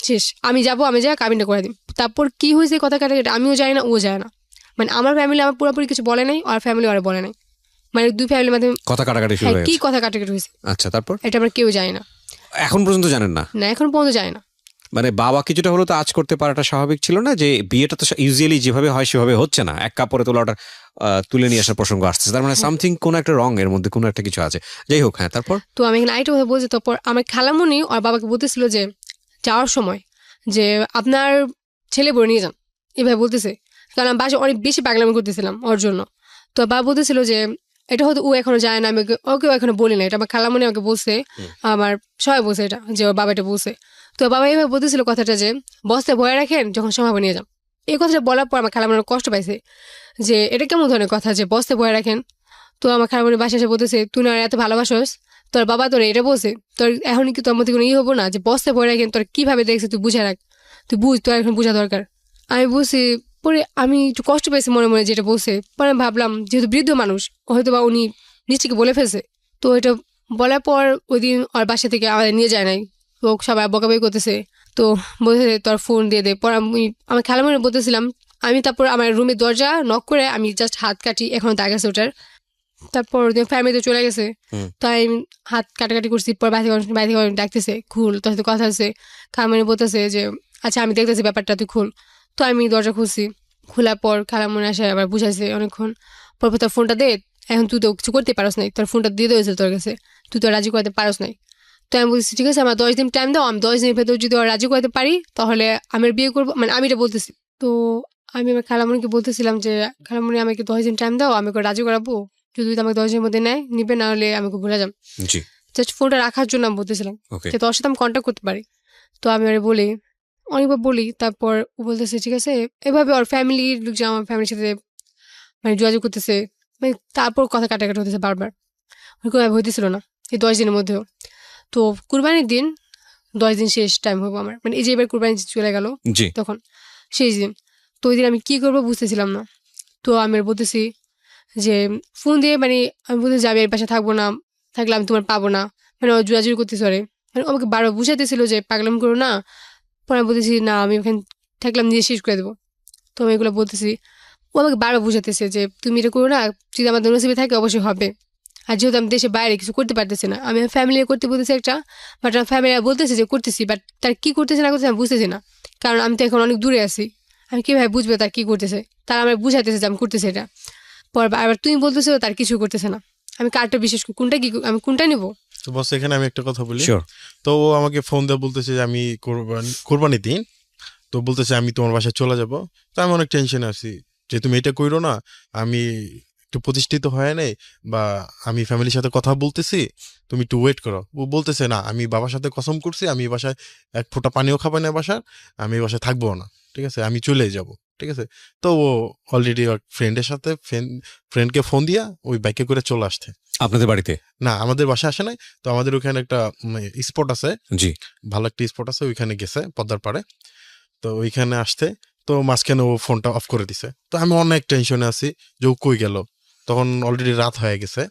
শেষ। আমি যাবো, আমি যা কাবিনটা করে দিম। তারপর কি হয়েছে কথা কাটা আমিও যাই না, ও যায় না। মানে আমার ফ্যামিলি আমার পুরোপুরি কিছু বলে নাই, আর ফ্যামিলি ওরা বলে নাই, মানে দুই ফ্যামিলির মাধ্যমে কথা কাটাকাটি শুরু হ্যাঁ, হয়ে কি গেছে। কথা কাটাকাটি হয়েছে আচ্ছা তারপর এটা আমরা কেউ জানি না। এখন পর্যন্ত জানেন না? না, এখন পর্যন্ত যায় না। মানে বাবা কিছুটা হলো তো আজ করতে পারাটা স্বাভাবিক ছিল না, যে বিয়েটা তো ইউজুয়ালি যেভাবে হয় সেভাবে হচ্ছে না, এক কাপড়ে তোলাটা তুলে নিয়ে আসার প্রসঙ্গ আসছে, তার মানে সামথিং কোন একটা রং এর মধ্যে কোনো একটা কিছু আছে। যাই হোক, হ্যাঁ তারপর তো আমি এখানে আরেকটা কথা বলছি, তারপর আমার খালামণি আর বাবাকে বলতেছিল যে যাওয়ার সময় যে আপনার ছেলে বলে নিয়ে যান, এভাবে বলতেছে। কারণ আমি বাসায় অনেক বেশি পাগলামি করতেছিলাম ওর জন্য। তো বাবা বলতেছিল যে এটা হয়তো ও এখনো যায় না, আমি ওকেও এখনো বলি না, এটা আমার খালামণি আমাকে বলছে, আমার সবাই বলছে এটা যে ওর বাবা এটা বলছে। তো বাবা এইভাবে বলতেছিল কথাটা যে বস্তায় ভয় রাখেন, যখন সময় হবে নিয়ে যান। এই কথাটা বলার পর আমার খালামণি অনেক কষ্ট পাইছে যে এটা কেমন ধরনের কথা যে বস্তায় ভয় রাখেন। তো আমার খালামণি বাসায় এসে বলতেছে তুই না এত ভালোবাসোস, তোর বাবা তোর এটা বলছে, তোর এখন কি তোর মধ্যে কোনো হবো না যে বস্তায় ভয় রাখেন, তোর কিভাবে দেখছে তুই বুঝে রাখ, তুই বুঝ, তোর এখন বোঝা দরকার। আমি বলছি, পরে আমি একটু কষ্ট পেয়েছি মনে মনে যেটা বলছে। পরে আমি ভাবলাম যেহেতু বৃদ্ধ মানুষ, হয়তো বা উনি নিশ্চিকে বলে ফেলছে। তো এটা বলার পর ওই দিন ওর বাসা থেকে আমাদের নিয়ে যায় নাই, তো সবাই বকাবকি করতেছে। তো বলতেছে তোর ফোন দিয়ে দে। পর আমি আমার খেলামনে বলতেছিলাম, আমি তারপর আমার রুমের দরজা নক করে আমি জাস্ট হাত কাটি, এখনো দাগ আছে ওটার। তারপর ফ্যামিলিতে চলে গেছে, তাই আমি হাত কাটাকাটি করছি। পর বাইরে ডাকতেছে খুল, তোর সাথে কথা আছে। খালামণি বলতেছে যে আচ্ছা আমি দেখতেছি ব্যাপারটা, তুই খুল। তো আমি দরজা খুলছি, খোলার পর খালামণি আসে আবার বুঝাইছে অনেকক্ষণ। পর তোর ফোনটা দে, এখন তুই তো কিছু করতে পারস নাই, তোর ফোনটা দিয়ে দিয়েছে তোর কাছে, তুই তো রাজি করতে পারস নাই। তো আমি বলছি ঠিক আছে আমার 10 দিন টাইম দাও, আমি 10 দিনের ভেতর যদি ওরা রাজি করতে পারি তাহলে আমি বিয়ে করবো, মানে আমি এটা বলতেছি। তো আমি আমার খালামণিকে বলতেছিলাম যে খালামণি আমাকে 10 দিন টাইম দাও, আমি রাজি করাবো, যদি আমাকে 10 দিনের মধ্যে নেয় নিবে, না হলে আমাকে ভুলে যাম। জি জাস্ট ফোনটা রাখার জন্য আমি বলতেছিলাম ওকে যে তোর সাথে আমি কন্ট্যাক্ট করতে পারি। তো আমি ওরা বলি, অনেকবার বলি। তারপর ও বলতেছে ঠিক আছে, এভাবে ওর ফ্যামিলির লোকজন আমার ফ্যামিলির সাথে মানে যোগাযোগ করতেছে, মানে তারপর কথা কাটাকাটি হতেছে বারবার, ওরকম হইতেছিল না এই 10 দিনের মধ্যেও। তো কুরবানির দিন 10 দিন শেষ টাইম হবো আমার, মানে এই যে এবার কুরবানি চলে গেল জি তখন শেষ দিন। তো ওই দিন আমি কি করবো বুঝতেছিলাম না। তো আমি ওর বলতেছি যে ফোন দিয়ে, মানে আমি বলতে যাবি এর পাশে থাকবো না, থাকলে আমি তোমার পাবো না, মানে ও জোরাজুরি করতেছে ওরে, মানে ও আমাকে বারবার বুঝাইতেছিল যে পাগলাম করো না। পরে আমি বলতেছি না আমি ওখানে থাকলাম নিজে শেষ করে দেবো। তো আমি এগুলো বলতেছি, ও আমাকে বারবার বুঝাতেছে যে তুমি এটা করো না, যদি আমাদের নসিবে থাকে অবশ্যই হবে। আর যেহেতু আমি দেশের বাইরে কিছু করতে পারতেছি না, আমি ফ্যামিলি করতে বলতেছি একটা, বাট আমার ফ্যামিলি বলতেছে যে করতেছি, বাট তার কি করতেছে না করতেছে আমি বুঝতেছি না, কারণ আমি তো এখন অনেক দূরে আছি। আমি কিভাবে বুঝবো তার কি করতেছে, তার আমার বুঝাইতেছে যে আমি করতেছি এটা। পর আবার তুমি বলতেছো তার কিছু করতেছে না, আমি কারটা বিশেষ করে কোনটা কি আমি কোনটা নিবো। তো বস এখানে আমি একটা কথা বলি। শিওর তো ও আমাকে ফোন দিয়ে বলতেছে যে আমি কোরবানি দিন, তো বলতেছে আমি তোমার বাসায় চলে যাব। তো আমি অনেক টেনশনে আছি যে তুমি এটা কইরো না, আমি একটু প্রতিষ্ঠিত হয় নাই, বা আমি ফ্যামিলির সাথে কথা বলতেছি, তুমি একটু ওয়েট করো। ও বলতেছে না, আমি বাবার সাথে কসম করছি, আমি বাসায় এক ফোঁটা পানিও খাবে না বাসার, আমি বাসায় থাকবো না, ঠিক আছে, আমি চলে যাব, ঠিক আছে। তো ও অলরেডি ফ্রেন্ডের সাথে ফ্রেন্ডকে ফোন দিয়া ওই বাইকে করে চলে আসছে আপনাদের বাড়িতে? না, আমাদের বাসায় আসে নাই। তো আমাদের ওখানে একটা স্পট আছে, জি ভালো একটা স্পট আছে, ওইখানে গেছে পদ্মার পাড়ে। তো ওইখানে আসতে তো মাঝখানে ও ফোনটা অফ করে দিছে। তো আমি অনেক টেনশনে আছি যে ও কই গেল, তখন অলরেডি রাত হয়ে গেছে।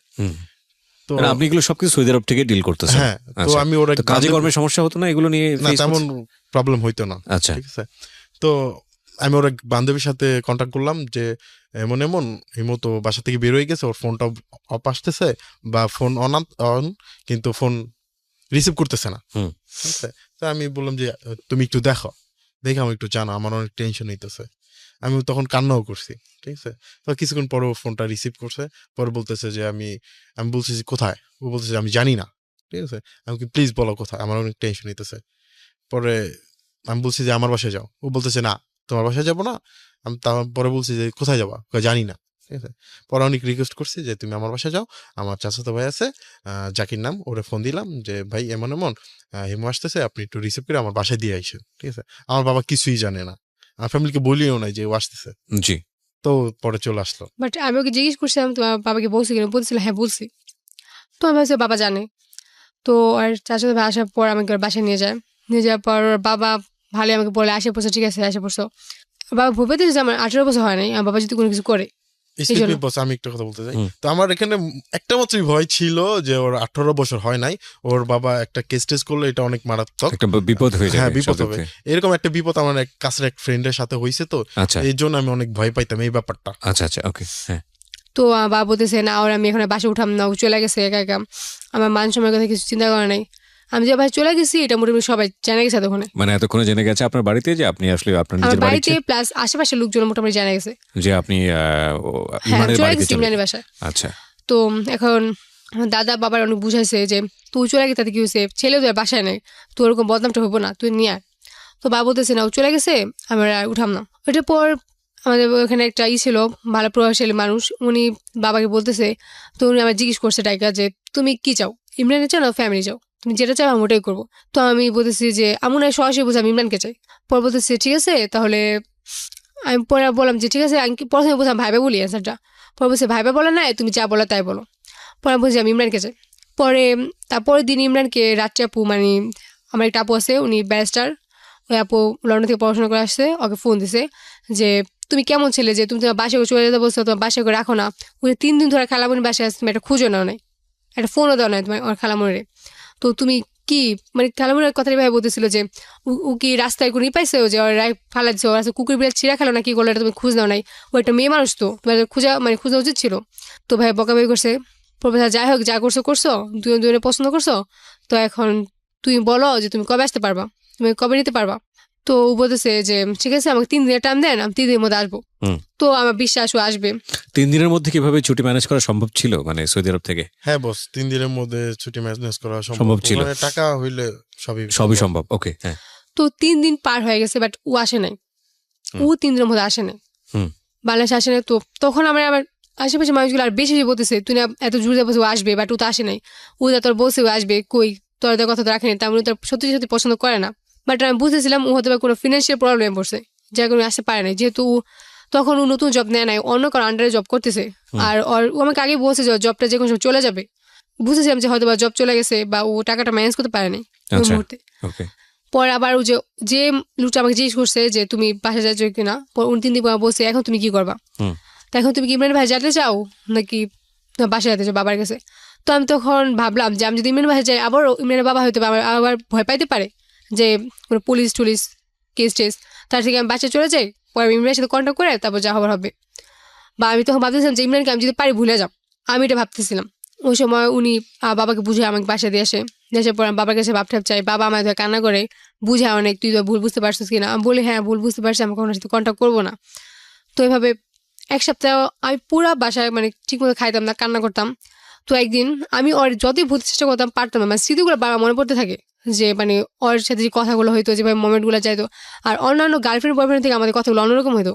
তো মানে আপনি এগুলো সবকিছু সৌদি আরব থেকে ডিল করতেছেন? হ্যাঁ, তো আচ্ছা। আমি ওর তো কাজে কর্মের সমস্যা হতো না এগুলো নিয়ে? না, face তেমন করতে- প্রবলেম হইতো না, আচ্ছা ঠিক আছে। তো আমি ওর এক বান্ধবীর সাথে কন্ট্যাক্ট করলাম যে এমন এমন হিমো তো বাসা থেকে বের হয়ে গেছে, ওর ফোনটা অফ আসতেছে বা ফোন অন, কিন্তু ফোন রিসিভ করতেছে না, হুম। ঠিক আছে। তো আমি বললাম যে তুমি একটু দেখো, দেখে আমি একটু জানো, আমার অনেক টেনশন হইতেছে। আমি তখন কান্নাও করছি, ঠিক আছে। তো কিছুক্ষণ পরে ফোনটা রিসিভ করছে, পরে বলতেছে যে আমি বলছি যে কোথায়, ও বলতেছে আমি জানি না, ঠিক আছে। আমি প্লিজ বলো কোথায়, আমার অনেক টেনশন হইতেছে। পরে আমি বলছি যে আমার বাসায় যাও, ও বলতেছে না তোমার বাসায় যাবো না, আমি পরে বলছি যে কোথায় যাবা, জানি না। ঠিক আছে, পরে অনেক রিকোয়েস্ট করছি যে তুমি আমার বাসায় যাও, আমার চাচাতো ভাই আছে জাকির নাম, ওরে ফোন দিলাম যে ভাই এমন এমন হিমু আসতেছে, আপনি একটু রিসিভ করে আমার বাসায় দিয়ে আইসেন। ঠিক আছে, আমার বাবা কিছুই জানে না, আমার ফ্যামিলিকে বলিও নাই যে ও আসতেছে। জি। তো পরে চলে আসলো। বাট আমি ওকে জিজ্ঞেস করছিলাম তোমার বাবাকে বলছি কিনা, বলছিল হ্যাঁ বলছি। তো আমি ভাবছি বাবা জানে। তো আর চাচাতো ভাই আসার পর আমাকে ওর বাসায় নিয়ে যায়, নিয়ে যাওয়ার পর ওর বাবা ভালোই আমাকে বলে আসে পড়ছো, ঠিক আছে আসে পড়ছো। বাবা ভেবে দিয়েছে আমার 18 বছর হয় নাই, আমার বাবা যদি কোনো কিছু করে। Excuse me, boss, আমি একটা কথা বলতে চাই। তো আমার এখানে একটা মাত্রই ভয় ছিল যে ওর 18 বছর হয় নাই, ওর বাবা একটা কেস টেস করলে এটা অনেক মারাত্মক, একটা বিপদ হয়ে যাবে। হ্যাঁ বিপদ হবে। এরকম একটা বিপদ আমার এক কাছের এক ফ্রেন্ডের সাথে হয়েছে, তো আচ্ছা এই জন্য আমি অনেক ভয় পাইতাম এই ব্যাপারটা। আচ্ছা আচ্ছা, ওকে। হ্যাঁ, তো আমার বাবা বলতেছে না ওর আমি এখানে বাসে উঠাম না, ও চলে গেছে একা একা, আমার মান সময়ের কথা কিছু চিন্তা করে নাই। আমি যে ভাই চলে গেছি এটা মোটামুটি সবাই জানা গেছে এতক্ষণে, মানে এতক্ষণে জেনে গেছে আপনার বাড়িতে যে আপনি আসলে আপনার আমার নিজের বাড়িতে বাড়িতে, প্লাস আশেপাশের লোকজন মোটামুটি জানা গেছে। যে আপনি হ্যাঁ ইমরানের চলে বাড়িতে গেছি চলে ইমরানের গেছেন। বাসায়। আচ্ছা, তো এখন আমার দাদা বাবার অনেক বুঝাইছে যে তুই চলে গেছে তাতে কি হয়েছে, ছেলেও তো আর বাসায় নেই, তো ওরকম বদনামটা হবো না, তুই নিয়ে আয়। তো বাবা বলতেছে না ও চলে গেছে, আমার আর উঠাম না। ওইটার পর আমাদের ওখানে একটা ছিল ভালো প্রভাবশালী মানুষ, উনি বাবাকে বলতেছে, তো উনি আমার জিজ্ঞেস করছে টাইকা যে তুমি কি চাও, ইমরানে চাও না ফ্যামিলি চাও, তুমি যেটা চাও আমি ওটাই করবো। তো আমি বলতেছি যে আমি না সরাসরি বলছি আমি ইমরানকে চাই। পর বলতেছে ঠিক আছে তাহলে, আমি পরে বললাম যে ঠিক আছে, আমি প্রথমে বলছিলাম ভাইবা বলি অ্যান্সারটা, পরে বলছে ভাইবা বলে না তুমি যা বলো তাই বলো। পরে বলছি আমি ইমরানকে চাই। পরে তারপরের দিন ইমরানকে রাত্রে আপু মানে আমার একটা আপু আছে উনি ব্যারিস্টার, ওই আপু লন্ডন থেকে পড়াশোনা করে আসছে, ওকে ফোন দিছে যে তুমি কেমন ছেলে যে তুমি তোমার বাসায় চলে যেতে বলছো, তোমার বাসায় রাখো না, উনি 3 দিন ধরে খালামণি বাসায় আসছে, তুমি একটা খুঁজো নাও নাই, একটা ফোনও দেওয়া নাই তোমার ওর খালামণিরে। তো তুমি কি মানে খালামণির কথাটা ভাই বলতেছিল যে ও কি রাস্তায় কোনো পাইছে যে ওর রায় ফালাচ্ছে, ওর কুকুর বিড়াল ছিঁড়া খেলো না কি করলো, এটা তুমি খুঁজ নাও নাই, ও একটা মেয়ে মানুষ, তো তোমার খোঁজা উচিত ছিল। তো ভাই বকাবকি করছে। প্রফেসর যাই হোক যা করছো দুজনে পছন্দ করছো, তো এখন তুমি বলো যে তুমি কবে আসতে পারবা, তুমি কবে নিতে পারবা। তো ও বলতেছে যে ঠিক আছে আমাকে 3 দিনের টাইম দেন, আমি 3 দিনের মধ্যে আসবো। তো আমার বিশ্বাস ও আসবে। 3 দিনের মধ্যে কিভাবে ছুটি ম্যানেজ করা সম্ভব ছিল মানে সৌদি আরব থেকে? হ্যাঁ বস, 3 দিনের মধ্যে ছুটি ম্যানেজ করা সম্ভব ছিল, মানে টাকা হইলে সবই সম্ভব। ওকে, হ্যাঁ। তো 3 দিন পার হয়ে গেছে বাট ও আসে নাই, ও 3 দিনের মধ্যে আসে নাই, বাংলাদেশে আসে নাই। তো তখন আমার আশেপাশে মানুষগুলো আর বেশি বলতেছে তুই না এত জোর দিয়ে ও আসবে, বাট ও তো আসে নাই, ও যা তোর বলছে ও আসবে, কই তোর কথা তো রাখেনি, তেমন তোর সত্যি সত্যি পছন্দ করে না। বাট আমি বুঝতেছিলাম ও হয়তো কোনো ফিনান্সিয়াল প্রবলেমে পড়ছে যার কারণে আসতে পারে নাই, যেহেতু তখন ও নতুন জব নেয় নাই, অন্য কারো আন্ডারে জব করতেছে। আর ও আমাকে আগে বলছে যে জবটা যে কোনো সময় চলে যাবে, বুঝেছিলাম যে হয়তো বা জব চলে গেছে বা ও টাকাটা ম্যানেজ করতে পারেনি ওই মুহূর্তে। পরে আবার ও যে লোকটা আমাকে জিজ্ঞেস করছে যে তুমি বাসা যাচ্ছ কিনা, উনি 3 দিন পর বলছে এখন তুমি কি করবা, তা এখন তুমি কি ইমরান ভাই যেতে চাও নাকি বাসায় যেতে চাও বাবার কাছে। তো আমি তখন ভাবলাম যে আমি যদি ইমরান ভাই যাই আবার ইমরানের বাবা হয়তো আবার ভয় পাইতে পারে যে কোনো পুলিশ টুলিশ কেস টেস, তার থেকে আমি বাসায় চলে যাই, পরে আমি ইমরানের সাথে কন্ট্যাক্ট করে তারপর যা হবার হবে। বা আমি তখন ভাবতেছিলাম যে ইমরানকে আমি যদি পারি ভুলে যাম, আমি এটা ভাবতেছিলাম। ওই সময় উনি বাবাকে বুঝে আমাকে বাসায় দিয়ে আসে, দেশের পর বাবার কাছে ভাবঠাপ চাই, বাবা আমার ধরে কান্না করে বুঝে অনেক তুই তো ভুল বুঝতে পারছিস কিনা, আমি বলি হ্যাঁ ভুল বুঝতে পারছি, আমি কখনোর সাথে কন্ট্যাক্ট করবো না। তো এইভাবে 1 সপ্তাহ আমি পুরা বাসায় মানে ঠিক মতো খাইতাম না, কান্না করতাম। তো একদিন আমি ওর যতই ভুলতে চেষ্টা করতাম পারতাম না, মানে স্মৃতিগুলো বারবার মনে পড়তে থাকে যে মানে ওর সাথে যে কথাগুলো হইতো, যেভাবে মোমেন্টগুলো চাইতো। আর অন্যান্য গার্লফ্রেন্ড বয়ফ্রেন্ড থেকে আমাদের কথাগুলো অন্যরকম হইতো,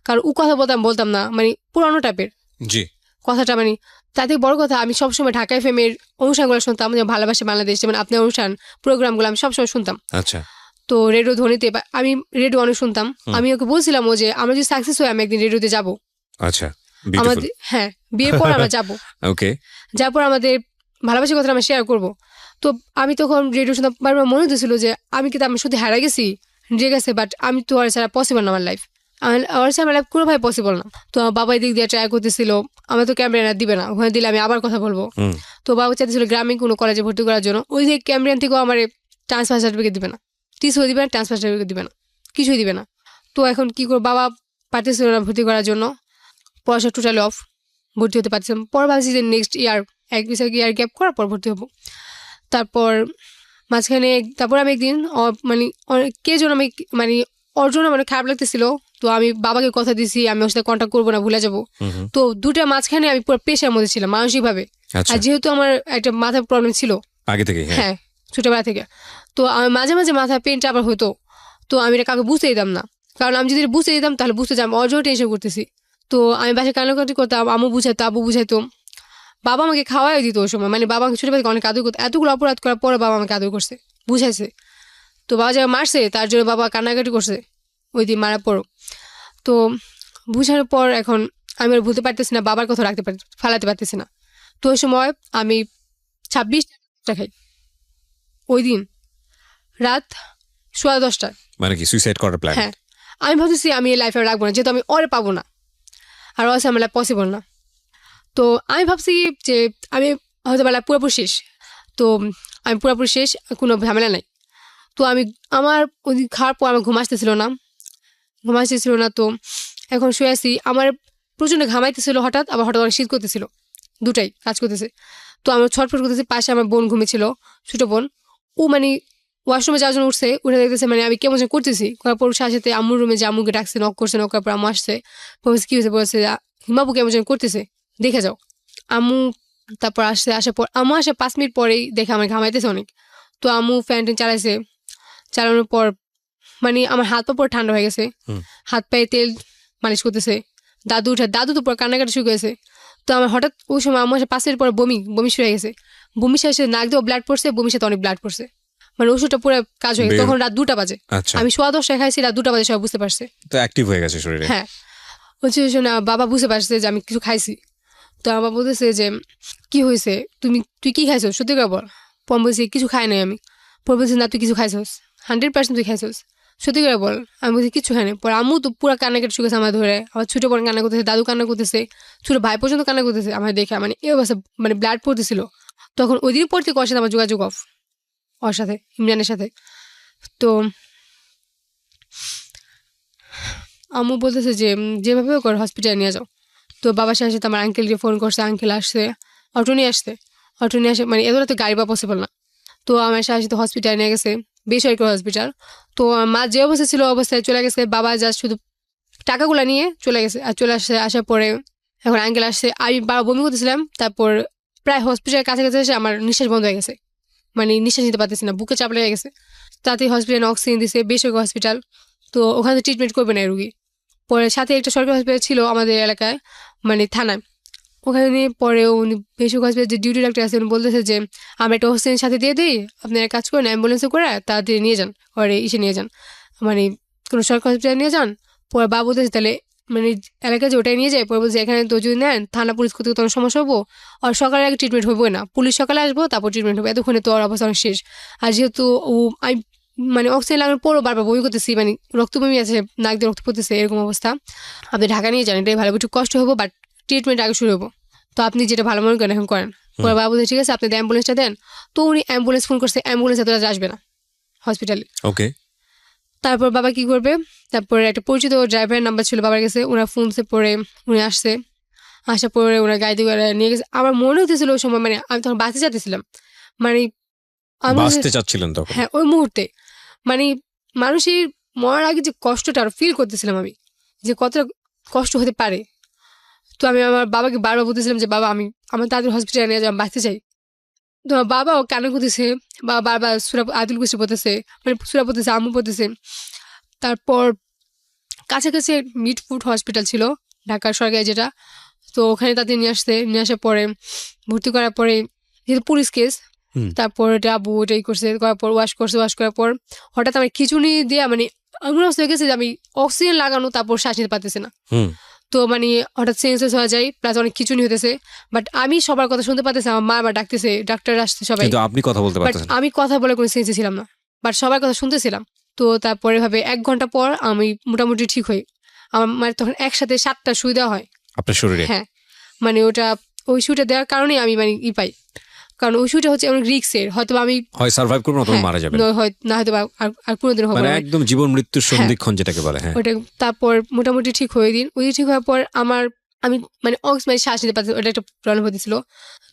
কারণ ও কথা বলতাম না, মানে পুরানো টাইপের কথাটা। মানে তার থেকে বড় কথা আমি সবসময় ঢাকা এফএমের অনুষ্ঠানগুলো শুনতাম, যেমন ভালোবাসে বাংলাদেশ, যেমন আপনার অনুষ্ঠান প্রোগ্রামগুলো আমি সবসময় শুনতাম। আচ্ছা। তো রেডিও ধ্বনিতে আমি রেডিও অনেক শুনতাম। আমি ওকে বলছিলাম ও যে আমরা যদি সাকসেস হই আমি একদিন রেডিওতে যাবো। আচ্ছা, আমাদের হ্যাঁ বিয়ের পর আমরা যাবো। ওকে, যার পর আমাদের ভালোবাসার কথা আমরা শেয়ার করবো। তো আমি তখন রেডিও শুনতাম, বারবার মনে হতেছিল যে আমি কিন্তু আমি শুধু হারা গেছি রেগে গেছে, বাট আমি তো আর ছাড়া পসিবল না আমার লাইফ, আমার ছাড়া আমার লাইফ কোনোভাবে পসিবল না। তো বাবা দিক দিয়ে ট্রাই করতেছিল, আমার তো ক্যামেরান দিবে না, ওখানে দিলে আমি আবার কথা বলবো। তো বাবা চাইতেছিল গ্রামীণ কোনো কলেজে ভর্তি করার জন্য, ওই যে ক্যামেরান থেকেও আমার ট্রান্সফার সার্টিফিকেট দিবে না, টিসিও দিবে না, ট্রান্সফার সার্টিফিকেট দিবে না, কিছুই দিবে না। তো এখন কি করবো, বাবা পারতেছিল না ভর্তি করার জন্য, পয়সা টোটালি অফ, ভর্তি হতে পারছিলাম। পর ভাবছি যে নেক্সট ইয়ার 1 ইয়ার গ্যাপ করার পর ভর্তি হবো। মাঝখানে আমি একদিন মানে কে যেন আমি মানে ওর জন্য মানে খারাপ লাগতেছিল, তো আমি বাবাকে কথা দিছি আমি ওর সাথে কন্ট্যাক্ট করবো না, ভুলে যাবো। তো দুটা মাঝখানে আমি পুরো প্রেশার মধ্যে ছিলাম মানসিক ভাবে। আর যেহেতু আমার একটা মাথার প্রবলেম ছিল আগে থেকে, হ্যাঁ ছোটবেলা থেকে, তো আমার মাঝে মাঝে মাথা পেনটা আবার হতো, তো আমি এটা কাউকে বুঝতে দিতাম না। কারণ আমি যদি বুঝতে দিতাম তাহলে বুঝতে যে আমি ওর জন্য টেনশন করতেছি। তো আমি বাসায় কান্নাকাটি করতাম, আম্মু বুঝাইতো, আব্বু বুঝাইতো, বাবা আমাকে খাওয়াই দিত ওই সময়, মানে বাবা আমাকে ছোটবেলা থেকে অনেক আদর করতো, এতগুলো অপরাধ করার পরে বাবা আমাকে আদর করছে, বুঝাইছে। তো বাবা যারা মারছে তার জন্য বাবা কান্নাকাটি করছে ওই দিন মারার পরও। তো বুঝানোর পর এখন আমি আর ভুলতে পারতেছি না, বাবার কথা ফালাতে পারতেছি না। তো ওই সময় আমি 26টা খাই ওই দিন রাত 10:15। মানে কি সুইসাইড করার প্ল্যান? হ্যাঁ, আমি ভাবতেছি আমি এই লাইফে রাখবো না, যেহেতু আমি ওরে পাবো না, আর ওর আমার লাইফ পসিবল না। তো আমি ভাবছি যে আমি হয়তো বেলা পুরোপুরি শেষ, তো আমি পুরোপুরি শেষ, কোনো ঝামেলা নাই। তো আমি আমার ওই দিন খাওয়ার পর আমার ঘুম আসতেছিল না, তো এখন শুয়ে আসি, আমার প্রচণ্ড ঘামাইতেছিল হঠাৎ, আবার হঠাৎ অনেক শীত করতেছিল, দুটাই কাজ করতেছে। তো আমি ছটফট করতেছি, পাশে আমার বোন ঘুমেছিল, ছোটো বোন, ও মানে ওয়াশরুমে যাওয়ার জন্য উঠছে, উঠে দেখতেছে মানে আমি কেমন যেন করতেছি, করার পর সাথে আম্মুর রুমে যে আম্মুকে ডাকছে, নক করছে, নক করার পর আম্মু আসছে, বলছে কী হয়েছে, বলছে হিমাবু কেমন যেন করতেছে, দেখে যাও। আম্মু তারপর আসার পর আম্মু আসে 5 মিনিট পরেই দেখে আমার ঘামাইতেছে অনেক। তো আম্মু ফ্যান চালাইছে, চালানোর পর মানে আমার হাত পা পুরো ঠান্ডা হয়ে গেছে, হাত পায়ে তেল মালিশ করতেছে। দাদু তো পুরো কান্নাকাটি শুরু হয়েছে। তো আমার হঠাৎ ওই সময় আমার 5 মিনিট পরে বমি শুরু হয়ে গেছে, বমি শেষে নাক দিয়েও ব্লাড পড়ছে, বমির সাথে অনেক ব্লাড পড়ছে, মানে ওষুধটা পুরো কাজ হয়ে গেছে। তখন রাত 2টা বাজে, আমি 10:15 খাইছি, রাত 2টা বাজে সবাই বুঝতে পারছে, তো অ্যাক্টিভ হয়ে গেছে শরীরে। হ্যাঁ, হচ্ছে না, বাবা বুঝতে পারছে যে আমি কিছু খাইছি। তো আমার বলতেছে যে কি হয়েছে, তুই কি খাইছো, সত্যি করে বল। পর বলছি কিছু খাই নাই আমি। পর বলছি না তুই কিছু খাইছোস, 100% তুই খাইছোস, সত্যি করে বল। আমি বলছি কিছু খাই নাই। পর আম্মু তো পুরো কান্নাকাটি শুরু করেছে আমার ধরে, আমার ছোটো বোন কান্না করতেছে, দাদু কান্না করতেছে, ছোটো ভাই পর্যন্ত কান্না করতেছে আমার দেখে, মানে এই অবস্থা, মানে ব্লাড পড়তেছিল। তখন ওই দিন পর থেকে ওর সাথে আমার যোগাযোগ অফ, ওর সাথে, ইমরানের সাথে। তো আম্মু বলতেছে যে যেভাবে কর হসপিটালে নিয়ে যাও। তো বাবার সাথে আমার আঙ্কেলকে ফোন করছে, আঙ্কেল আসছে, অটো নিয়ে আসে, মানে এগুলো তো গাড়ি বা পসিবল না। তো আমার সাথে হসপিটালে নিয়ে গেছে, বেসরকারি হসপিটাল। তো মা যে অবস্থা ছিল অবস্থায় চলে গেছে, বাবা জাস্ট শুধু টাকাগুলো নিয়ে চলে গেছে। আর চলে আসছে, আসার পরে এখন আঙ্কেল আসছে, আমি বাবা বমি করতেছিলাম, তারপর প্রায় হসপিটালের কাছাকাছি এসে আমার নিঃশ্বাস বন্ধ হয়ে গেছে, মানে নিঃশ্বাস নিতে পারতেছি না, বুকে চাপ লেগে গেছে। তাতে হসপিটালে অক্সিজেন দিছে, বেসরকারি হসপিটাল। তো ওখানে ট্রিটমেন্ট করবে না রুগী। পরে সাথে একটা সরকারি হসপিটাল ছিল আমাদের এলাকায়, মানে থানায়, ওখানে নিয়ে পরে উনি বেসরকারি হসপিটাল যে ডিউটি ডাক্তার আছে উনি বলতেছে যে আমরা একটা অক্সিজেন সাথে দিয়ে দিই, আপনি এক কাজ করেন অ্যাম্বুলেন্সে করে তাড়াতাড়ি নিয়ে যান, পরে নিয়ে যান, মানে কোনো সরকারি হসপিটালে নিয়ে যান। পরে বাবা বলতেছে তাহলে মানে এলাকায় যে ওটাই নিয়ে যায়। পরে বলছে এখানে তো যদি নেন থানা পুলিশ করতে তখন সমস্যা হবো, আর সকালে আগে ট্রিটমেন্ট হইব না, পুলিশ সকালে আসবো তারপর ট্রিটমেন্ট হবে, এতক্ষণে তো আর অবস্থা অনেক শেষ। আর যেহেতু আমি মানে অক্সিজেন লাগানোর পরও বারবার বমি করতেছি, মানে রক্ত বমি আছে, নাক দিয়ে রক্ত পড়তেছে, এরকম অবস্থা। আপনি ঢাকা নিয়ে যান, এটাই ভালো, একটু কষ্ট হবো, বাট ট্রিটমেন্ট আগে শুরু হবো, তো আপনি যেটা ভালো মনে করেন এখন করেন। পরে বাবা বলছে ঠিক আছে আপনি অ্যাম্বুলেন্সটা দেন। তো উনি অ্যাম্বুলেন্স ফোন করছে, অ্যাম্বুলেন্স এত আসবে না হসপিটালে। ওকে, তারপর বাবা কি করবে, তারপরে একটা পরিচিত ড্রাইভারের নাম্বার ছিল বাবার কাছে, ওনার ফোন পরে উনি আসছে, আসার পরে ওনার গাড়ি দিয়ে নিয়ে গেছে। আমার মনে হতেছিল ওই সময়, মানে আমি তখন বাঁচতে চাচ্ছিলাম, মানে বাঁচতে চাচ্ছিলেন তখন? হ্যাঁ, ওই মুহূর্তে মানে মানুষের মরার আগে যে কষ্টটা আরো ফিল করতেছিলাম আমি, যে কতটা কষ্ট হতে পারে। তো আমি আমার বাবাকে বারবার বলতেছিলাম যে বাবা আমি আমার তাদের হসপিটালে নিয়ে যাও, আমি বাঁচতে চাই। তো আমার বাবাও কান্না করতেছে, বাবা বারবার আদুল কুসি পড়তেছে, মানে সুরা পড়তেছে, আম্মু পড়তেছে। তারপর কাছাকাছি মিটফুড হসপিটাল ছিল ঢাকার সরকারি যেটা, তো ওখানে তাদের নিয়ে আসার পরে ভর্তি করার পরে যেহেতু পুলিশ কেস, তারপর এটা আবু ওটাই করছে, করার পর ওয়াশ করার পর হঠাৎ আমার খিচুনি দিয়ে মানে এমন অবস্থা হয়ে গেছে যে আমি অক্সিজেন লাগানো তারপর শ্বাস নিতে পারতেছি না। তো মানে হঠাৎ সেন্সলেস হয়ে যায়, প্লাস অনেক খিচুনি হতেছে, বাট আমি সবার কথা শুনতে পারতেছি, আমার মা আবার ডাকতেছে, ডাক্তার আসছে সবাই, কিন্তু আপনি কথা বলতে পারতেছেন না। আমি কথা বলে কোনো সেন্সে ছিলাম না, বাট সবার কথা শুনতেছিলাম। তো তারপরে ভাবে 1 ঘন্টা পর আমি মোটামুটি ঠিক হই। আমার মানে তখন একসাথে 7টা সুই দেওয়া হয় আপনার শরীরে। হ্যাঁ, মানে ওই সুইটা দেওয়ার কারণে আমি মানে পাই, কারণ ওই সুইটা হচ্ছে অনেক রিস্কের, হয়তো আমি হয় সার্ভাইভ করব অথবা মারা যাবেন, না হয়তো আর কোনোদিন হবে না, মানে একদম জীবন মৃত্যুর সন্ধিক্ষণ যেটাকে বলে। হ্যাঁ, ওটা তারপর মোটামুটি ঠিক হয়ে দিন। ওই ঠিক হওয়ার পর আমি মানে মানে শ্বাস নিতে পারছি, ওটা একটা প্রবলেম হতেছিল।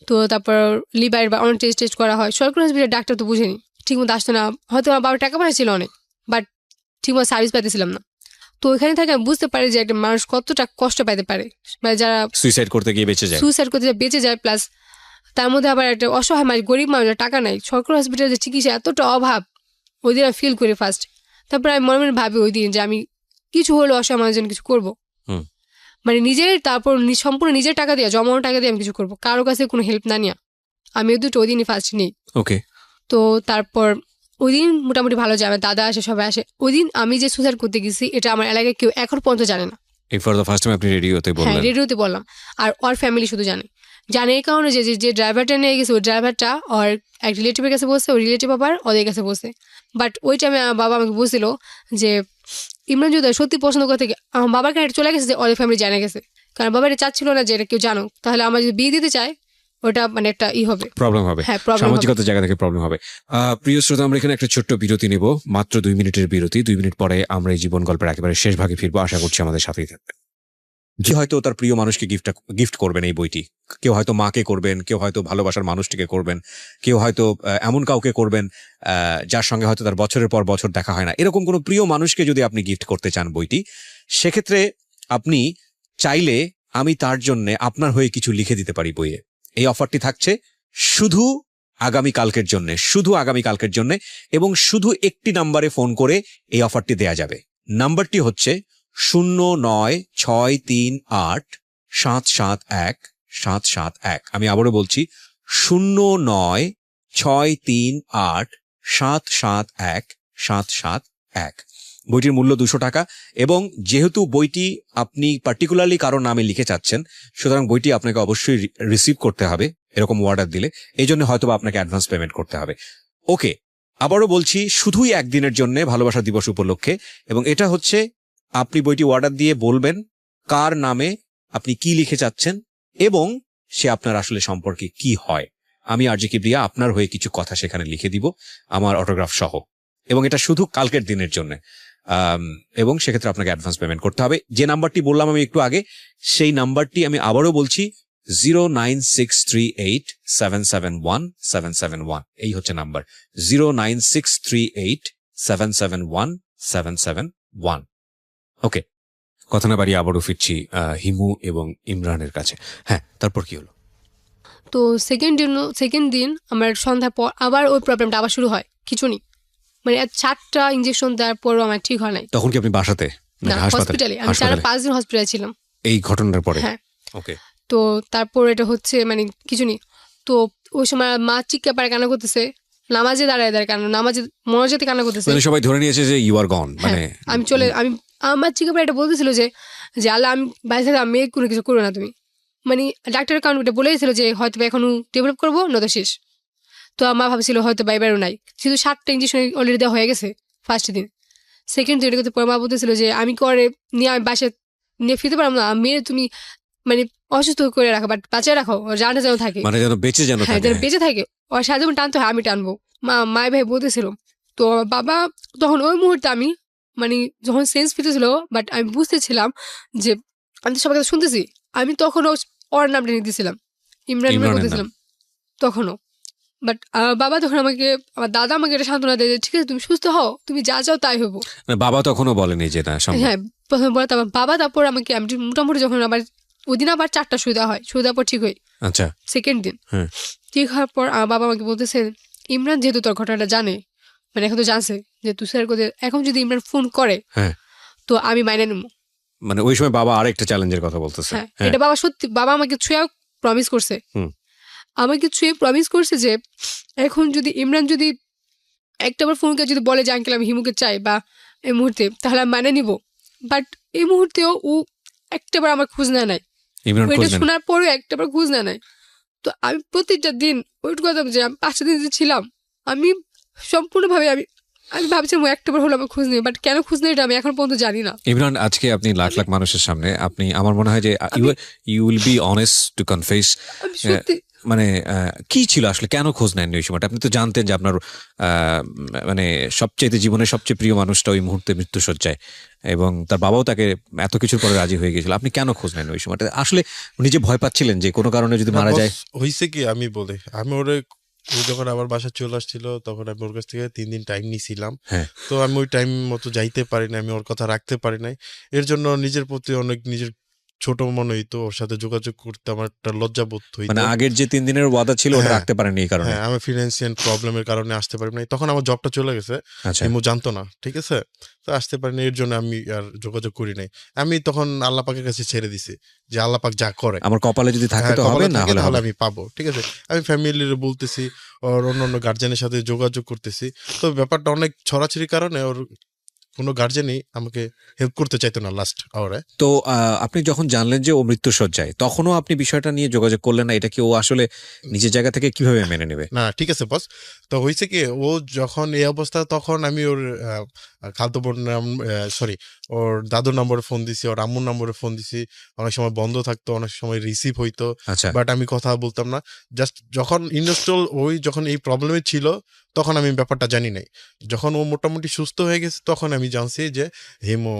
তো তারপর লিভার বা অনেক টেস্ট করা হয়, সরকারি হসপিটালে ডাক্তার তো বুঝেনি, ঠিকমতো আসতো না, হয়তো আমার বাবার টাকা পয়সা ছিল অনেক, বাট ঠিকমতো সার্ভিস পাইতেছিলাম না। তো ওইখানে থেকে আমি বুঝতে পারি যে একটা মানুষ কতটা কষ্ট পাইতে পারে, মানে যারা সুইসাইড করতে বেঁচে যায়, প্লাস তার মধ্যে আবার একটা অসহায় মানুষ, গরিব মানুষ, টাকা নাই, সরকারি হসপিটালে যে চিকিৎসা এতটা অভাব, ওই দিন আমি ফিল করি ফার্স্ট। তারপর আমি মনে মনে ভাবি ওই দিন যে আমি কিছু হলেও অসহায় মানুষের জন্য কিছু করবো। হুম। মানে নিজের তারপর সম্পূর্ণ নিজের টাকা দিয়ে জমানো টাকা দিয়ে আমি কিছু করবো, কারো কাছে কোনো হেল্প না নিয়ে। আমি ওই দিনই ফার্স্ট নিই। ওকে। তো তারপর ওই দিন মোটামুটি ভালো যায়, আমার দাদা আসে, সবাই আসে। ওই দিন আমি যে সুসাইড করতে গেছি এটা আমার এলাকায় কেউ এখন পর্যন্ত জানে না। এই ফর দ্য ফার্স্ট টাইম আপনি রেডিওতে হ্যাঁ, বললেন। রেডিওতে বললাম। আর ওর ফ্যামিলি শুধু জানে এই কারণে যে ড্রাইভারটা নিয়ে গেছে ওই ড্রাইভারটা ওর এক রিলেটিভের কাছে বসে, ওই রিলেটিভ আবার ওদের কাছে বসে। বাট ওই টাইমে আমার বাবা আমাকে বলছিল যে ইমরান যদি সত্যি পছন্দ করে থেকে আমার বাবার কাছে চলে গেছে যে ওদের ফ্যামিলি জানে গেছে, কারণ বাবা এটা চাচ্ছিল না যে এটা কেউ জানুক, তাহলে আমার যদি বিয়ে দিতে চায় ওটা মানে একটা হবে, প্রবলেম হবে, হ্যাঁ প্রবলেম হবে। সামাজিকতার জায়গা থেকে প্রবলেম হবে। প্রিয় শ্রোতা, আমরা এখানে একটা ছোট্ট বিরতি নিব, মাত্র 2 মিনিটের বিরতি। 2 মিনিট পরে আমরা এই জীবন গল্পের একেবারে শেষ ভাগে ফিরবো। আশা করছি আমাদের সাথেই থাকবেন। যে হয়তো তার প্রিয় মানুষকে গিফট করবেন এই বইটি, কেউ হয়তো মাকে করবেন, কেউ হয়তো ভালোবাসার মানুষটিকে করবেন, কেউ হয়তো এমন কাউকে করবেন যার সঙ্গে হয়তো তার বছরের পর বছর দেখা হয় না। এরকম কোনো প্রিয় মানুষকে যদি আপনি গিফট করতে চান বইটি, সেক্ষেত্রে আপনি চাইলে আমি তার জন্য আপনার হয়ে কিছু লিখে দিতে পারি বইয়ে। এই অফারটি থাকছে শুধু আগামীকালকের জন্য, এবং শুধু একটি নাম্বারে ফোন করে এই অফারটি দেয়া যাবে। নাম্বারটি হচ্ছে 09638771 আমি আবারও বলছি 09638771 বইটির মূল্য 200 টাকা। এবং যেহেতু বইটি আপনি পার্টিকুলারলি কারো নামে লিখে চাচ্ছেন, সুতরাং বইটি আপনাকে অবশ্যই রিসিভ করতে হবে এরকম অর্ডার দিলে, এই জন্য হয়তো আপনাকে অ্যাডভান্স পেমেন্ট করতে হবে। ওকে, আবারও বলছি শুধুই একদিনের জন্য ভালোবাসা দিবস উপলক্ষে, এবং এটা হচ্ছে আপনি বইটি অর্ডার দিয়ে বলবেন কার নামে আপনি কি লিখে চাচ্ছেন এবং সে আপনার আসলে সম্পর্কে কি হয়। আমি আরজে কিবরিয়া আপনার হয়ে কিছু কথা সেখানে লিখে দিব আমার অটোগ্রাফ সহ, এবং এটা শুধু কালকের দিনের জন্য। এবং সেক্ষেত্রে আপনাকে অ্যাডভান্স পেমেন্ট করতে হবে। যে নাম্বারটি বললাম আমি একটু আগে, সেই নাম্বারটি আমি আবারও বলছি 09638771771। এই হচ্ছে নাম্বার 09638771771। ওকে, কথা না বাড়িয়ে আবারও ফিরছি হিমু এবং ইমরানের কাছে। হ্যাঁ, তারপর কি হলো? তো সেকেন্ড দিন আমার সন্ধ্যার পর আবার ওই প্রবলেমটা আবার শুরু হয়, খিঁচুনি। মানে 4টা ইঞ্জেকশন দেওয়ার পরও আমার ঠিক হয় নাই। তখন কি আপনি বাসাতে না, হসপিটালে? আমি 4-5 দিন হসপিটালে ছিলাম এই ঘটনার পরে। হ্যাঁ। ওকে। তো তারপর এটা হচ্ছে মানে খিঁচুনি। তো ওই সময় মা চিৎকার পাড়ে কান্না করতেছে, নামাজে দাঁড়ায় কান্না, নামাজে মনোজাতে কান্না করতেছে। মানে সবাই ধরে নিয়েছে যে ইউ আর গন। মানে আমি আমার চিৎকার পাড়ে এটা বলতেছিল যে আল্লাহ আমি বাইরে থেকে আমি কোনো কিছু করবো না তুমি। মানে ডাক্তারের কারণ এটা বলেছিল যে হয়তো এখনো ডেভেলপ করবো নয়তো শেষ। তো আমার ভাবছিল হয়তো বাইবারও নাই, শুধু 7টা ইঞ্জেকশন অলরেডি দেওয়া হয়ে গেছে ফার্স্ট দিন। সেকেন্ড দিন এটা করতে পরে মা বলতেছিল যে আমি করে নিয়ে আমি বাসায় নিয়ে ফিরতে পারবো না, মেয়ে তুমি মানে অসুস্থ করে রাখো, বাট বাঁচায় রাখো, ওর জানা যেন থাকে, মানে যেন বেঁচে যেন হ্যাঁ যেন বেঁচে থাকে, ওর সারা জীবন টানতে হয় আমি টানবো, মায়ের ভাই বলতেছিল। তো বাবা তখন ওই মুহূর্তে আমি মানে যখন সেন্স ফিরতেছিল, বাট আমি বুঝতেছিলাম যে আমি তো সবার কাছে শুনতেছি, আমি তখনও ওর নামটা নিয়ে দিয়েছিলাম, ইমরান বলতেছিলাম তখনও। বাট বাবা তখন আমার দাদা আমাকে এটা সান্ত্বনা দেয় যে ঠিক আছে তুমি সুস্থ হও, তুমি যা চাও তাই হবো। বাবা তখনও বলেনি যে না সম্ভব? হ্যাঁ, প্রথমে বলে বাবা, তারপর আমাকে আমি মোটামুটি যখন আবার ওই দিন আবার 4টা সুই দেওয়া হয়, সুই দেওয়ার পর ঠিক হই। আচ্ছা, সেকেন্ড দিন ঠিক হওয়ার পর বাবা আমাকে বলতেছে ইমরান যেহেতু তোর ঘটনাটা জানে, মানে এখন তো জানছে যে তুই স্যার করতে, এখন যদি ইমরান ফোন করে তো আমি মাইনে নেবো। মানে ওই সময় বাবা আরেকটা চ্যালেঞ্জের কথা বলতেছে। হ্যাঁ, এটা বাবা সত্যি, বাবা আমাকে ছুঁয়ে প্রমিস করছে, যে এখন যদি ইমরান যদি একটাবার ফোন করে যদি বলে যে আঙ্কেল আমি হিমুকে চাই বা এই মুহূর্তে, তাহলে আমি মানে নিব। বাট এই মুহূর্তেও ও একটাবার আমার খোঁজ নেয় নাই, ওইটা শোনার পরেও একটাবার খোঁজ নেয় নাই। তো আমি প্রত্যেকটা দিন ওয়েট করতাম যে আমি 5টা দিন যে ছিলাম আমি সম্পূর্ণভাবে আমি ভাবছিলাম একটাবার হলো আমার খোঁজ নেই, বাট কেন খোঁজ নেই এটা আমি এখন পর্যন্ত জানি না। ইমরান, আজকে আপনি লাখ লাখ মানুষের সামনে আপনি, আমার মনে হয় যে you will be honest to confess, মানে কি ছিল আসলে, কেন খোঁজ নেননি ওই সময়টা? আপনি তো জানতেন যে আপনার মানে সবচেয়ে জীবনের সবচেয়ে প্রিয় মানুষটা ওই মুহূর্তে মৃত্যুশয্যায়, এবং তার বাবাও তাকে এত কিছুর পরে রাজি হয়ে গেছিল। আপনি কেন খোঁজ নেন ওই সময়টা? আসলে নিজে ভয় পাচ্ছিলেন যে কোনো কারণে যদি মারা যায়? হয়েছে কি আমি বলে, আমি ওরে যখন আমার বাসা চলে আসছিল তখন আমি ওর কাছ থেকে 3 দিন টাইম নিয়েছিলাম। তো আমি ওই টাইম মতো যাইতে পারি না, আমি ওর কথা রাখতে পারি নাই, এর জন্য নিজের প্রতি অনেক নিজের ছোট মনে হইতো, ওর সাথে যোগাযোগ করতে আমার একটা লজ্জা বোধ হইতো। মানে আগের যে 3 দিনের ওয়াদা ছিল ওটা রাখতে পারেননি এই কারণে। হ্যাঁ, আমার ফিনান্সিয়াল প্রবলেমের কারণে আসতে পারি নাই। তখন আমার জবটা চলে গেছে, আচ্ছা হিমু জানতো না, ঠিক আছে? তো আসতে পারিনি, এর জন্য আমি আর যোগাযোগ করি নাই। আমি তখন আল্লাহ পাকের কাছে ছেড়ে দিছি যে আল্লাহ পাক যা করে, আমার কপালে যদি থাকে হ্যাঁ, তো হবে, কপালে না থাকে হলে তাহলে হবে। আমি পাবো, ঠিক আছে? আমি ফ্যামিলির বলতেছি, ওর অন্যান্য গার্জেনের সাথে যোগাযোগ করতেছি। তো ব্যাপারটা অনেক ছড়াছড়ির কারণে ওর কোনো গার্জেনই আমাকে হেল্প করতে চাইতো না লাস্ট আওয়ারে। তো আপনি যখন জানলেন যে ও মৃত্যুশয্যায়, তখনও আপনি বিষয়টা নিয়ে যোগাযোগ করলেন না, এটা কি ও আসলে নিজের জায়গা থেকে কিভাবে মেনে নেবে? না, ঠিক আছে বস। তো হয়েছে কি, ও যখন এই অবস্থা, তখন আমি ওর খালতো বোন সরি, ওর দাদুর নম্বরে ফোন দিছি, ওর আম্মুর নম্বরে ফোন দিছি। অনেক সময় বন্ধ থাকতো, অনেক সময় রিসিভ হইতো, আচ্ছা বাট আমি কথা বলতাম না। জাস্ট যখন ইনস্টল যখন এই প্রবলেমে ছিল, তখন আমি ব্যাপারটা জানি নাই। যখন ও মোটামুটি সুস্থ হয়ে গেছে, তখন আমি জানছি যে হিমো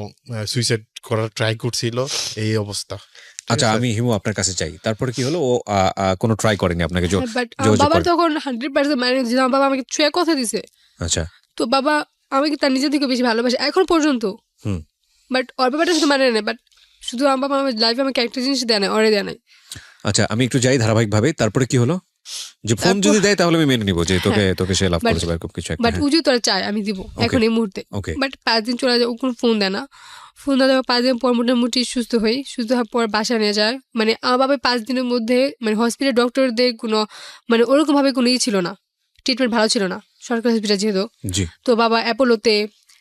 সুইসাইড করার ট্রাই করছিল, এই অবস্থা। ঠিক আচ্ছা, আছে? আমি হিমু আপনার কাছে চাই, তারপরে কি হলো? ও কোনো ট্রাই করেনি আপনাকে বাট যোগাযোগ বাবার করে? তখন 100% মানে নিয়েছে, আমার বাবা আমাকে ছুঁয়ে কথা দিছে। আচ্ছা তো বাবা আমাকে তার নিজের থেকে বেশি ভালোবাসে এখন পর্যন্ত। হুম বাট ওর ব্যাপারটা শুধু মানে নেই, বাট শুধু আমার বাবা আমার লাইফে আমাকে একটা জিনিস দেয় না, ওরে দেয় নাই। আচ্ছা, আমি একটু যাই ধারাবাহিকভাবে, তারপরে কি হলো? যে ফোন যদি দেয় তাহলে আমি মেনে নিবো যে তোকে সে লাভ But- করেছে বা এরকম কিছু একটা। বাট ও যদি তোরা চায় আমি দিব এখন এই মুহূর্তে। ওকে বাট 5 দিন চলে যায়, ও কোনো ফোন দেয় না। ফোন না দেওয়ার 5 দিন পর মোটামুটি সুস্থ হই, সুস্থ হওয়ার পর বাসা নিয়ে যায়। মানে আমার বাবা 5 দিনের মধ্যে মানে হসপিটাল ডক্টরদের কোনো মানে ওরকম ভাবে কোনো ছিল না, ট্রিটমেন্ট ভালো ছিল না সরকারি হসপিটাল যেহেতু। জি তো বাবা অ্যাপোলোতে,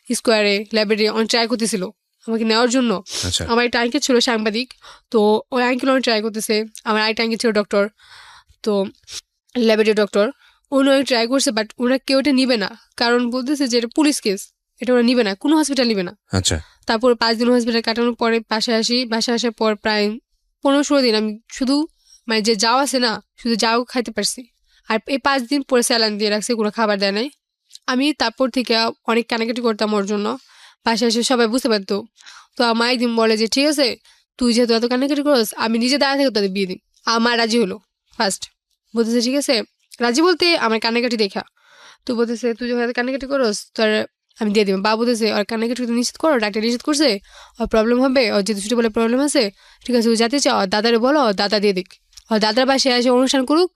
স্কোয়ারে, ল্যাবরেটরি অনেক ট্রাই করতেছিল আমাকে নেওয়ার জন্য। আচ্ছা আমার একটা আঙ্কেল ছিল সাংবাদিক, তো ওই আঙ্কেল অনেক ট্রাই করতেছে। আমার আরেকটা আঙ্কেল ছিল ডক্টর, তো ল্যাবরেটরি ডক্টর, উনি অনেক ট্রাই করছে, বাট ওরা কেউ এটা নিবে না, কারণ বলতেছে যে এটা পুলিশ কেস, এটা ওরা নিবে না, কোনো হসপিটাল নিবে না। আচ্ছা তারপর 5 দিন হসপিটাল কাটানোর পরে বাসায় আসি। বাসায় আসার পর প্রায় 15-16 দিন আমি শুধু মানে যে যাও আছে না, শুধু যাও খাইতে পারছি। আর এই 5 দিন পরে স্যালাইন দিয়ে রাখছে, কোনো খাবার দেয় নাই। আমি তারপর থেকে অনেক কানাকাটি করতাম ওর জন্য। বাসায় এসে সবাই বুঝতে পারতো। তো আমার একদিন বলে যে ঠিক আছে, তুই যেহেতু এত কানাকাটি করস, আমি নিজে দাঁড়া থেকে তোদের বিয়ে দিই। আমার রাজি হলো ফার্স্ট, বলতেছে ঠিক আছে। রাজি বলতে আমার কান্নাকাটি দেখা, তো বলতেছে তুই যখন এত কান্নাকাটি করস তোর আমি দিয়ে দিব। বাবা বলতেছে আর কান্নাকাটি নিশ্চিত করো, ডাক্তার নিশ্চিত করছে ওর প্রবলেম হবে, ওর যেহেতু ছোটো বলে প্রবলেম আছে, ঠিক আছে ও যাতে চাও ওর দাদারে বলো, ওর দাদা দিয়ে দিক। ওর দাদার বাসায় এসে অনুষ্ঠান করুক,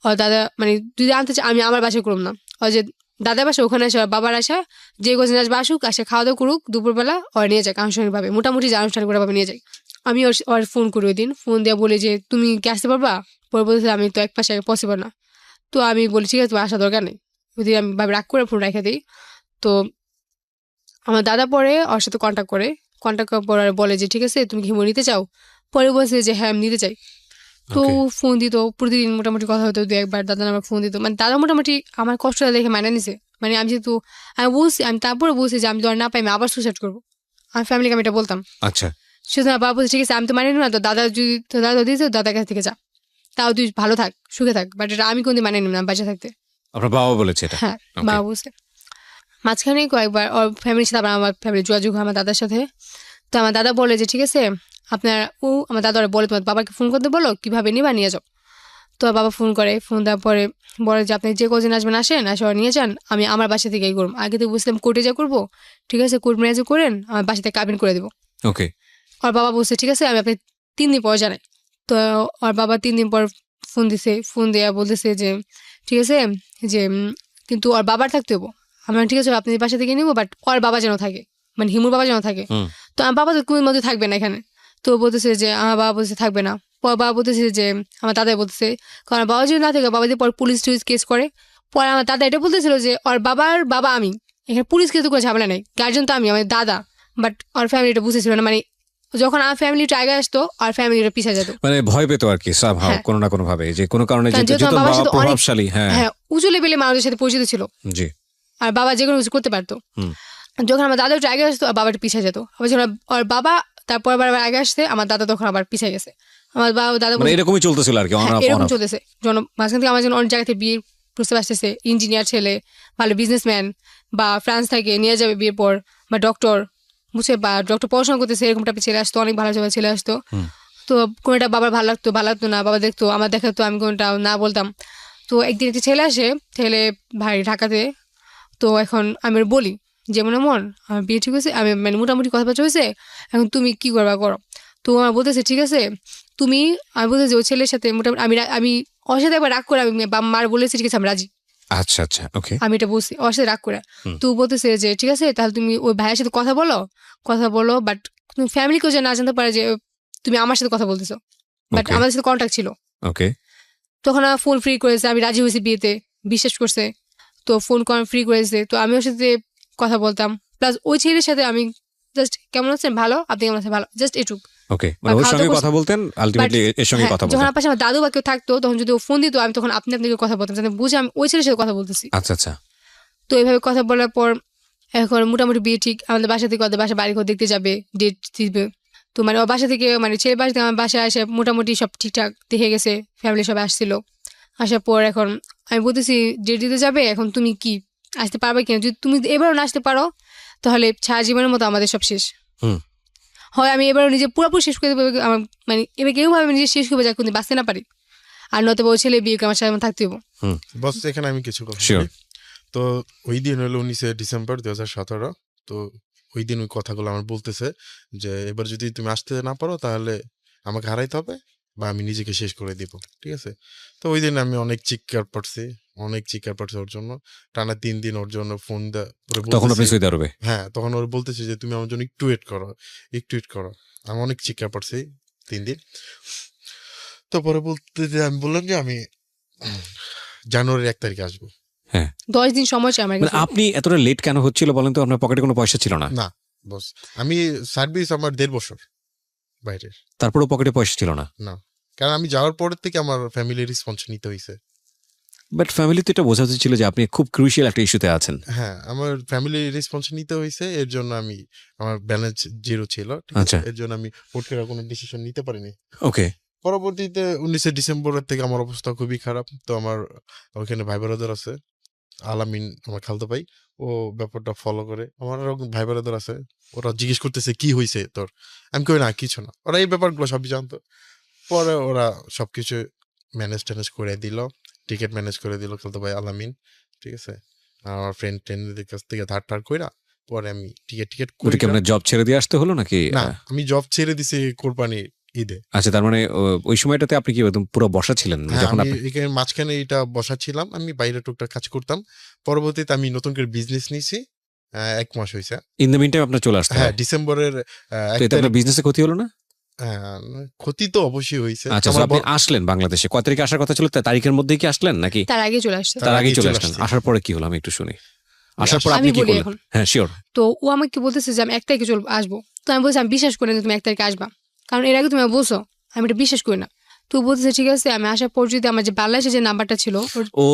ওর দাদা মানে যদি আনতে চাই আমি আমার বাসায় করুম না, ওর যে দাদার বাসা ওখানে আসে, ওর বাবার আসা যে কোচিন আসবে আসুক, আসে খাওয়া দাওয়া করুক, দুপুরবেলা ওর নিয়ে যাক আনুষ্ঠানিকভাবে, মোটামুটি যে আনুষ্ঠানিক ভাবে নিয়ে যাই। আমি ওর ফোন করি ওই দিন, ফোন দিয়ে বলি যে তুমি কি আসতে পারবা? পরে বলতেছে আমি তো এক পাশে পসিবল না। তো আমি বলি ঠিক আছে তোমার আসা দরকার নেই, ওই দিন আমি ভাবে রাগ করে ফোন রেখে দিই। তো আমার দাদা পরে ওর সাথে কন্ট্যাক্ট করার পর বলে যে ঠিক আছে তুমি কি হিমো নিতে চাও? পরে বলছে যে হ্যাঁ আমি নিতে চাই। তো ফোন দিত প্রতিদিন, মোটামুটি কথা হতো 2-1 বার। দাদা আমার ফোন দিত, মানে দাদা মোটামুটি আমার কষ্টটা দেখে মানা নিছে। মানে আমি যেহেতু আমি তারপরে বলছি যে আমি তো আর না পাই আমি আবার সুইসাইড করবো, আমার ফ্যামিলিকে আমি এটা বলতাম। আচ্ছা শুধু আমার বাবা বলছে ঠিক আছে আমি তো মানি না, তো দাদা যদি তো দাদা দিয়েছে দাদার কাছ থেকে যা, তাও তুই ভালো থাক সুখে থাক, বাট এটা আমি কোনদিন মানি না বাচ্চা থাকতে। আপনার বাবা বলেছে এটা? হ্যাঁ Okay. বাবা বলছে। মাঝখানে কয়েকবার ওর ফ্যামিলির সাথে আবার আমার ফ্যামিলি যোগাযোগ হয় আমার দাদার সাথে। তো আমার দাদা বলে যে ঠিক আছে আপনার আমার দাদা ওরা বলে তোমার বাবাকে ফোন করতে বলো কিভাবে নিবা নিয়ে যাও। তো বাবা ফোন করে, ফোন দেওয়ার পরে বলে যে আপনি যে কজন আসবেন আসেন, আসে ওরা নিয়ে যান, আমি আমার বাসা থেকেই করবো। আগে তো বুঝলাম কোর্টে যা করবো, ঠিক আছে কোর্ট ম্যারেজ করেন আমার বাসা থেকে কাবিন করে দেবো। ওকে ওর বাবা বলছে ঠিক আছে আমি আপনি 3 দিন পর জানাই। তো ওর বাবা 3 দিন পর ফোন দিছে, ফোন দেওয়া বলতেছে যে ঠিক আছে যে কিন্তু ওর বাবার থাকতে হবো। আমরা ঠিক আছে আপনি বাসা থেকে নিবো, বাট ওর বাবা যেন থাকে, মানে হিমুর বাবা যেন থাকে। তো আমার বাবা তো কোনো মধ্যে থাকবে না এখানে। তো বলতেছে যে আমার বাবা বলছে থাকবে না। পর বাবা বলতেছে যে আমার দাদাই বলতেছে কারণ বাবা যদি না থাকে, বাবা যদি পর পুলিশ টুলিশ কেস করে। পরে আমার দাদা এটা বলতেছিল যে ওর বাবার বাবা আমি, এখানে পুলিশ কেস তো কোনো ঝামেলা নেই, গার্জেন তো আমি, আমার দাদা। বাট ওর ফ্যামিলিটা বুঝেছিল না, মানে যখন আমার ফ্যামিলিটা আগে আসতো আর ফ্যামিলিটা পিছিয়ে যেত, মানে ভয় পেতো আর কি somehow, হ্যাঁ। কোনো না কোনো ভাবে, যে কোনো কারণে কারণ যেহেতু আমার বাবার সাথে অনেক প্রভাবশালী। হ্যাঁ হ্যাঁ উঁচু লেভেলে মানুষের সাথে পরিচিত ছিল, জি আর বাবা যে কোনো কিছু করতে পারতো। যখন আমার দাদা একটু আগে আসতো আর বাবাটা পিছিয়ে যেত, আবার যখন ওর বাবা তারপর আবার আগে আসছে আমার দাদা তখন আবার পিছিয়ে গেছে। আমার বাবা দাদা মানে এরকমই চলতেছিল আর কি, on হ্যাঁ, off, on এরকম off. চলতেছে। মাঝখান থেকে আমার জন্য অনেক জায়গা থেকে বিয়ের প্রস্তাব আসতেছে, ইঞ্জিনিয়ার ছেলে, ভালো বিজনেসম্যান, বা ফ্রান্স থেকে নিয়ে যাবে বিয়ের পর, বা ডক্টর বুঝছে, বা ডক্টর পড়াশোনা করতেছে এরকম টাইপের ছেলে আসতো, অনেক ভালো ছেলে আসতো। তো কোনটা বাবার ভালো লাগতো না, বাবা দেখতো আমার দেখাতো, আমি কোনটা না বলতাম। তো একদিন একটি ছেলে আসে, ছেলে ভাই ঢাকাতে। তো এখন আমি ওর বলি যে মনে মন আমার বিয়ে ঠিক হয়েছে, আমি মানে মোটামুটি কথাবার্তা হয়েছে, এখন তুমি কি করবা করো। তো আমার বলতেছে ঠিক আছে আমি বলতেছি ওই ছেলের সাথে মোটামুটি আমি ওর সাথে একবার রাগ করে আমি মার বলেছি ঠিক আছে আমি রাজি, আচ্ছা আচ্ছা, ওকে। আমি এটা বলছি ওর সাথে রাগ করে। তো বলতেছে যে ঠিক আছে তাহলে তুমি ওই ভাইয়ের সাথে কথা বলো বাট তুমি ফ্যামিলিকেও যে না জানতে পারে যে তুমি আমার সাথে কথা বলতেছো, বাট Okay. আমাদের সাথে কন্ট্যাক্ট ছিল। ওকে, তখন আমার ফোন ফ্রি করেছে, আমি রাজি হয়েছি বিয়েতে, বিশ্বাস করছে, তো ফোন ফ্রি করেছে, তো আমি ওর সাথে কথা বলতাম। প্লাস ওই ছেলের সাথে আমি জাস্ট কেমন আছেন ভালো, আপনি কেমন আছেন ভালো, জাস্ট এটুক। ওকে, মানে ওর সঙ্গে কথা বলতেন, আলটিমেটলি এর সঙ্গে কথা যখন বলতেন। পাশে আমার দাদু বা কেউ থাকতো তখন যদি ও ফোন দিত আমি তখন আপনি কথা বলতাম, যাতে বুঝে আমি ওই ছেলের সাথে কথা বলতেছি। আচ্ছা আচ্ছা, তো এইভাবে কথা বলার পর এখন মোটামুটি বিয়ে ঠিক, আমাদের বাসা থেকে ওদের বাসা বাড়ি ঘর দেখতে যাবে, ডেট দিবে। তো মানে ওর বাসা থেকে মানে ছেলের বাসা থেকে আমার বাসায় আসে মোটামুটি সব ঠিকঠাক দেখে গেছে, ফ্যামিলি সবাই আসছিল। আসার পর এখন আমি বলতেছি ডেট দিতে যাবে, এখন তুমি কি আসতে পারবে কিনা, যদি তুমি এবারও না আসতে পারো তাহলে সারা জীবনের মতো আমাদের সব শেষ। হয় আমি এবারও নিজে পুরোপুরি শেষ করে দেবো, আমার মানে এবার কেউ ভাবে নিজে শেষ করবে যা কোনো বাঁচতে না পারি, আর নয়তো ওই ছেলে বিয়ে করে আমার সাথে থাকতে হবো। বস এখানে আমি কিছু কথা Sure. বলি। তো ওই দিন হলো 19 ডিসেম্বর 2017। তো ওই দিন ওই কথাগুলো আমার বলতেছে যে এবার যদি তুমি আসতে না পারো তাহলে আমাকে হারাইতে হবে বা আমি নিজেকে শেষ করে দিব, ঠিক আছে? তো ওই দিন আমি অনেক চিৎকার পাচ্ছি ওর জন্য, টানা 3 দিন ওর জন্য ফোন তখন আপনি সৌদি আরবে? হ্যাঁ, তখন ওর বলতেছে যে তুমি আমার জন্য একটু ওয়েট করো। আমি অনেক চিৎকার পাচ্ছি 3 দিন। তো পরে আমি বললাম যে আমি জানুয়ারির 1 তারিখে আসবো। হ্যাঁ, 10 দিন সময় চাই আমার মানে কাছে। আপনি এতটা লেট কেন হচ্ছিল বলেন তো? আপনার পকেটে কোনো পয়সা ছিল না? না বস, আমি সার্ভিস আমার 1.5 বছর বাইরের, তারপরেও পকেটে পয়সা ছিল না? না, কারণ আমি যাওয়ার পরের থেকে আমার ফ্যামিলির রেসপন্স নিতে হয়েছে। বাট ফ্যামিলি তো এটা বোঝা ছিল যে আপনি খুব ক্রুশিয়াল একটা ইস্যুতে আছেন। হ্যাঁ, আমার ফ্যামিলির রেসপন্স নিতে হয়েছে, এর জন্য আমার ব্যালেন্স 0 ছিল, ঠিক আছে? আচ্ছা। এর জন্য আমি হুট করে কোনো ডিসিশন নিতে পারিনি। ওকে, পরবর্তীতে 19 ডিসেম্বরের থেকে আমার অবস্থা খুবই খারাপ। তো আমার ওখানে ভাই ব্রাদার আছে, আলামিন আমার খালতো ভাই, ও ব্যাপারটা ফলো করে। আমার আরো ভাই ব্রাদার আছে, ওরা জিজ্ঞেস করতেছে কি হয়েছে তোর, আমি কই না কিছু না, ওরা এই ব্যাপারগুলো সবই জানতো। পরে ওরা সবকিছু ম্যানেজ করে দিল, টিকিট ম্যানেজ করে দিল খালতো ভাই আলামিন, ঠিক আছে? আর আমার ফ্রেন্ডদের কাছ থেকে ধার কইরা পরে আমি টিকিট ওটা কি আপনার জব ছেড়ে দিয়ে আসতে হলো নাকি? না, আমি জব ছেড়ে দিছি কোরবানি ঈদে। আচ্ছা, তার মানে ওই সময়টাতে আপনি কি একদম পুরো বসা ছিলেন হ্যাঁ, যখন আমি আপনি? এখানে মাঝখানে এটা বসা ছিলাম, আমি বাইরে টুকটাক কাজ করতাম। পরবর্তীতে আমি নতুন করে বিজনেস নিয়েছি, 1 মাস হয়েছে। ইন দ্য মিন টাইম আপনার চলে আসতে হ্যাঁ, হয়। ডিসেম্বরের তো এতে আপনার বিজনেসে ক্ষতি হলো না? ক্ষতি তো অবশ্যই হয়েছে। আচ্ছা, so আপনি আসলেন বাংলাদেশে কয় তারিখে আসার কথা ছিল? তারিখের মধ্যেই কি আসলেন নাকি তার আগে চলে আসছে। তার আগেই চলে চলে আসলেন? আসছি। আসার পরে কি হলো আমি একটু শুনি। আসার পর আপনি আমি কি বলি করলেন? এখন। হ্যাঁ, শিওর। তো ও আমাকে বলতেছে যে আমি 1 তারিখে আসবো। তো আমি বলছি আমি বিশ্বাস করি না তুমি 1 তারিখে আসবা, কারণ এর আগে তুমি আমাকে বলছো, আমি এটা বিশ্বাস করি না। তো বলতেছে ঠিক আছে, আমি আসার পর যদি আমার যে বাংলাদেশে যে নাম্বারটা ছিল ও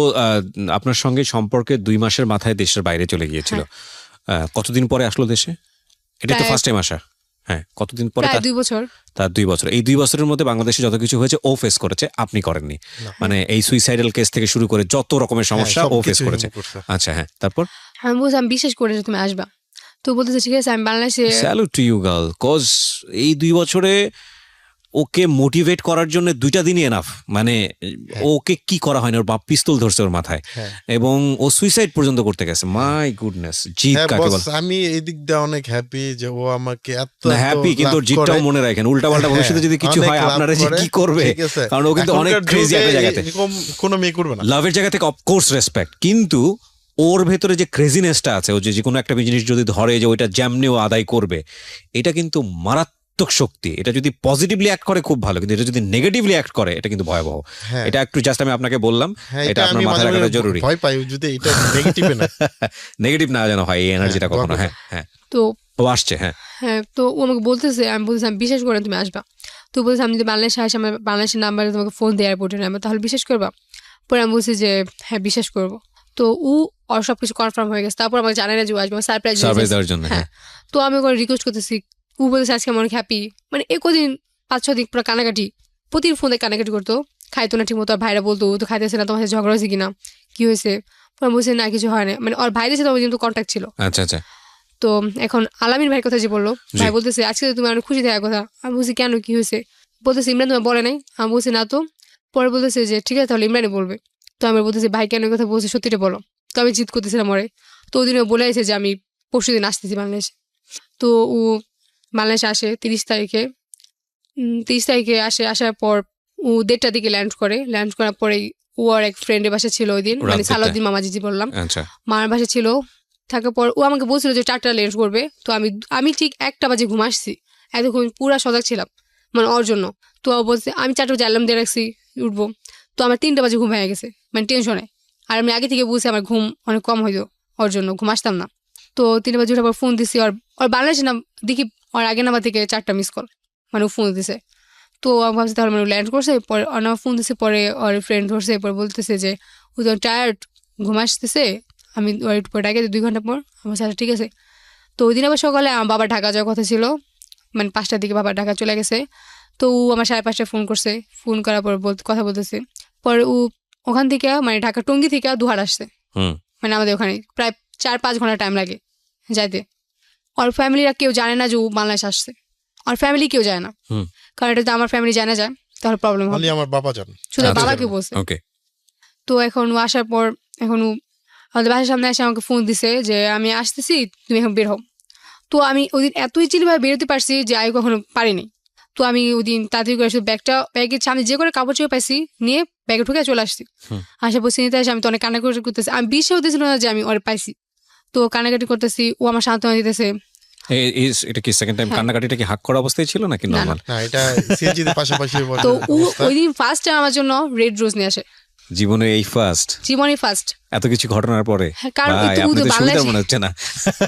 আপনার সঙ্গে সম্পর্কে 2 মাসের মাথায় দেশের বাইরে চলে গিয়েছিল। কতদিন পরে আসলো দেশে? এটা তো প্রায়- ফার্স্ট টাইম আসা। হ্যাঁ, কতদিন পরে? প্রায় 2 বছর। তার 2 বছর। এই 2 বছরের মধ্যে বাংলাদেশে যত কিছু হয়েছে ও ফেস করেছে, আপনি করেননি। মানে এই সুইসাইডাল কেস থেকে শুরু করে যত রকমের সমস্যা ও ফেস করেছে। আচ্ছা, হ্যাঁ, তারপর? আমি বলছি আমি বিশ্বাস করি যে তুমি আসবা। তো বলতেছে ঠিক আছে আমি বাংলাদেশে salute to you girl, cause এই 2 বছরে ওকে মোটিভেট করার জন্য 2টা দিনই এনাফ। মানে ওকে কি করা হয়নি, ওর বাপ পিস্তল ধরছে ওর মাথায় এবং ও সুইসাইড পর্যন্ত করতে গেছে। মাই গুডনেস, জিত কাকে বল? আমি এই দিক দিয়ে অনেক হ্যাপি যে ও আমাকে এত হ্যাপি, কিন্তু ওর জিতটাও মনে রাখেন। উল্টাপাল্টা ভবিষ্যতে যদি কিছু হয় আপনারা যে কি করবে, কারণ ও কিন্তু অনেক ক্রেজি একটা জায়গাতে। কোনো মেয়ে করবে না। লাভের জায়গা থেকে অফকোর্স রেসপেক্ট, কিন্তু ওর ভেতরে যে ক্রেজিনেসটা আছে, ও যে কোনো একটা জিনিস যদি ধরে যে ওইটা যেমনি ও আদায় করবে, এটা কিন্তু মারাত্মক শক্তি। এটা যদি পজিটিভলি অ্যাক্ট করে খুব ভালো, কিন্তু এটা যদি নেগেটিভলি অ্যাক্ট করে এটা কিন্তু ভয়াবহ। এটা একটু জাস্ট আমি আপনাকে বললাম, এটা আপনার মাথায় রাখাটা জরুরি। ভয় পাই যদি এটা নেগেটিভে না, নেগেটিভ না যেন হয় এই এনার্জিটা কখনো। হ্যাঁ হ্যাঁ, তো ও আসছে। হ্যাঁ হ্যাঁ, তো ও আমাকে বলতেছে, আমি বলতেছি আমি বিশ্বাস করি না তুমি আসবা। তো বলতেছে আমি যদি বাংলাদেশে আসি, আমার বাংলাদেশের নাম্বারে তোমাকে ফোন দিয়ে এয়ারপোর্টে নামবো, তাহলে বিশ্বাস করবা? পরে আমি বলছি যে হ্যাঁ বিশ্বাস করবো। তো ও আর সবকিছু কনফার্ম হয়ে গেছে, তারপর আমাকে জানাই না যে ও আসবে, সারপ্রাইজ দেওয়ার জন্য। হ্যাঁ, তো আমি ওকে রিকোয়েস্ট করতেছি, ও বলতেছে আজকে আমি অনেক হ্যাপি। মানে কদিন 5-6 দিন পুরো কানাকাটি, প্রতি ফোনে কানাকাটি করতো, খাইতো না ঠিক মতো। আর ভাইরা বলতো ও তো খাইতেছে না, তোমার সাথে ঝগড়া হয়েছে কিনা, কি হয়েছে? পরে বলছে না কিছু হয় না। মানে ওর ভাইদের সাথে আমার কিন্তু কন্ট্যাক্ট ছিল। আচ্ছা আচ্ছা। তো এখন আলামিন ভাইয়ের কথা যে বললো, ভাই বলতেছে আজকে তুমি অনেক খুশি থাকার কথা। আমি বলছি কেন, কি হয়েছে? বলতেছে ইমরান তোমার বলে নাই। আমি বলছি না তো। পরে বলতেছে যে ঠিক আছে তাহলে ইমরানই বলবে। তো আমি বলতেছি ভাই কেন কথা বলছে, সত্যিটা বলো। তো আমি জিদ করতেছিলাম ওরে। তো ওই দিনে বলে আছে যে আমি পরশু দিন আসতেছি বাংলাদেশে। তো ও বাংলাদেশে আসে 30 তারিখে, 30 তারিখে আসার পর ও 1:30টার দিকে ল্যান্ড করার পরেই ও আর এক ফ্রেন্ডের বাসা ছিল ওই দিন, রাত মানে 1:30 সালাউদ্দিন মামাজি বললাম, আচ্ছা মামার বাসা ছিল। থাকার পর ও আমাকে বলছিল যে 4টা ল্যান্ড করবে, তো আমি ঠিক 1টা বাজে ঘুম আসছি, এতক্ষণ পুরা সজাগ ছিলাম মানে ওর জন্য। তো ও বলছে আমি 4টা বাজে অ্যালার্ম দিয়ে রাখছি উঠবো, তো আমার 3টা বাজে ঘুম হয়ে গেছে মানে টেনশনে। আর আমি আগে থেকে বুঝছি আমার ঘুম অনেক কম হইতো, ওর জন্য ঘুম আসতাম না। তো 3টা বাজে উঠার পর ফোন দিছি, ওর বাংলাদেশে না দেখি ওর আগে নাম্বার থেকে 4টা মিস কল, মানে ও ফোন দিছে। তো আমি ভাবছি তাহলে মানে ল্যান্ড করছে, পরে আমার ফোন দিছে, পরে ওর ফ্রেন্ড ধরছে, পরে বলতেছে যে ও তো টায়ার্ড, ঘুম আসতেছে, আমি ওর একটু পরে ডাকে 2 ঘন্টা পর। আমার আচ্ছা ঠিক আছে। তো ওই দিন আবার সকালে আমার বাবা ঢাকা যাওয়ার কথা ছিল, মানে 5টার দিকে বাবা ঢাকা চলে গেছে। তো ও আমার 5:30টায় ফোন করছে, ফোন করার পর কথা বলতেছে। পরে ও ওখান থেকে মানে ঢাকা টঙ্গী থেকে দুহার আসছে, মানে আমাদের ওখানে প্রায় 4-5 ঘন্টা টাইম লাগে যাইতে। ওর ফ্যামিলিরা কেউ জানে না যে ও বাংলাদেশ আসছে, আর ফ্যামিলি কেউ যায় না, কারণ এটা তো আমার ফ্যামিলি জানা যায় তাহলে প্রবলেম হবে, আমার বাবা জান, শুধু বাবাকে বলছে। ওকে। তো এখন ও আসার পর এখন ও আমাদের বাসার সামনে এসে আমাকে ফোন দিছে যে আমি আসতেছি, তুমি এখন বের হও। তো আমি ওই দিন এত ইজিলিভাবে বেরোতে পারছি যে আমি কখনো পারিনি। তো আমি ওই দিন তাড়াতাড়ি করে শুধু ব্যাগের সামনে যে করে কাপড় চোপড় পাইছি নিয়ে ব্যাগে ঢুকে চলে আসছি। আশা পড়ছি নিতে আসে, আমি তো অনেক কান্নাকাটি করতেছি, আমি বিশ্বাস হতেছিল না যে আমি ওরে পাইছি। তো কান্নাকাটি করতেছি, ও আমার সান্ত্বনা দিতেছে। এটা কি সেকেন্ড টাইম কান্নাকাটিটা কি হাক করা অবস্থায় ছিল নাকি নরমাল? না এটা সিএনজি পাশাপাশি। তো ওই দিন ফার্স্ট টাইম আমার জন্য রেড রোজ নিয়ে আসে, জীবনে এই ফার্স্ট, জীবনে ফার্স্ট, এত কিছু ঘটনার পরে। কারণ ভাই, একটু আপনাদের সুবিধা বাংলাদেশ মনে হচ্ছে না।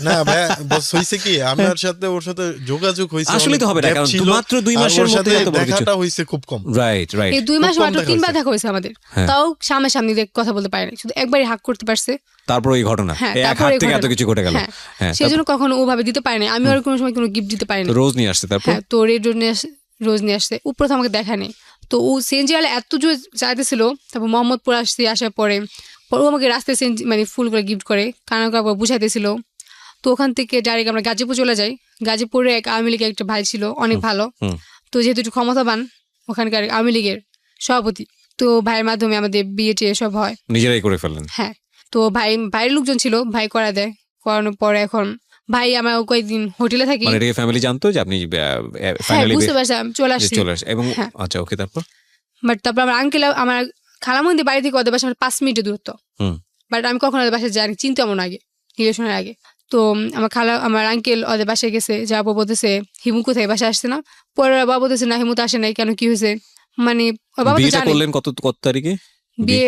না ভাই বস হইছে কি আমার সাথে ওর সাথে যোগাযোগ হইছে, আসলে তো হবে না, কারণ মাত্র 2 মাসের মধ্যে এত বড় কিছু দেখাটা হইছে খুব কম। Right right. এই 2 মাস মাত্র 3বার দেখা হয়েছে আমাদের, তাও সামনাসামনি কথা বলতে পারিনি, শুধু একবারই হাক করতে পারছে। তারপর এই ঘটনা, এই এক হাত থেকে এত কিছু ঘটে গেল। হ্যাঁ, সেজন্য কখনো ওভাবে দিতে পারিনি, আমি আর কোনো সময় কোনো গিফট দিতে পারিনি। রোজ নিয়ে আসছে, তারপর হ্যাঁ, তো রেড রোজ নিয়ে আসছে। ও প্রথম আমাকে দেখায়নি, তো ও সেনজিয়ালে এত জোর চাইতেছিল। তারপর মোহাম্মদপুর আসছি, আসার পরে ও আমাকে রাস্তায় মানে ফুলগুলো গিফট করে, কানা কাপড় বুঝাইতেছিল। তো ওখান থেকে ডাইরেক্ট আমরা গাজীপুর চলে যাই। গাজীপুরে এক আওয়ামী লীগের একটা ভাই ছিল, অনেক ভালো, তো যেহেতু একটু ক্ষমতাবান ওখানকার আওয়ামী লীগের সভাপতি, তো ভাইয়ের মাধ্যমে আমাদের বিয়ে টিয়ে সব হয়, নিজেরাই করে ফেললেন। হ্যাঁ, তো ভাইয়ের লোকজন ছিল, ভাই করা দেয়। করানোর পরে এখন ভাই আমরা কয়েকদিন হোটেলে থাকি, মানে এটাকে ফ্যামিলি জানতো যে আপনি ফাইনালি বুঝতে পারছি চলে আসছি। এবং আচ্ছা ওকে, তারপর বাট তারপর আমার আঙ্কেল, আমার খালামন্দি বাড়ি থেকে ওদের বাসা 5 মিনিটের দূরত্ব, বাট আমি কখনো ওদের বাসায় যাইনি, চিনতাম না আগে, রিলেশনের আগে। তো আমার আঙ্কেল ওদের বাসায় গেছে, যাবো বলতেছে হিমু কোথায়, বাসায় আসছে না। পরে বাবা বলতেছে না হিমু তো আসে নাই, কেন কি হয়েছে, মানে বাবা তো জানে। করলেন কত তারিখে বিয়ে?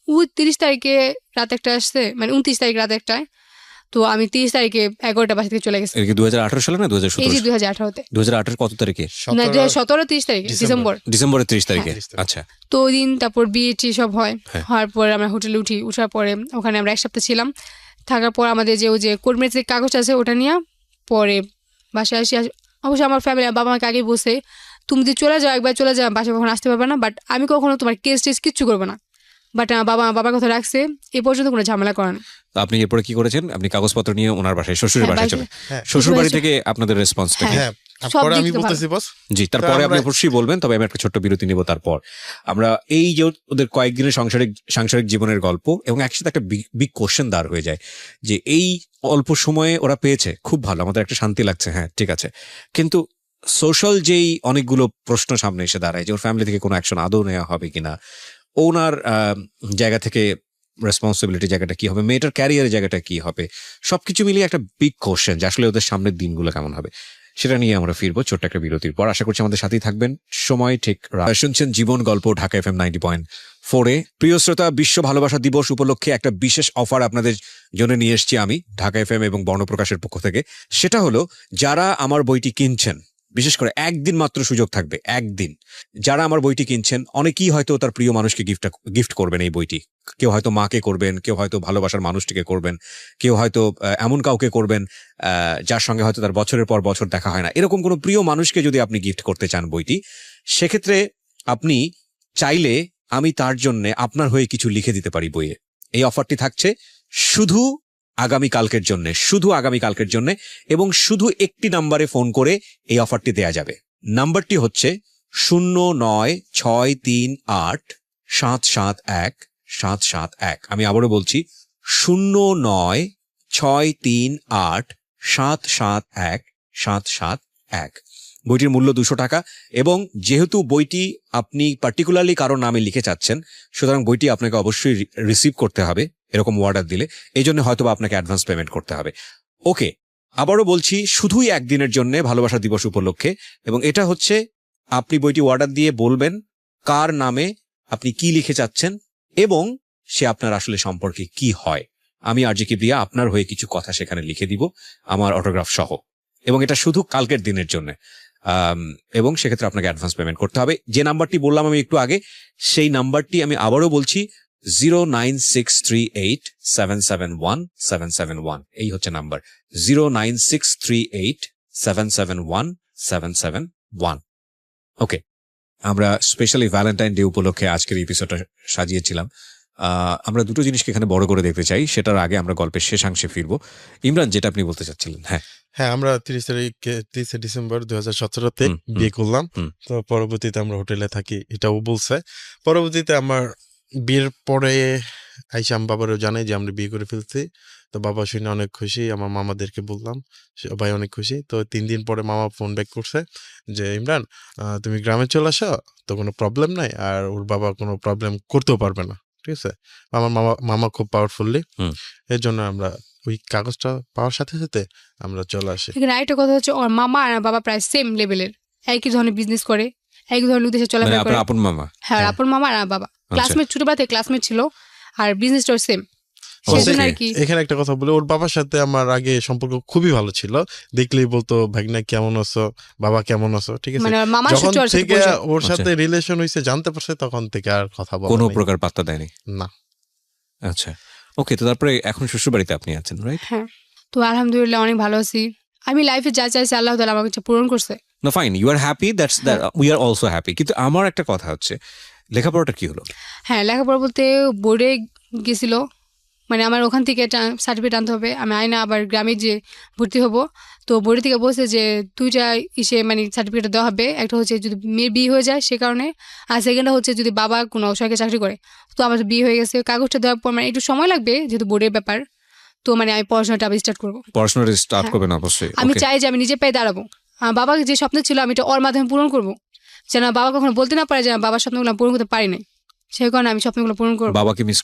ও 30 তারিখে রাত 1টায় আসছে, মানে 29 তারিখ রাত 1টায়। তো আমি 30 তারিখে 11টা বাসা থেকে চলে গেছি। 2018 সালে না 2017? 2018-তে। 2018 কত তারিখে? না 2017-30 তারিখে, ডিসেম্বরের 30 তারিখে। আচ্ছা, তো ওই দিন তারপর বিয়ে টি সব হয়, হওয়ার পরে আমরা হোটেলে উঠার পরে ওখানে আমরা 1 সপ্তাহ ছিলাম। থাকার পর আমাদের যে কোর্টমের যে কাগজ আছে ওটা নিয়ে পরে বাসায় আসি। অবশ্যই আমার ফ্যামিলি বাবা আমাকে আগেই বলছে তুমি যদি চলে যাও, একবার চলে যাও, বাসায় কখনো আসতে পারবে না, বাট আমি কখনো তোমার কেস কিচ্ছু করবো না। বাট বাবার কথা রাখছে, এ পর্যন্ত কোনো ঝামেলা করেন। আপনি এরপরে কি করেছেন? আপনি কাগজপত্র নিয়ে ওনার বাসায়, শ্বশুরের বাসায় চলে, শ্বশুর বাড়ি থেকে আপনাদের রেসপন্সটা কি? আমি বলতেছি বস। জি, তারপরে আপনি অবশ্যই বলবেন, তবে আমি একটা ছোট্ট বিরতি নিব। তারপর আমরা এই যে ওদের কয়েকদিনের সাংসারিক জীবনের গল্প এবং একসাথে একটা বিগ কোশ্চেন দাঁড় হয়ে যায় যে এই অল্প সময়ে ওরা পেয়েছে, খুব ভালো, আমাদের একটা শান্তি লাগছে, হ্যাঁ ঠিক আছে, কিন্তু সোশ্যাল যেই অনেকগুলো প্রশ্ন সামনে এসে দাঁড়ায় যে ওর ফ্যামিলি থেকে কোনো অ্যাকশন আদৌ নেওয়া হবে কিনা, ওনার জায়গা থেকে রেসপন্সিবিলিটি জায়গাটা কি হবে, মেয়েটার ক্যারিয়ারের জায়গাটা কি হবে, সবকিছু মিলিয়ে একটা বিগ কোশ্চেন যে আসলে ওদের সামনের দিনগুলো কেমন হবে, সেটা নিয়ে আমরা ফিরবো ছোট্ট একটা বিরতির পর। আশা করছি আমাদের সাথেই থাকবেন। সময় ঠিক শুনছেন জীবন গল্প, ঢাকা FM 90.4-এ। প্রিয় শ্রোতা, বিশ্ব ভালোবাসা দিবস উপলক্ষে একটা বিশেষ অফার আপনাদের জন্য নিয়ে এসেছি আমি, ঢাকা FM এবং বর্ণপ্রকাশের পক্ষ থেকে। সেটা হলো যারা আমার বইটি কিনছেন, বিশেষ করে একদিন মাত্র সুযোগ থাকবে, একদিন। যারা আমার বইটি কিনছেন, অনেকেই হয়তো তার প্রিয় মানুষকে গিফট করবেন এই বইটি। কেউ হয়তো মাকে করবেন, কেউ হয়তো ভালোবাসার মানুষটিকে করবেন, কেউ হয়তো এমন কাউকে করবেন যার সঙ্গে হয়তো তার বছরের পর বছর দেখা হয় না। এরকম কোনো প্রিয় মানুষকে যদি আপনি গিফট করতে চান বইটি, সেক্ষেত্রে আপনি চাইলে আমি তার জন্য আপনার হয়ে কিছু লিখে দিতে পারি বইয়ে। এই অফারটি থাকছে শুধু আগামীকালকের জন্য, এবং শুধু একটি নাম্বারে ফোন করে এই অফারটি দেয়া যাবে। নাম্বারটি হচ্ছে 0963871771। আমি আবারও বলছি 0963871771। বইটির মূল্য 200 টাকা, এবং যেহেতু বইটি আপনি পার্টিকুলারলি কারো নামে লিখে চাচ্ছেন, সুতরাং বইটি আপনাকে অবশ্যই রিসিভ করতে হবে এরকম অর্ডার দিলে, এই জন্য হয়তো আপনাকে অ্যাডভান্স পেমেন্ট করতে হবে। ওকে, আবারও বলছি, শুধুই একদিনের জন্য ভালোবাসা দিবস উপলক্ষে, এবং এটা হচ্ছে আপনি বইটি অর্ডার দিয়ে বলবেন কার নামে আপনি কি লিখে চাচ্ছেন এবং সে আপনার আসলে সম্পর্কে কি হয়। আমি আরজে কিবরিয়া আপনার হয়ে কিছু কথা সেখানে লিখে দিব আমার অটোগ্রাফ সহ, এবং এটা শুধু কালকের দিনের জন্য, এবং সেক্ষেত্রে আপনাকে অ্যাডভান্স পেমেন্ট করতে হবে। যে নাম্বারটি বললাম আমি একটু আগে, সেই নাম্বারটি আমি আবারও বলছি, 09638771771। এই হচ্ছে নাম্বার, 09638771771। ওকে, আমরা স্পেশালি ভ্যালেন্টাইন ডে উপলক্ষে আজকের এপিসোডটা সাজিয়েছিলাম। আমরা দুটো জিনিসকে এখানে বড় করে দেখতে চাই, সেটার আগে আমরা গল্পের শেষাংশে ফিরবো। ইমরান, যেটা আপনি বলতে চাচ্ছিলেন। হ্যাঁ, আমরা 30 ডিসেম্বর 2017-তে বিয়ে করলাম। তো পরবর্তীতে আমরা হোটেলে থাকি, এটাও বলছে। পরবর্তীতে আমার বিয়ের পরে আইসা আমার বাবারও জানাই যে আমরা বিয়ে করে ফেলছি। তো বাবা শুনে অনেক খুশি, আমার মামাদেরকে বললাম, সবাই অনেক খুশি। তো 3 দিন পরে মামা ফোন ব্যাক করছে যে ইমরান, তুমি গ্রামে চলে আসো, তো কোনো প্রবলেম নাই, আর ওর বাবা কোনো প্রবলেম করতেও পারবে না, ঠিক আছে। আমার মামা খুব পাওয়ারফুলি, এর জন্য আমরা ওই কাগজটা পাওয়ার সাথে সাথে আমরা চলে আসি। এখানে আরেকটা কথা হচ্ছে, ওর মামা আর বাবা প্রায় সেম লেভেলের, একই ধরনের বিজনেস করে, একই ধরনের উদ্দেশ্যে চলাফেরা করে। আপন মামা? হ্যাঁ, আপন মামা আর বাবা ক্লাসমেট, ছোটবেলাতে ক্লাসমেট ছিল, আর বিজনেসটাও সেম। এখানে একটা কথা বলে, ওর বাবার সাথে আমার আগে সম্পর্ক খুবই ভালো ছিল। দেখলেই বলতো ভাগনা কেমন আছো, বাবা কেমন আছো, ঠিক আছে। যখন থেকে ওর সাথে রিলেশন হয়েছে, জানতে পারছে, তখন থেকে আর কথা বলা, কোনো প্রকার পাত্তা দেয়নি না। আচ্ছা, ওকে। তো তারপরে এখন শ্বশুর বাড়িতে আপনি আছেন, রাইট? হ্যাঁ, তো আলহামদুলিল্লাহ অনেক ভালো আছি। আমি লাইফে যা চাইছি আল্লাহ তাআলা আমার কাছে পূরণ করছে। No, fine, you are happy, that's we are also happy. কিন্তু আমার একটা কথা হচ্ছে, লেখাপড়াটা কি হলো? হ্যাঁ, লেখাপড়া বলতে বোর্ডে গেছিল, মানে আমার ওখান থেকে সার্টিফিকেট আনতে হবে। আমি আইনা আবার গ্রামে যে ভর্তি হব, তো বোর্ডে থেকে বলছে যে দুইটা মানে সার্টিফিকেট দেওয়া হবে। একটা হচ্ছে যদি মেয়ের বিয়ে হয়ে যায় সে কারণে, আর সেকেন্ডটা হচ্ছে যদি বাবা কোনো সরকারি চাকরি করে। তো আমার বিয়ে হয়ে গেছে, কাগজটা দেওয়ার পর মানে একটু সময় লাগবে যেহেতু বোর্ডের ব্যাপার। তো মানে আমি পড়াশোনাটা আবার স্টার্ট করবো। পড়াশোনাটা স্টার্ট করবেন অবশ্যই। আমি চাই যে আমি নিজে পায়ে দাঁড়াবো। বাবার যে স্বপ্ন ছিল আমি এটা ওর মাধ্যমে পূরণ করবো, যেন বাবা কখনো বলতে না পারে যে বাবার স্বপ্নগুলো পূরণ করতে পারি নাই। সেই কারণে আমি স্বপ্নগুলো পূরণ করবো। বাবাকে মিস